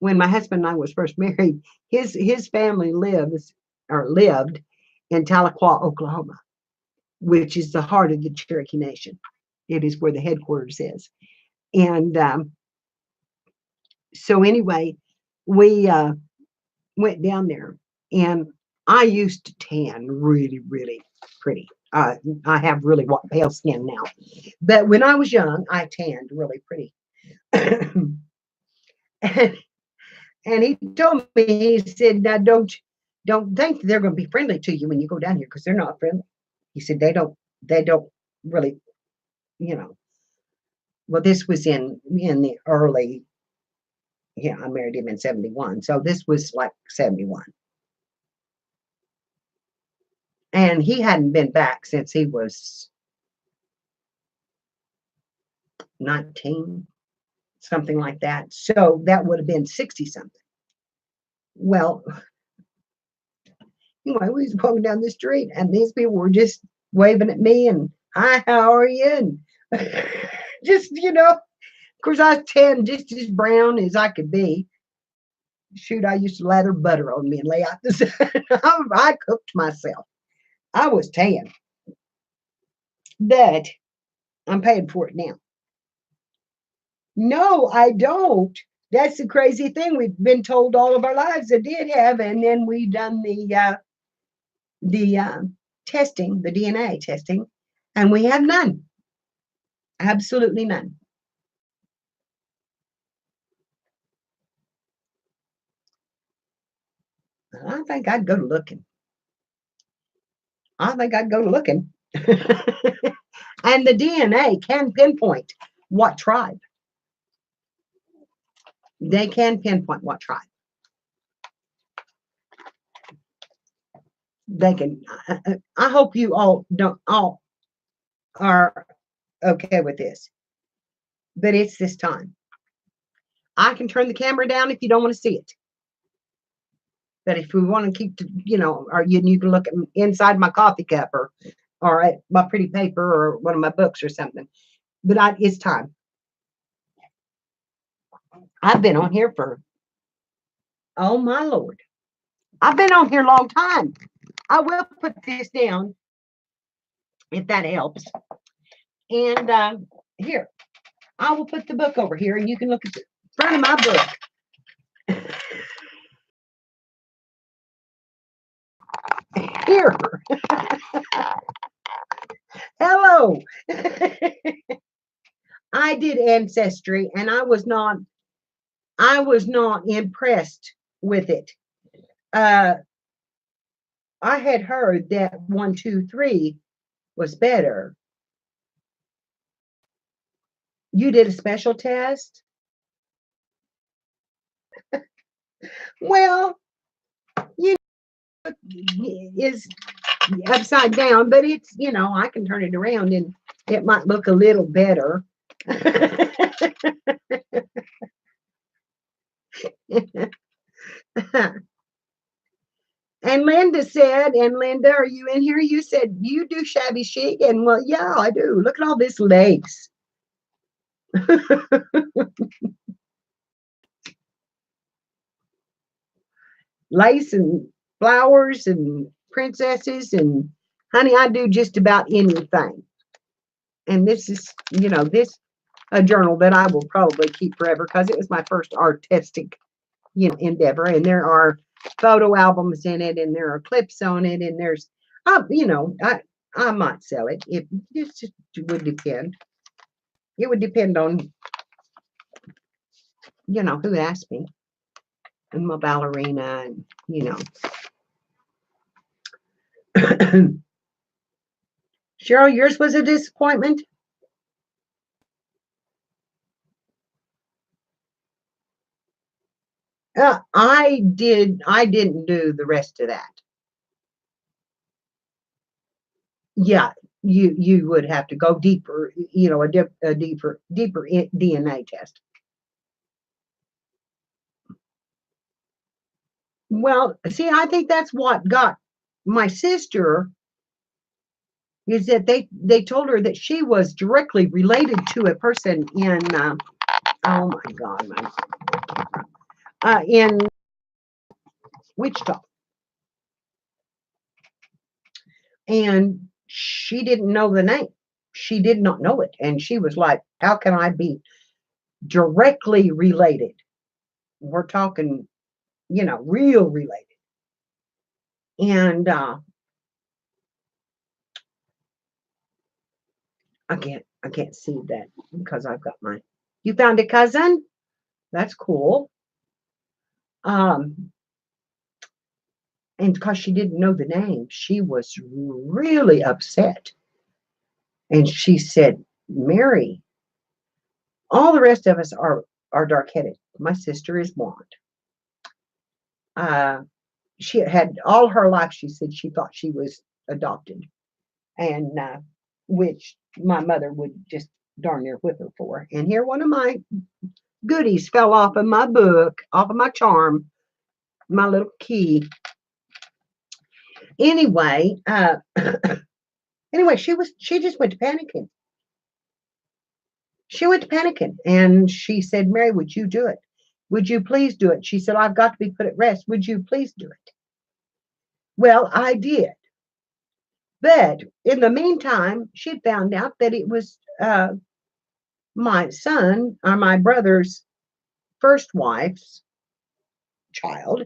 when my husband and I was first married, his family lived in Tahlequah, Oklahoma, which is the heart of the Cherokee Nation. It is where the headquarters is. And so anyway, we went down there, and I used to tan really, really pretty. I have really pale skin now, but when I was young, I tanned really pretty. and, and he told me, he said, now don't think they're going to be friendly to you when you go down here, because they're not friendly. He said they don't really you know, well, this was in the early, yeah, I married him in 71. So this was like 71. And he hadn't been back since he was 19, something like that. So that would have been 60 something. Well, anyway, we was walking down the street and these people were just waving at me and, hi, how are you? And just, of course, I was 10, just as brown as I could be. Shoot, I used to lather butter on me and lay out the sun. I cooked myself. I was 10. But I'm paying for it now. No, I don't. That's the crazy thing. We've been told all of our lives it did have, and then we done the testing, the DNA testing, and we have none. Absolutely none. I think I'd go to looking. I think I'd go to looking. And the DNA can pinpoint what tribe. They can pinpoint what tribe. They can. I hope you all are okay with this, but it's this time. I can turn the camera down if you don't want to see it. But if we want to keep, or you can look at inside my coffee cup or at my pretty paper or one of my books or something. But it's time. I've been on here for, oh my Lord. I've been on here a long time. I will put this down if that helps. And here, I will put the book over here and you can look at the front of my book. Here. Hello. I did Ancestry and I was not impressed with it. I had heard that 1, 2, 3 was better. You did a special test? Well, is upside down, but it's, I can turn it around and it might look a little better. And Linda, are you in here? You said you do shabby chic, and well, yeah, I do. Look at all this lace. Lace and flowers and princesses, and honey, I do just about anything. And this is, a journal that I will probably keep forever because it was my first artistic, endeavor. And there are photo albums in it, and there are clips on it, and there's, I might sell it. It just would depend. It would depend on, who asked me, and my ballerina, and Cheryl, yours was a disappointment. I didn't do the rest of that. Yeah, you would have to go deeper, a deeper DNA test. Well, see, I think that's what got my sister, is that they told her that she was directly related to a person in oh my God, in Wichita. And she didn't know the name. She did not know it. And she was like, how can I be directly related? We're talking, real related. And I can't see that because I've got you found a cousin? That's cool. And because she didn't know the name, she was really upset. And she said, Mary, all the rest of us are dark-headed. My sister is blonde. She had all her life, she said she thought she was adopted, and which my mother would just darn near whip her for. And here one of my goodies fell off of my book, off of my charm, my little key. Anyway, anyway, she just went to panicking. She went to panicking, and she said, Mary, would you do it? Would you please do it? She said, I've got to be put at rest. Would you please do it? Well, I did. But in the meantime, she found out that it was my son, or my brother's first wife's child,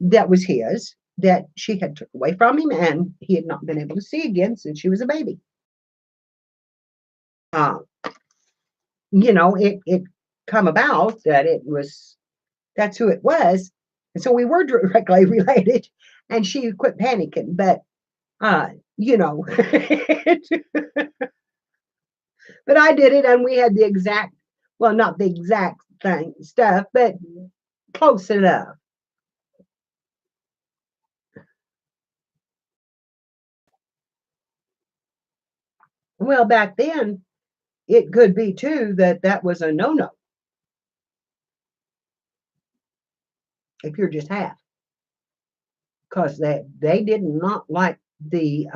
that was his, that she had took away from him, and he had not been able to see again since she was a baby. Uh, it come about that that's who it was. And so we were directly related, and she quit panicking. But, but I did it, and we had the exact, well, not the exact stuff, but close enough. Well, back then, it could be too that was a no-no if you're just half, because they did not like the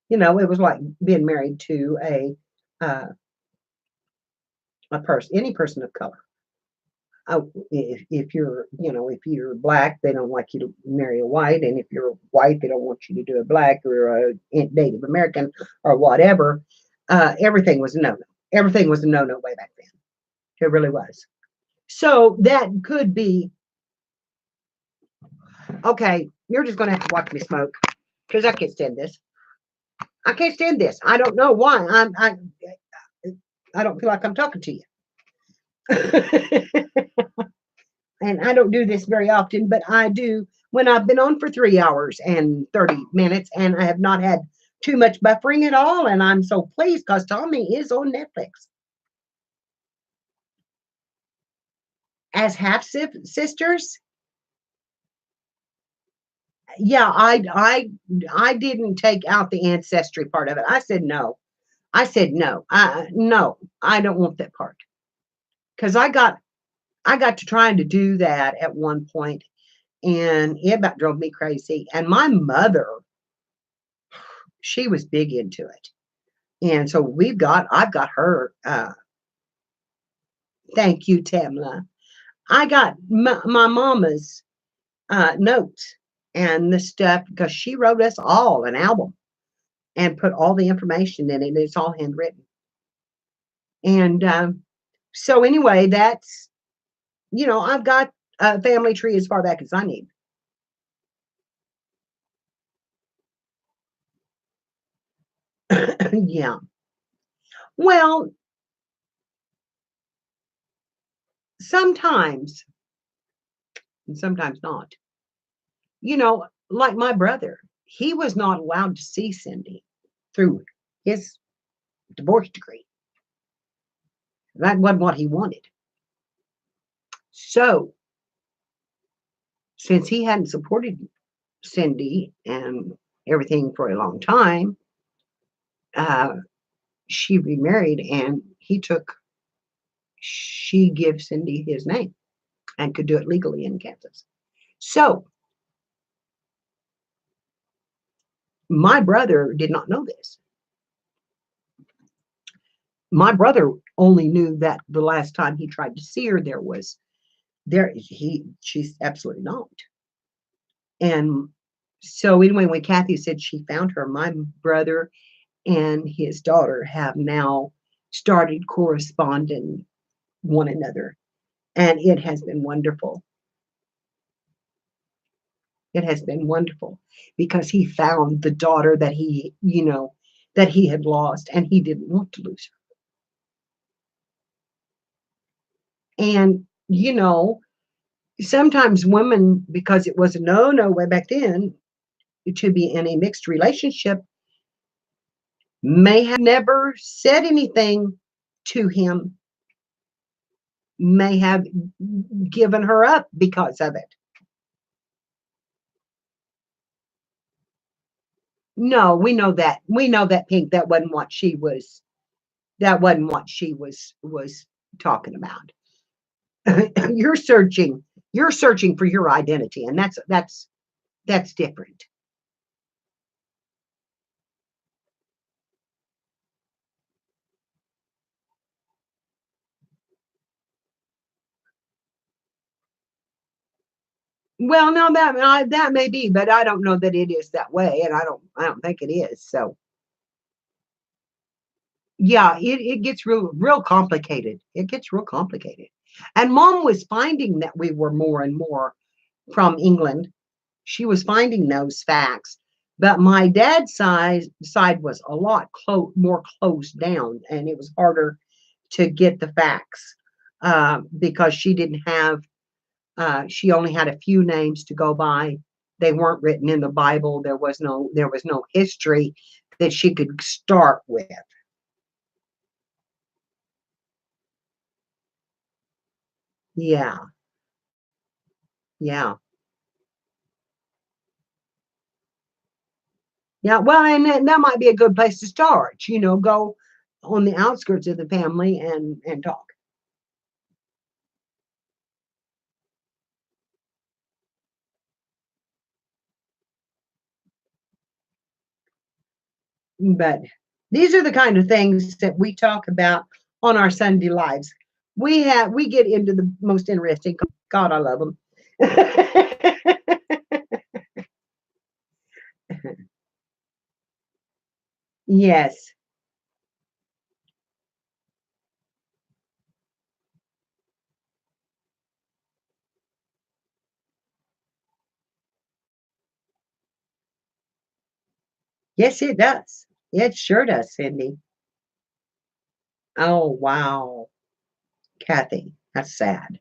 it was like being married to a person, any person of color. If you're black, they don't like you to marry a white, and if you're white, they don't want you to do a black or a Native American or whatever. Everything was a no-no. Everything was a no-no way back then. It really was. So that could be okay. You're just going to have to watch me smoke, because I can't stand this. I can't stand this. I don't know why. I don't feel like I'm talking to you. And I don't do this very often, but I do when I've been on for 3 hours and 30 minutes, and I have not had too much buffering at all. And I'm so pleased because Tommy is on Netflix as half sisters. Yeah, I didn't take out the ancestry part of it. I said no. I said no. No, I don't want that part, because I got to trying to do that at one point, and it about drove me crazy. And my mother, she was big into it, and so I've got her. Thank you, Tamla. I got my mama's notes and the stuff, because she wrote us all an album and put all the information in it. It's all handwritten. And so anyway, that's, I've got a family tree as far back as I need. Yeah. Well, sometimes, and sometimes not. Like my brother, he was not allowed to see Cindy through his divorce decree. That wasn't what he wanted. So, since he hadn't supported Cindy and everything for a long time, she remarried, and she gave Cindy his name and could do it legally in Kansas. So, my brother did not know this. My brother only knew that the last time he tried to see her, she's absolutely not. And so anyway, when Kathy said she found her, my brother and his daughter have now started corresponding one another, and it has been wonderful. It has been wonderful, because he found the daughter that he had lost, and he didn't want to lose her. And sometimes women, because it was a no way back then to be in a mixed relationship, may have never said anything to him, may have given her up because of it. No, we know that. We know that, Pink, that wasn't what she was, was talking about. You're searching for your identity, and that's different. Well, no, that may be, but I don't know that it is that way, and I don't think it is. So yeah, it gets real complicated. It gets real complicated. And Mom was finding that we were more and more from England. She was finding those facts, but my dad's side was a lot more closed down, and it was harder to get the facts because she didn't have. She only had a few names to go by. They weren't written in the Bible. There was no history that she could start with. Yeah, yeah, yeah. Well, and that might be a good place to start. Go on the outskirts of the family and talk. But these are the kind of things that we talk about on our Sunday lives. We get into the most interesting. God, I love them. Yes, yes, it does. It sure does, Cindy. Oh wow, Kathy, that's sad.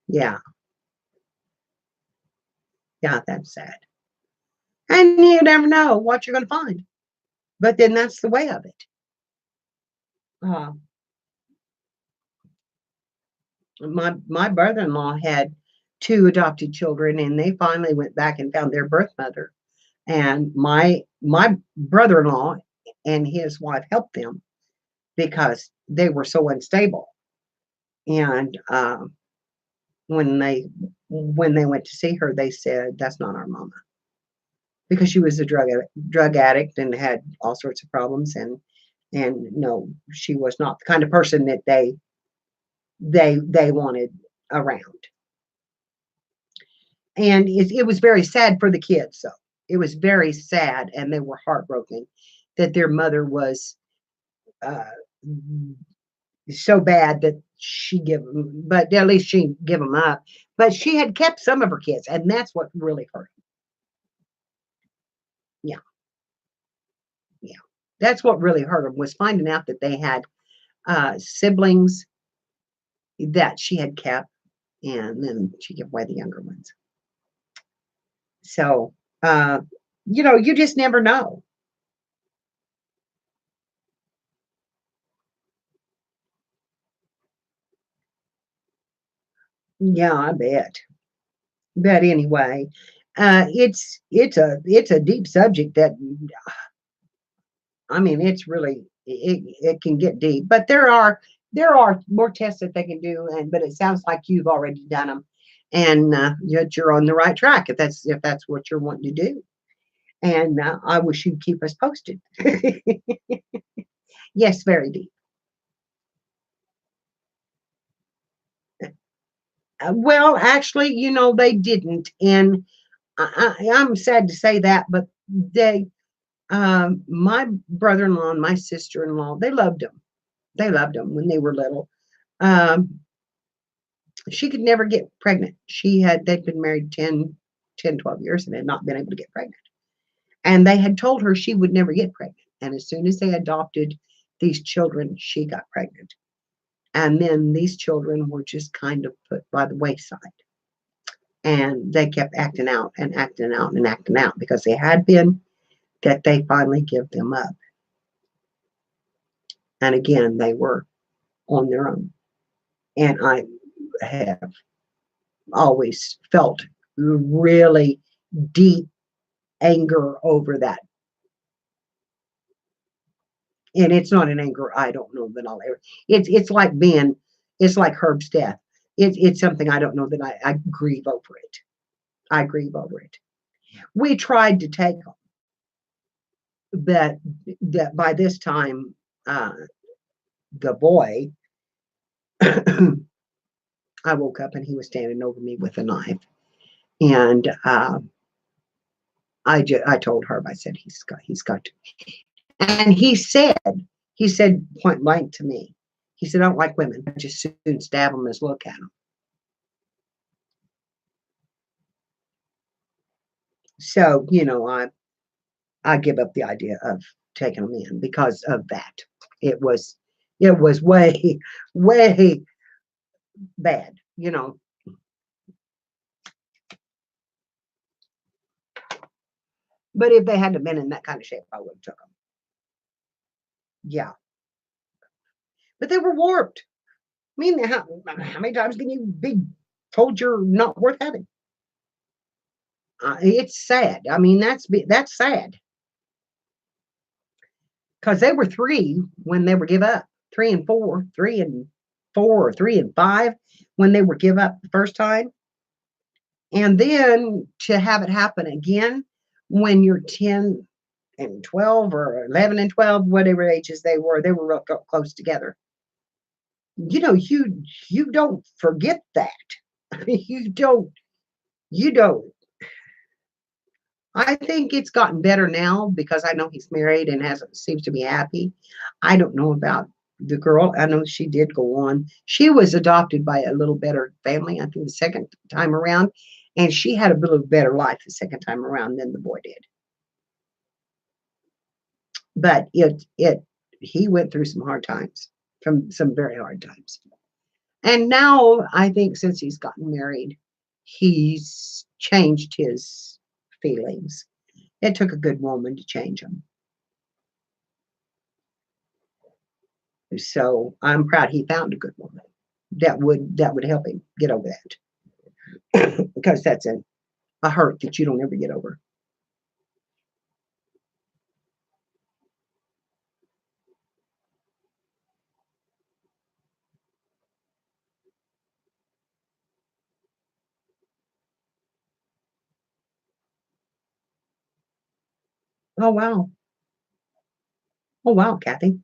Yeah, yeah, that's sad. And you never know what you're going to find. But then that's the way of it. Uh, my brother-in-law had two adopted children, and they finally went back and found their birth mother. And my brother-in-law and his wife helped them because they were so unstable. And when they went to see her, they said, "That's not our mama," because she was a drug addict and had all sorts of problems. And no, she was not the kind of person that they wanted around. And it was very sad for the kids. So it was very sad, and they were heartbroken that their mother was uh, so bad that she give them, but at least she give them up. But she had kept some of her kids, and that's what really hurt. Yeah, yeah, that's what really hurt them, was finding out that they had siblings that she had kept, and then she gave away the younger ones. So uh, you just never know. Yeah, I bet. But anyway, it's a deep subject that, I mean, it's really, it can get deep. But there are more tests that they can do, and but it sounds like you've already done them, and you're on the right track if that's what you're wanting to do. And I wish you'd keep us posted. Yes, very deep. Well, actually, they didn't, and I'm sad to say that, but my brother-in-law and my sister-in-law, they loved him. They loved him when they were little. Um, she could never get pregnant. They'd been married 12 years and had not been able to get pregnant. And they had told her she would never get pregnant. And as soon as they adopted these children, she got pregnant. And then these children were just kind of put by the wayside. And they kept acting out and acting out and acting out because they had been, that they finally give them up. And again, they were on their own. And I have always felt really deep anger over that. And it's not an anger I don't know that I'll ever. It's like being, it's like Herb's death. It's something I don't know that I grieve over it. I grieve over it. We tried to take them, but that by this time, the boy, I woke up and he was standing over me with a knife, and I told Herb, I said he's got to, and he said point blank to me, he said, I don't like women. I just soon stab them as look at them. So, I give up the idea of taking them in because of that. It was way, way bad. But if they hadn't been in that kind of shape, I would have took them. Yeah. But they were warped. I mean, how many times can you be told you're not worth having? It's sad. I mean, that's sad. Because they were 3 when they were give up, 3 and 4, 3 and 4, or 3 and 5 when they were give up the first time, and then to have it happen again when you're 10 and 12 or 11 and 12, whatever ages they were real close together. You don't forget that. you don't. You don't. I think it's gotten better now because I know he's married and seems to be happy. I don't know about the girl. I know she did go on. She was adopted by a little better family, I think, the second time around, and she had a little better life the second time around than the boy did. But he went through some hard times, from some very hard times. And now I think since he's gotten married, he's changed his feelings. It took a good woman to change him. So I'm proud he found a good woman that would help him get over that. Because that's a hurt that you don't ever get over. Oh wow. Oh wow, Kathy.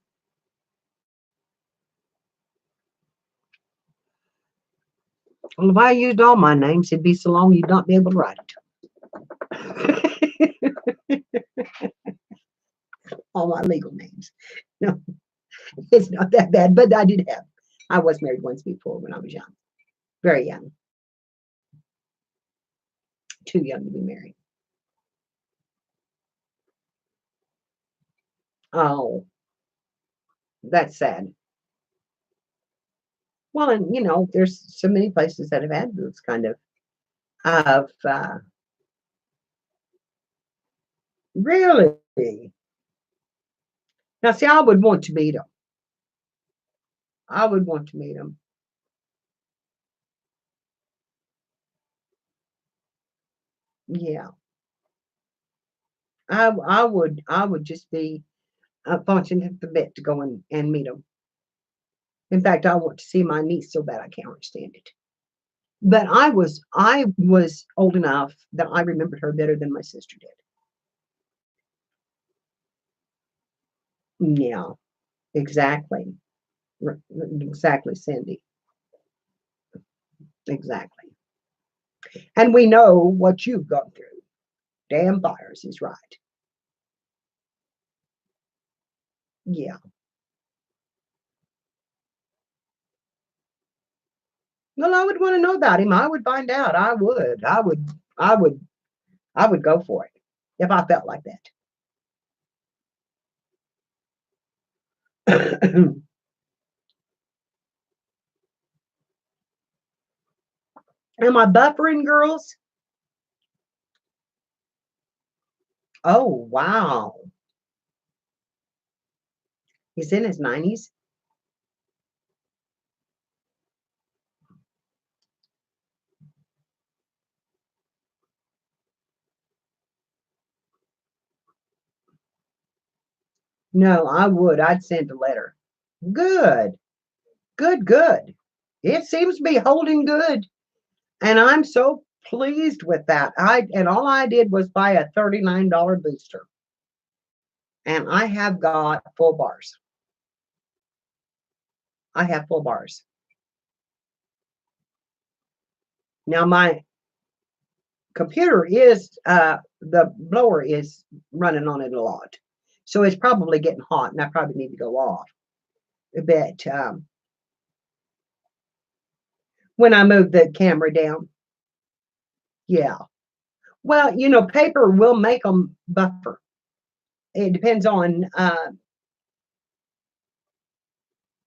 Well, if I used all my names, it'd be so long you'd not be able to write it. All my legal names. No, it's not that bad, but I was married once before when I was young. Very young. Too young to be married. Oh, that's sad. Well, and there's so many places that have had those kind of really. Now, see, I would want to meet them. I would want to meet them. Yeah, I would just be punching at the bit to go and meet them. In fact, I want to see my niece so bad I can't understand it. But I was old enough that I remembered her better than my sister did. Yeah, exactly. Exactly, Cindy. Exactly. And we know what you've gone through. Damn fires is right. Yeah. Well, I would want to know about him. I would find out. I would. I would. I would go for it if I felt like that. Am I buffering, girls? Oh, wow. He's in his 90s. No, I would. I'd send a letter. Good, good, good. It seems to be holding good. And I'm so pleased with that. And all I did was buy a $39 booster. And I have got full bars. I have full bars. Now my computer is the blower is running on it a lot. So it's probably getting hot and I probably need to go off. But when I move the camera down, yeah. Well, paper will make them buffer. It depends on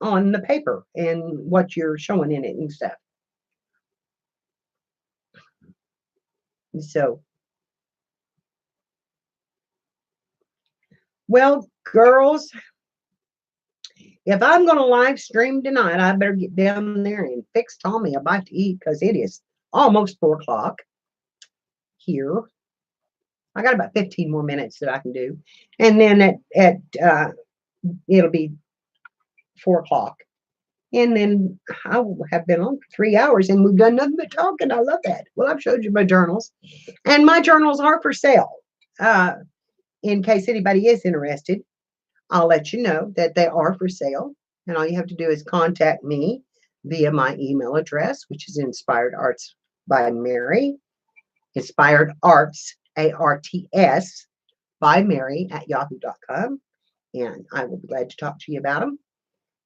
the paper and what you're showing in it and stuff. So, well, girls, if I'm going to live stream tonight, I better get down there and fix Tommy a bite to eat because it is almost 4 o'clock here. I got about 15 more minutes that I can do, and then it'll be 4 o'clock. And then I will have been on for 3 hours and we've done nothing but talking. I love that. Well, I've showed you my journals, and my journals are for sale. In case anybody is interested, I'll let you know that they are for sale. And all you have to do is contact me via my email address, which is inspiredartsbymary, inspired arts, ARTS, by Mary at yahoo.com. And I will be glad to talk to you about them.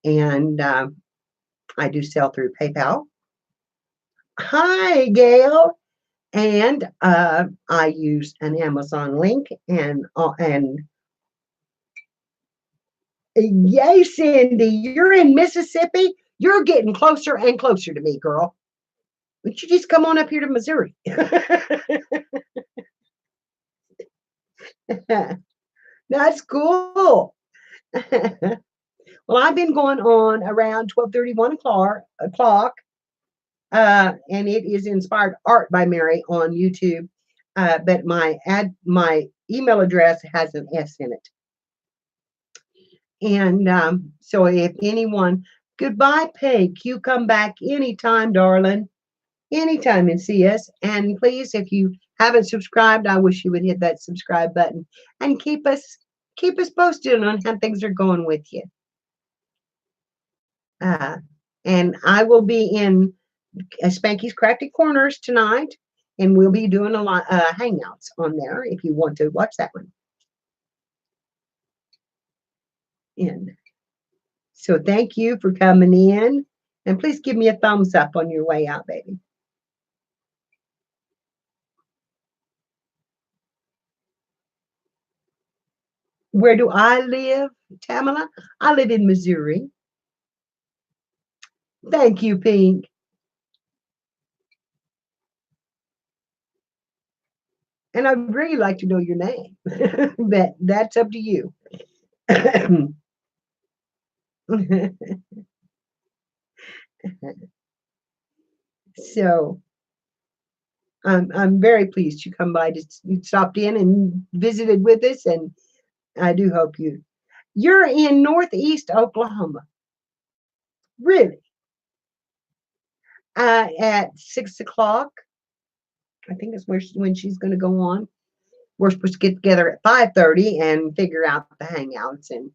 And I do sell through PayPal. Hi, Gail. And I use an Amazon link. And yay, Cindy, you're in Mississippi. You're getting closer and closer to me, girl. Would you just come on up here to Missouri? That's cool. Well, I've been going on around 12:31 o'clock, and it is Inspired Art by Mary on YouTube. But my email address has an S in it. And so if anyone, goodbye, Pink. You come back anytime, darling. Anytime and see us. And please, if you haven't subscribed, I wish you would hit that subscribe button and keep us posted on how things are going with you. And I will be in Spanky's Crafty Corners tonight, and we'll be doing a lot hangouts on there if you want to watch that one. And so thank you for coming in, and please give me a thumbs up on your way out, baby. Where do I live, Tamala? I live in Missouri. Thank you, Pink. And I'd really like to know your name, but that's up to you. So I'm very pleased you come by. You stopped in and visited with us, and I do hope you're in Northeast Oklahoma. Really? At 6 o'clock, I think is when she's going to go on. We're supposed to get together at 5:30 and figure out the hangouts and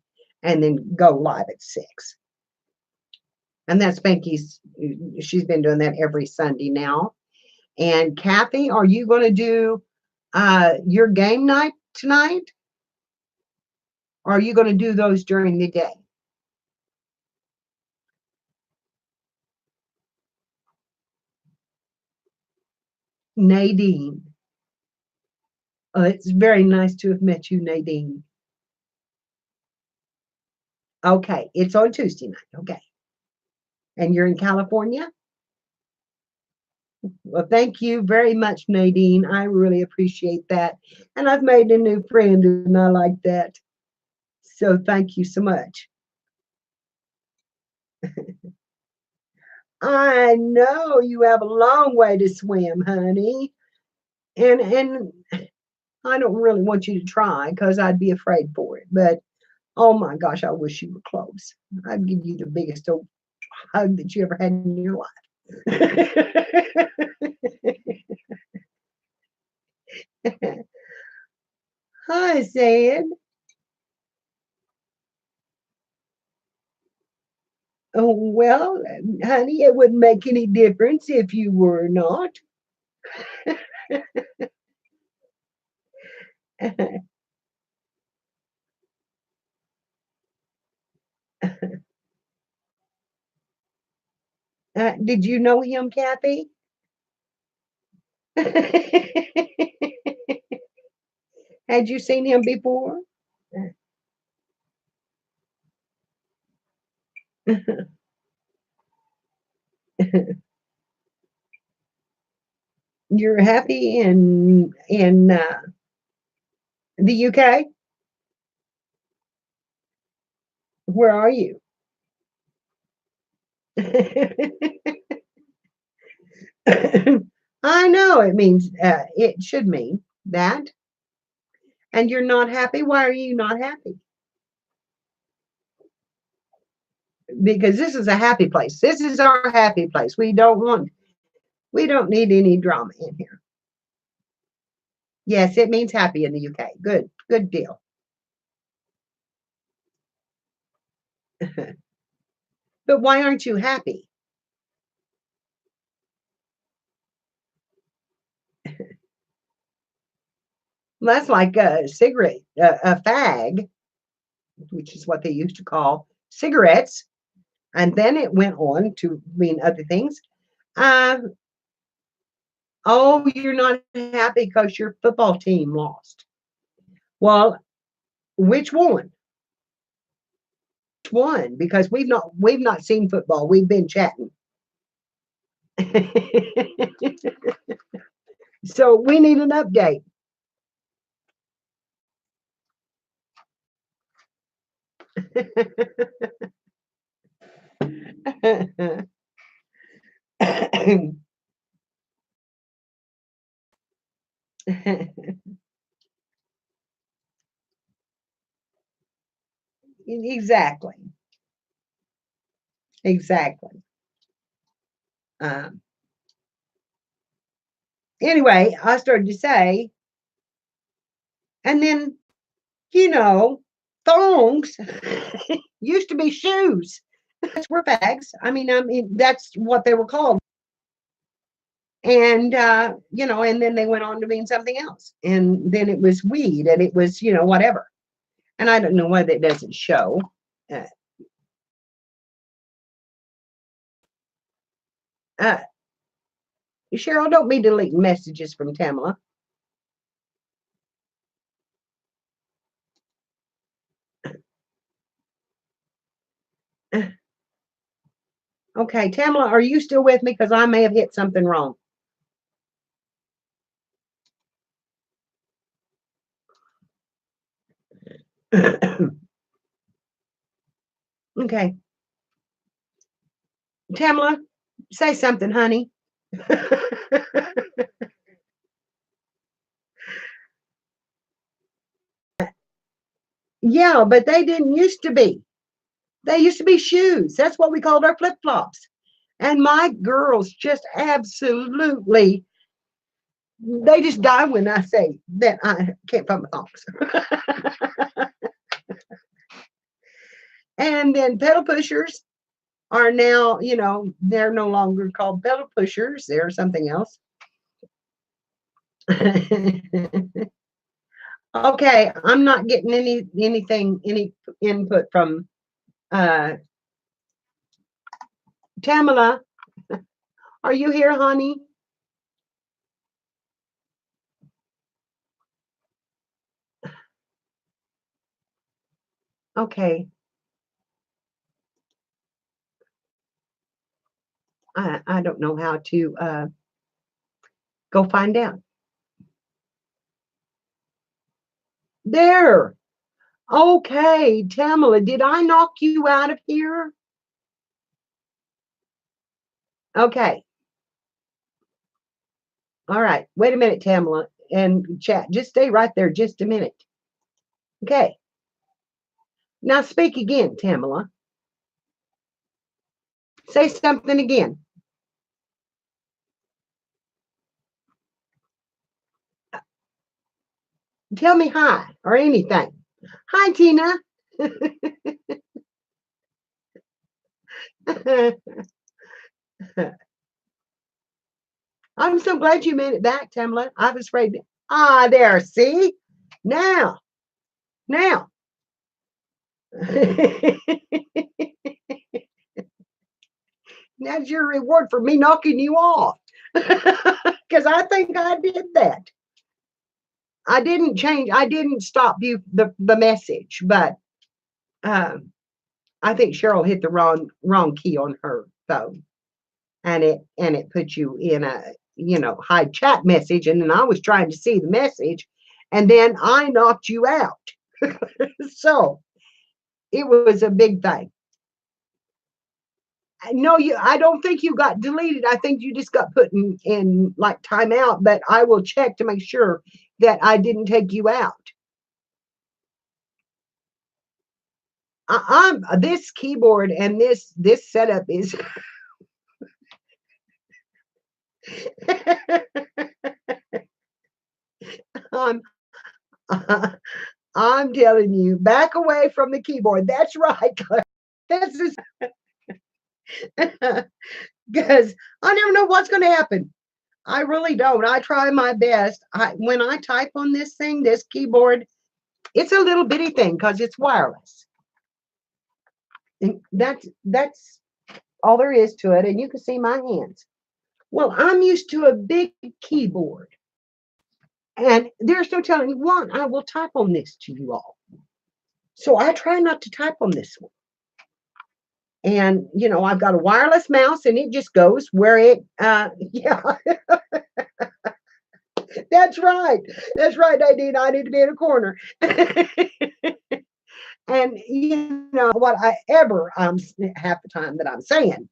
then go live at 6. And that's Spanky's. She's been doing that every Sunday now. And Kathy, are you going to do your game night tonight? Or are you going to do those during the day? Nadine. Oh, it's very nice to have met you, Nadine. Okay, it's on Tuesday night. Okay. And you're in California? Well, thank you very much, Nadine. I really appreciate that. And I've made a new friend, and I like that. So thank you so much. I know you have a long way to swim, honey. And I don't really want you to try because I'd be afraid for it. But oh my gosh, I wish you were close. I'd give you the biggest old hug that you ever had in your life. Hi, said. Oh, well, honey, it wouldn't make any difference if you were not. Did you know him, Kathy? Had you seen him before? You're happy in the UK? Where are you? I know it means it should mean that. And you're not happy. Why are you not happy? Because this is a happy place. This is our happy place. We don't need any drama in here. Yes, it means happy in the UK. Good, good deal. But why aren't you happy? Well, that's like a cigarette, a fag, which is what they used to call cigarettes. And then it went on to mean other things. Um, oh, you're not happy because your football team lost. Well, which one? Which one? Because we've not seen football. We've been chatting. So we need an update. Exactly. Exactly. Um, anyway, I started to say, and then, you know, thongs used to be shoes. That's were bags. I mean, that's what they were called. And, and then they went on to mean something else. And then it was weed and it was, whatever. And I don't know why that doesn't show. Uh, uh, Cheryl, don't be deleting messages from Tamala. Okay, Tamala, are you still with me? Because I may have hit something wrong. Okay. Tamala, say something, honey. Yeah, but they didn't used to be. They used to be shoes. That's what we called our flip flops. And my girls just absolutely, they just die when I say that I can't find my thongs. And then pedal pushers are now, they're no longer called pedal pushers. They're something else. Okay, I'm not getting any input from Tamala. Are you here, honey? Okay. I don't know how to go find out. There. Okay, Tamala, did I knock you out of here? Okay. All right. Wait a minute, Tamala and chat. Just stay right there just a minute. Okay. Now speak again, Tamala. Say something again. Tell me hi or anything. Hi, Tina. I'm so glad you made it back, Tamala. I was afraid. Ah, there. See? Now. Now. That's your reward for me knocking you off. Because I think I did that. I didn't change. I didn't stop you the message, but I think Cheryl hit the wrong key on her phone, and it put you in a hide chat message, and then I was trying to see the message, and then I knocked you out. So it was a big thing. No, I don't think you got deleted. I think you just got put in like timeout, but I will check to make sure that I didn't take you out. I'm this keyboard and this setup is I'm I'm telling you, back away from the keyboard. That's right. This is because I never know what's going to happen. I really don't. I try my best. When I type on this thing, this keyboard, it's a little bitty thing because it's wireless. And that's all there is to it. And you can see my hands. Well, I'm used to a big keyboard. And there's no telling what I will type on this to you all. So I try not to type on this one. And I've got a wireless mouse and it just goes where it yeah. That's right. That's right, Nadine. I need to be in a corner. And what I ever half the time that I'm saying.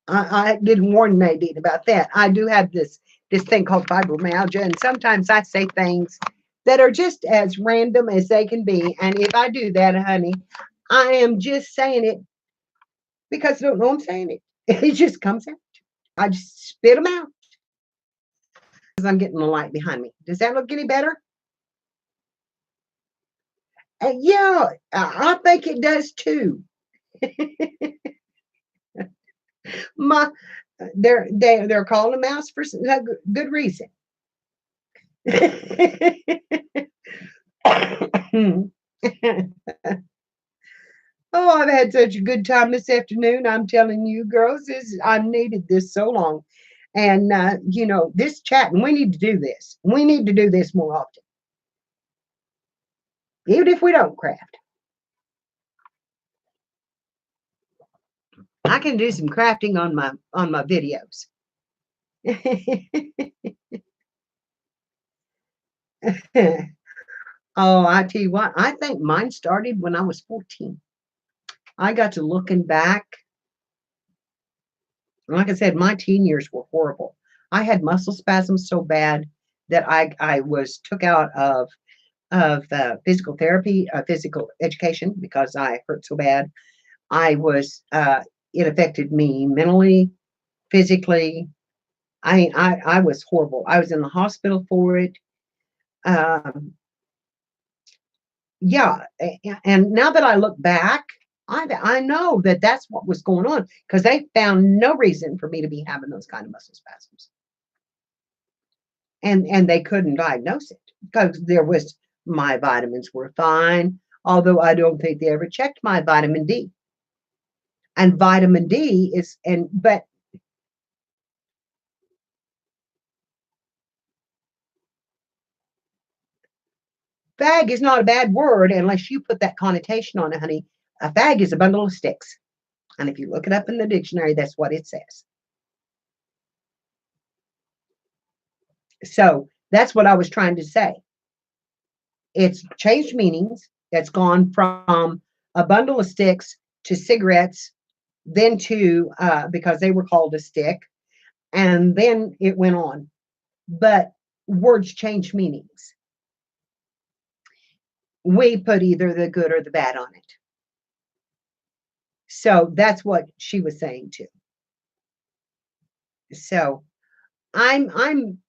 I didn't warn Nadine about that. I do have this thing called fibromyalgia, and sometimes I say things that are just as random as they can be. And if I do that, honey, I am just saying it because I don't know I'm saying it. It just comes out. I just spit them out. Because I'm getting the light behind me. Does that look any better? Yeah, I think it does too. My, they're calling a mouse for a good reason. Oh, I've had such a good time this afternoon. I'm telling you, girls, I've needed this so long. And this chat, and we need to do this. We need to do this more often. Even if we don't craft. I can do some crafting on my videos. Oh, I tell you what, I think mine started when I was 14. I got to looking back. Like I said, my teen years were horrible. I had muscle spasms so bad that I was took out of physical therapy, physical education because I hurt so bad. I was it affected me mentally, physically. I was horrible. I was in the hospital for it. Um, yeah, and now that I look back, I know that that's what was going on because they found no reason for me to be having those kind of muscle spasms, and they couldn't diagnose it because my vitamins were fine, although I don't think they ever checked my vitamin D. And vitamin D but fag is not a bad word unless you put that connotation on it, honey. A fag is a bundle of sticks. And if you look it up in the dictionary, that's what it says. So that's what I was trying to say. It's changed meanings. It's gone from a bundle of sticks to cigarettes then two, because they were called a stick, and then it went on. But words change meanings. We put either the good or the bad on it. So that's what she was saying too. So I'm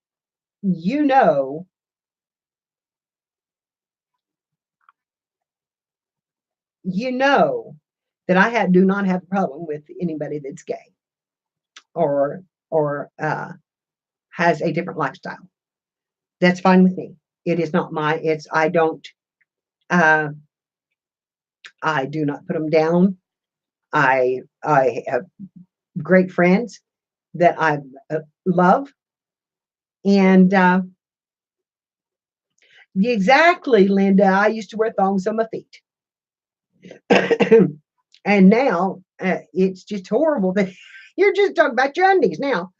you know you know that do not have a problem with anybody that's gay or or has a different lifestyle. That's fine with me. It is not my. It's uh, I do not put them down. I have great friends that I love, and exactly, Linda. I used to wear thongs on my feet, and now it's just horrible that you're just talking about your undies now.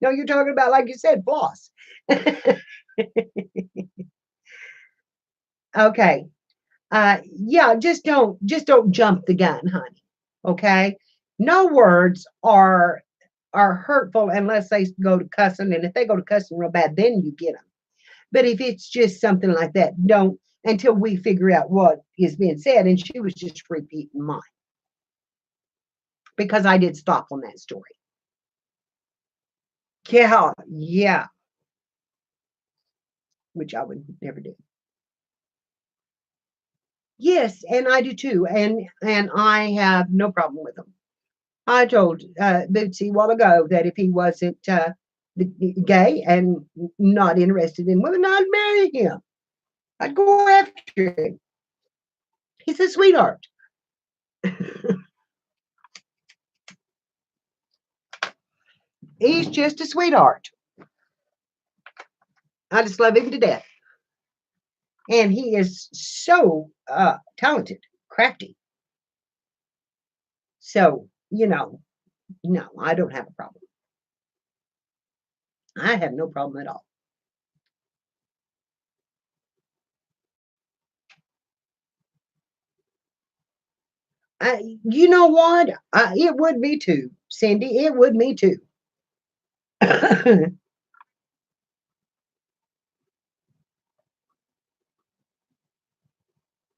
No, you're talking about, like you said, floss. Okay. Yeah, just don't jump the gun, honey. Okay. No words are hurtful unless they go to cussing, and if they go to cussing real bad, then you get them. But if it's just something like that, don't until we figure out what is being said. And she was just repeating mine because I did stop on that story. Yeah, yeah, which I would never do. Yes, and I do too, and I have no problem with them. I told Bootsy a while ago that if he wasn't gay and not interested in women, I'd marry him. I'd go after him. He's a sweetheart. He's just a sweetheart. I just love him to death. And he is so talented, crafty. So, no, I don't have a problem. I have no problem at all. You know what? It would be too, Cindy. It would me too.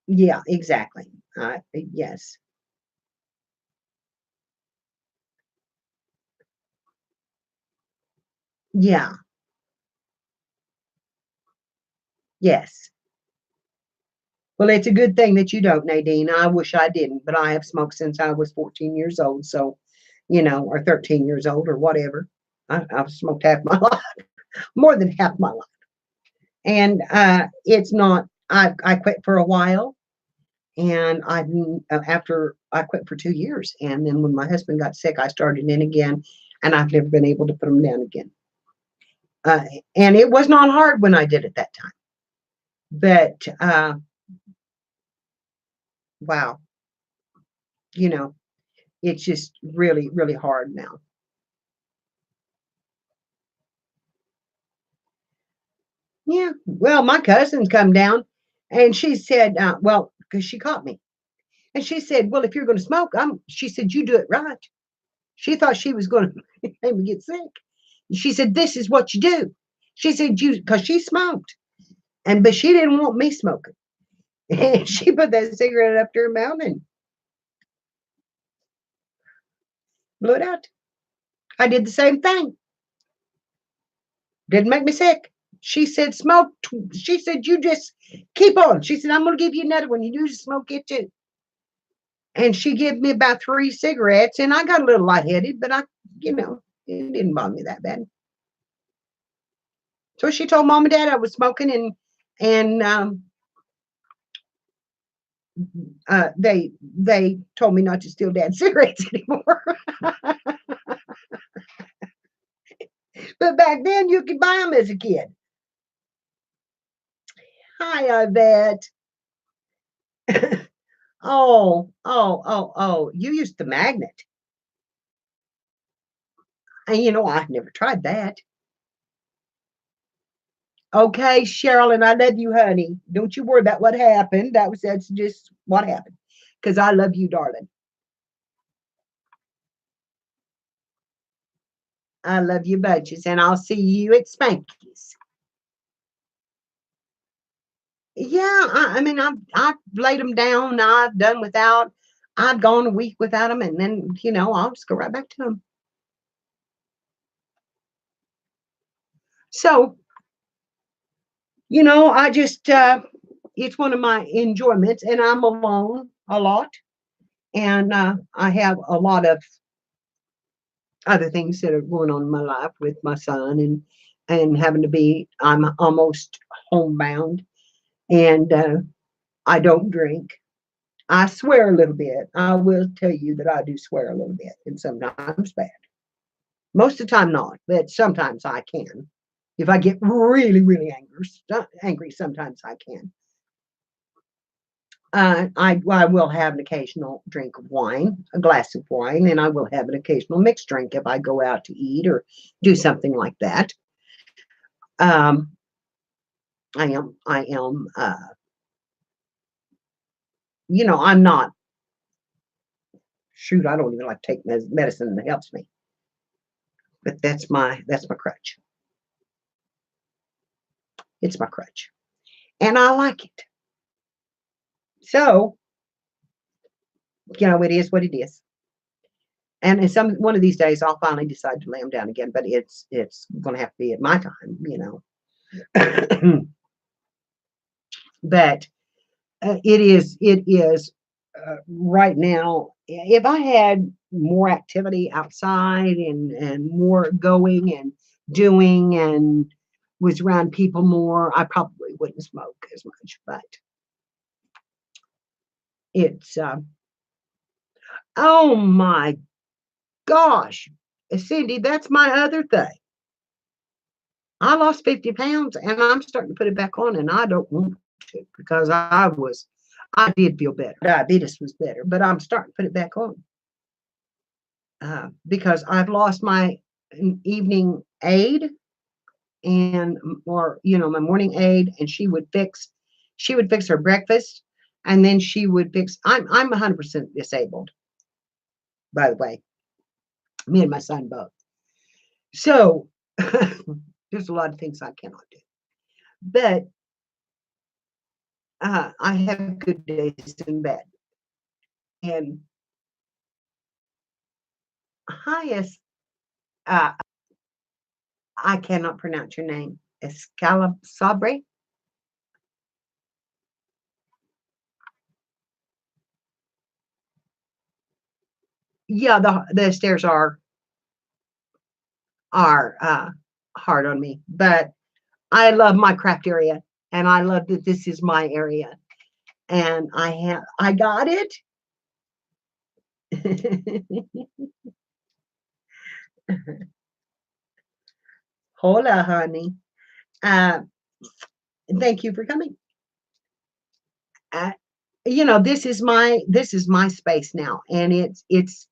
Yeah, exactly. Yes. Yeah. Yes. Well, it's a good thing that you don't, Nadine. I wish I didn't, but I have smoked since I was 14 years old. So, or 13 years old or whatever. I've smoked half my life, more than half my life. And it's not, I quit for a while. And after I quit for 2 years. And then when my husband got sick, I started in again. And I've never been able to put them down again. Uh, and it was not hard when I did it that time. But wow, you know, it's just really, really hard now. Yeah. Well, my cousin's come down and she said, well, because she caught me. And she said, well, if you're going to smoke, she said, you do it right. She thought she was going to make me get sick. She said, this is what you do. She said, because she smoked. But she didn't want me smoking. And she put that cigarette up to her mouth and blew it out. I did the same thing. Didn't make me sick. She said, smoke. She said, you just keep on. She said, I'm going to give you another one. You just smoke it too. And she gave me about 3 cigarettes, and I got a little lightheaded, but it didn't bother me that bad. So she told mom and dad I was smoking, and they told me not to steal dad's cigarettes anymore. But back then, you could buy them as a kid. Hi, Yvette. Oh, you used the magnet. And I've never tried that. Okay, Sherilyn, I love you, honey. Don't you worry about what happened. That's just what happened. because I love you, darling. I love you bunches, and I'll see you at Spanky's. Yeah, I mean, I've laid them down. I've done without. I've gone a week without them, and then I'll just go right back to them. So I just it's one of my enjoyments, and I'm alone a lot, and I have a lot of other things that are going on in my life with my son and having to be. I'm almost homebound, and I don't drink. I swear a little bit. I will tell you that I do swear a little bit, and sometimes bad. Most of the time not, but sometimes I can. If I get really, really angry, sometimes I can. I will have an occasional drink of wine, a glass of wine, and I will have an occasional mixed drink if I go out to eat or do something like that. Um, I am, I'm not, shoot, I don't even like to take medicine that helps me, but that's my crutch. It's my crutch, and I like it. So, it is what it is. And one of these days, I'll finally decide to lay them down again. But it's going to have to be at my time. But it is right now. If I had more activity outside and more going and doing and was around people more, I probably wouldn't smoke as much. But it's oh my gosh, Cindy, that's my other thing. I lost 50 pounds and I'm starting to put it back on, and I don't want to because I did feel better. Diabetes was better, but I'm starting to put it back on because I've lost my evening aid or my morning aid, and she would fix her breakfast, and then she would fix. I'm 100% disabled, by the way, me and my son both. So there's a lot of things I cannot do, but I have good days and bad. And highest, uh, I cannot pronounce your name. Escalasabre. Yeah, the stairs are hard on me, but I love my craft area, and I love that this is my area, and I got it. Hola, honey. Uh, thank you for coming. Uh, this is my space now, and it's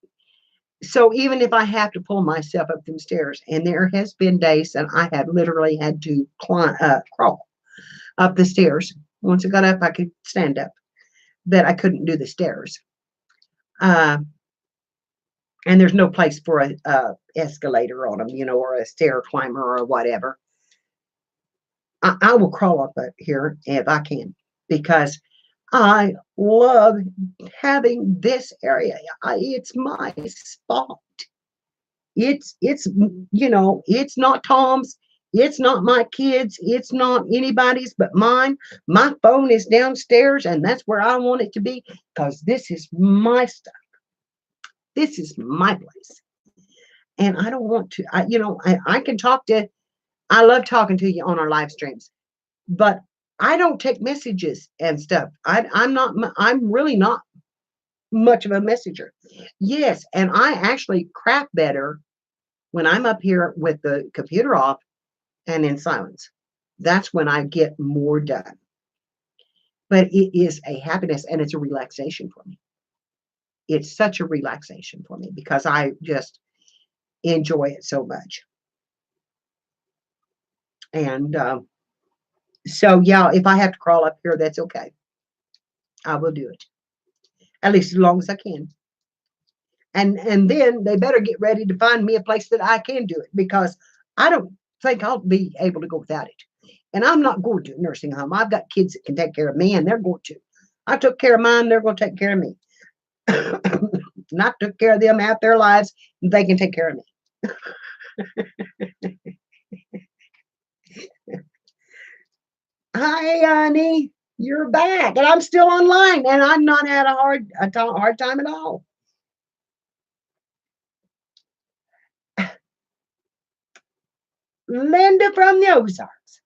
so even if I have to pull myself up them stairs, and there has been days that I have literally had to crawl up the stairs. Once I got up, I could stand up, but I couldn't do the stairs. Uh, and there's no place for a escalator on them, or a stair climber or whatever. I will crawl up here if I can, because I love having this area. It's my spot. It's not Tom's. It's not my kids. It's not anybody's but mine. My phone is downstairs, and that's where I want it to be because this is my stuff. This is my place. And I don't want to, I can talk to, I love talking to you on our live streams, but I don't take messages and stuff. I'm really not much of a messenger. Yes. And I actually craft better when I'm up here with the computer off and in silence. That's when I get more done. But it is a happiness and it's a relaxation for me. It's such a relaxation for me because I just enjoy it so much. And so, yeah, if I have to crawl up here, that's okay. I will do it. at least as long as I can. And then they better get ready to find me a place that I can do it, because I don't think I'll be able to go without it. And I'm not going to a nursing home. I've got kids that can take care of me, and they're going to. I took care of mine, they're going to take care of me. And I took care of them out their lives, they can take care of me. Hi, honey. You're back, and I'm still online, and I'm not had a hard time at all. Linda from the Ozarks.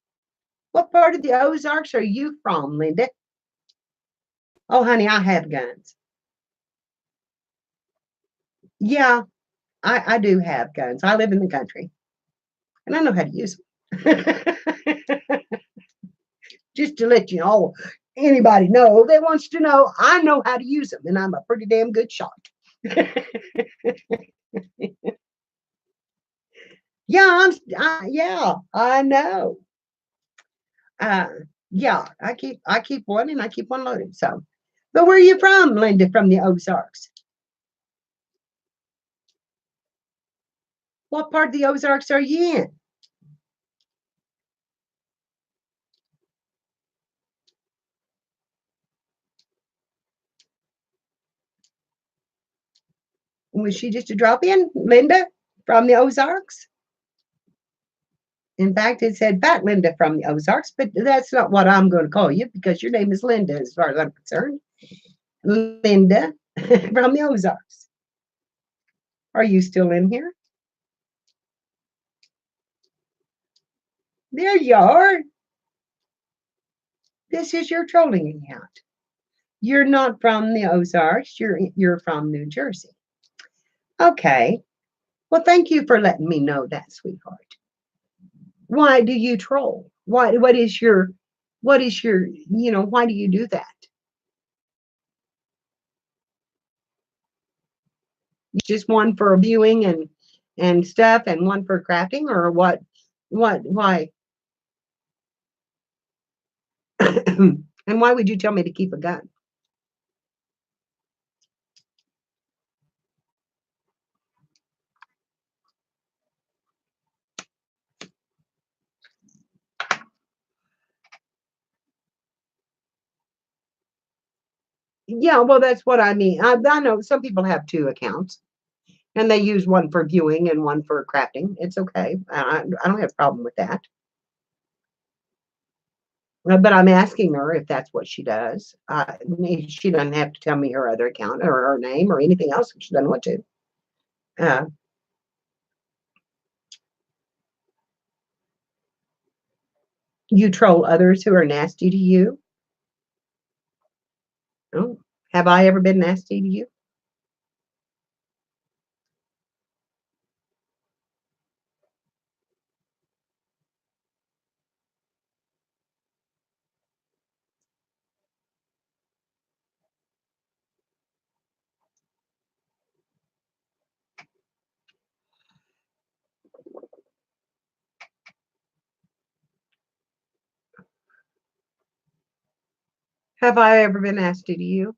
What part of the Ozarks are you from, Linda? Oh, honey, I have guns. Yeah, I do have guns. I live in the country, and I know how to use them. Just to let you know, anybody know that wants to know, I know how to use them, and I'm a pretty damn good shot. Yeah, yeah, I know. Uh, yeah, I keep one, and I keep one loaded. So, but where are you from, Linda? From the Ozarks. What part of the Ozarks are you in? Was she just a drop in, Linda from the Ozarks? In fact, it said back Linda from the Ozarks, but that's not what I'm going to call you, because your name is Linda as far as I'm concerned. Linda from the Ozarks. Are you still in here? There you are. This is your trolling account. You're not from the Ozarks. You're from New Jersey. Okay. Well, thank you for letting me know that, sweetheart. Why do you troll? What is your why do you do that? Just one for viewing and stuff, and one for crafting, or what? Why? And why would you tell me to keep a gun? Yeah, well, that's what I mean. I know some people have two accounts, and they use one for viewing and one for crafting. It's okay. I don't have a problem with that. But I'm asking her if that's what she does. She doesn't have to tell me her other account or her name or anything else if she doesn't want to. Uh, you troll others who are nasty to you. Oh, have I ever been nasty to you? Have I ever been nasty to you?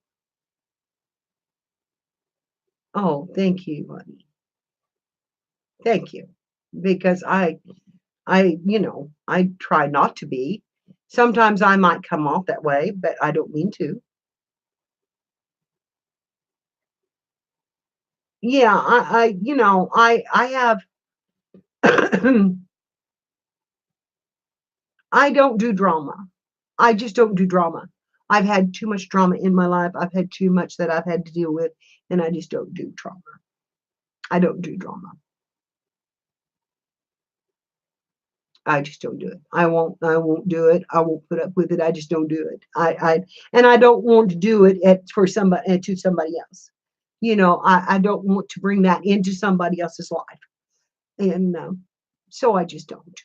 Oh, thank you, honey. Thank you. Because I try not to be. Sometimes I might come off that way, but I don't mean to. Yeah, I have I don't do drama. I just don't do drama. I've had too much drama in my life. I've had too much that I've had to deal with, and I just don't do drama. I don't do drama. I just don't do it. I won't do it. I won't put up with it. I just don't do it. And I don't want to do it for somebody to somebody else. I don't want to bring that into somebody else's life. And so I just don't.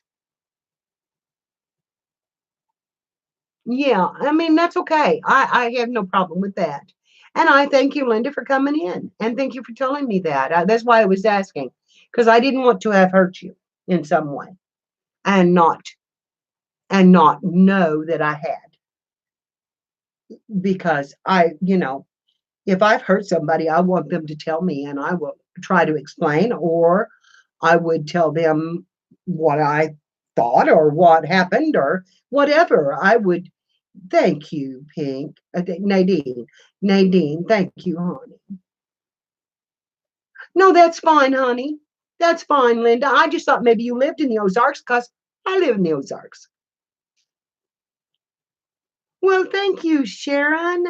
Yeah, I mean, that's okay. I have no problem with that. And I thank you, Linda, for coming in. And thank you for telling me that. That's why I was asking, because I didn't want to have hurt you in some way, and not know that I had, because If I've hurt somebody, I want them to tell me and I will try to explain, or I would tell them what I thought or what happened or whatever. I would. Thank you, Pink. Nadine. Nadine, thank you, honey. No, that's fine, honey. That's fine, Linda. I just thought maybe you lived in the Ozarks because I live in the Ozarks. Well, thank you, Sharon.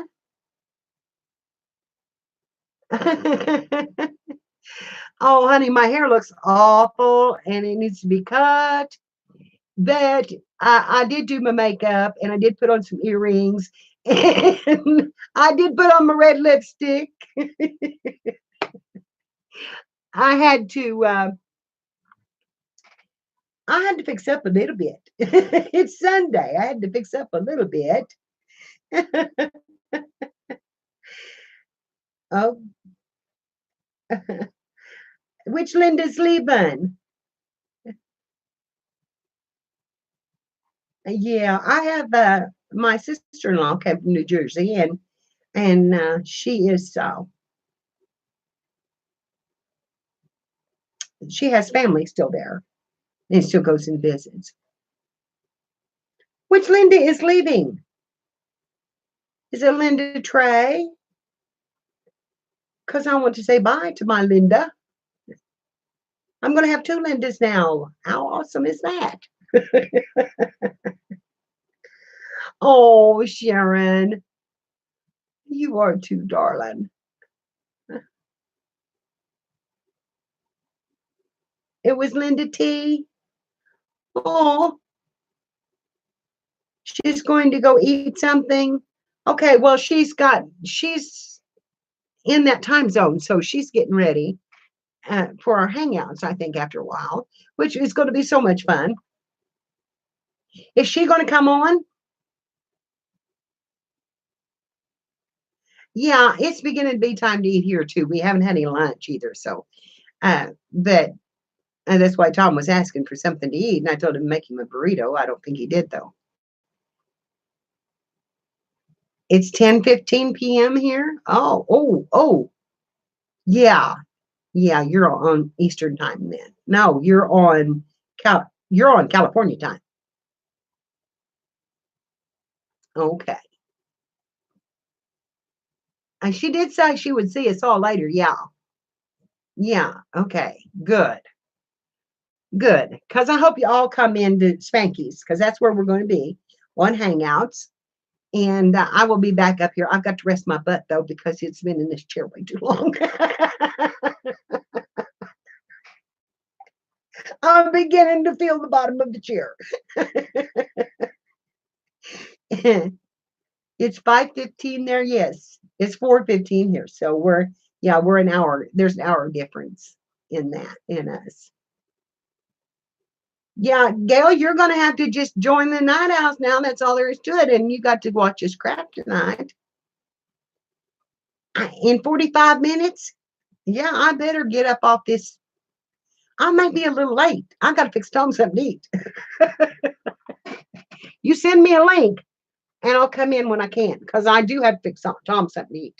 Oh, honey, my hair looks awful and it needs to be cut. But I did do my makeup and I did put on some earrings and I did put on my red lipstick. I had to fix up a little bit. It's Sunday. I had to fix up a little bit. Oh, which Linda's leaving? Yeah, I have my sister-in-law came from New Jersey, and she has family still there, and still goes and visits. Which Linda is leaving? Is it Linda Trey? Because I want to say bye to my Linda. I'm going to have two Lindas now. How awesome is that? Oh, Sharon, you are too darling. It was Linda T. Oh, she's going to go eat something. Okay, well, she's in that time zone, so she's getting ready for our hangouts, I think, after a while, which is going to be so much fun. Is she going to come on? Yeah, it's beginning to be time to eat here too. We haven't had any lunch either, so but and that's why Tom was asking for something to eat, and I told him to make him a burrito. I don't think he did though. It's 10:15 p.m. here. Oh, yeah, yeah. You're on Eastern time then. No, you're on California time. Okay. And she did say she would see us all later. Yeah. Yeah. Okay. Good. Good. Because I hope you all come into Spanky's because that's where we're going to be on Hangouts. And I will be back up here. I've got to rest my butt though because it's been in this chair way too long. I'm beginning to feel the bottom of the chair. It's 5:15 there. Yes, it's 4:15 here. So we're an hour. There's an hour difference in us. Yeah, Gail, you're going to have to just join the night house now. That's all there is to it. And you got to watch us crap tonight. In 45 minutes? Yeah, I better get up off this. I might be a little late. I got to fix Tom something to eat. You send me a link and I'll come in when I can because I do have to fix Tom something to eat.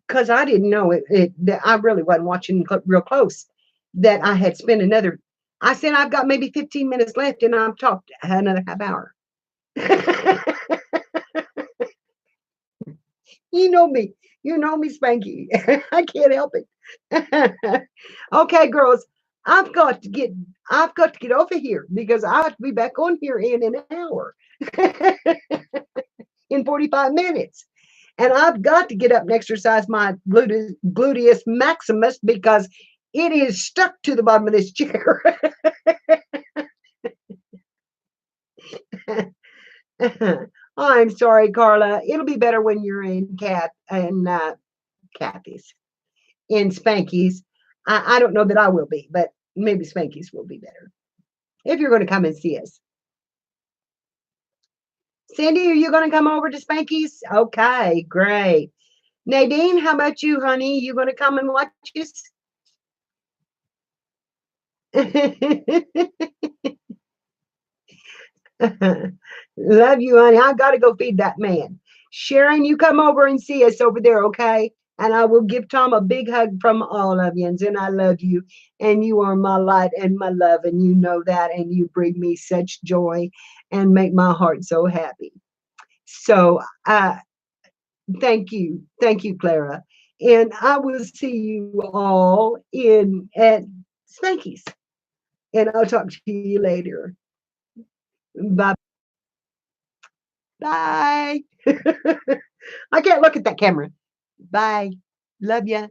Because I didn't know that I really wasn't watching real close that I had spent I said I've got maybe 15 minutes left and I've talked another half hour. You know me, Spanky. I can't help it. Okay, girls, I've got to get over here because I have to be back on here in an hour, in 45 minutes. And I've got to get up and exercise my gluteus maximus because it is stuck to the bottom of this chair. I'm sorry, Carla. It'll be better when you're in Kathy's, in Spanky's. I don't know that I will be, but maybe Spanky's will be better if you're going to come and see us. Cindy, are you going to come over to Spanky's? Okay, great. Nadine, how about you, honey? You going to come and watch us? Love you, honey. I got to go feed that man. Sharon, you come over and see us over there, okay? And I will give Tom a big hug from all of you. And I love you. And you are my light and my love. And you know that. And you bring me such joy and make my heart so happy. So thank you. Thank you, Clara. And I will see you all in at Spanky's. And I'll talk to you later. Bye bye. I can't look at that camera. Bye. Love ya.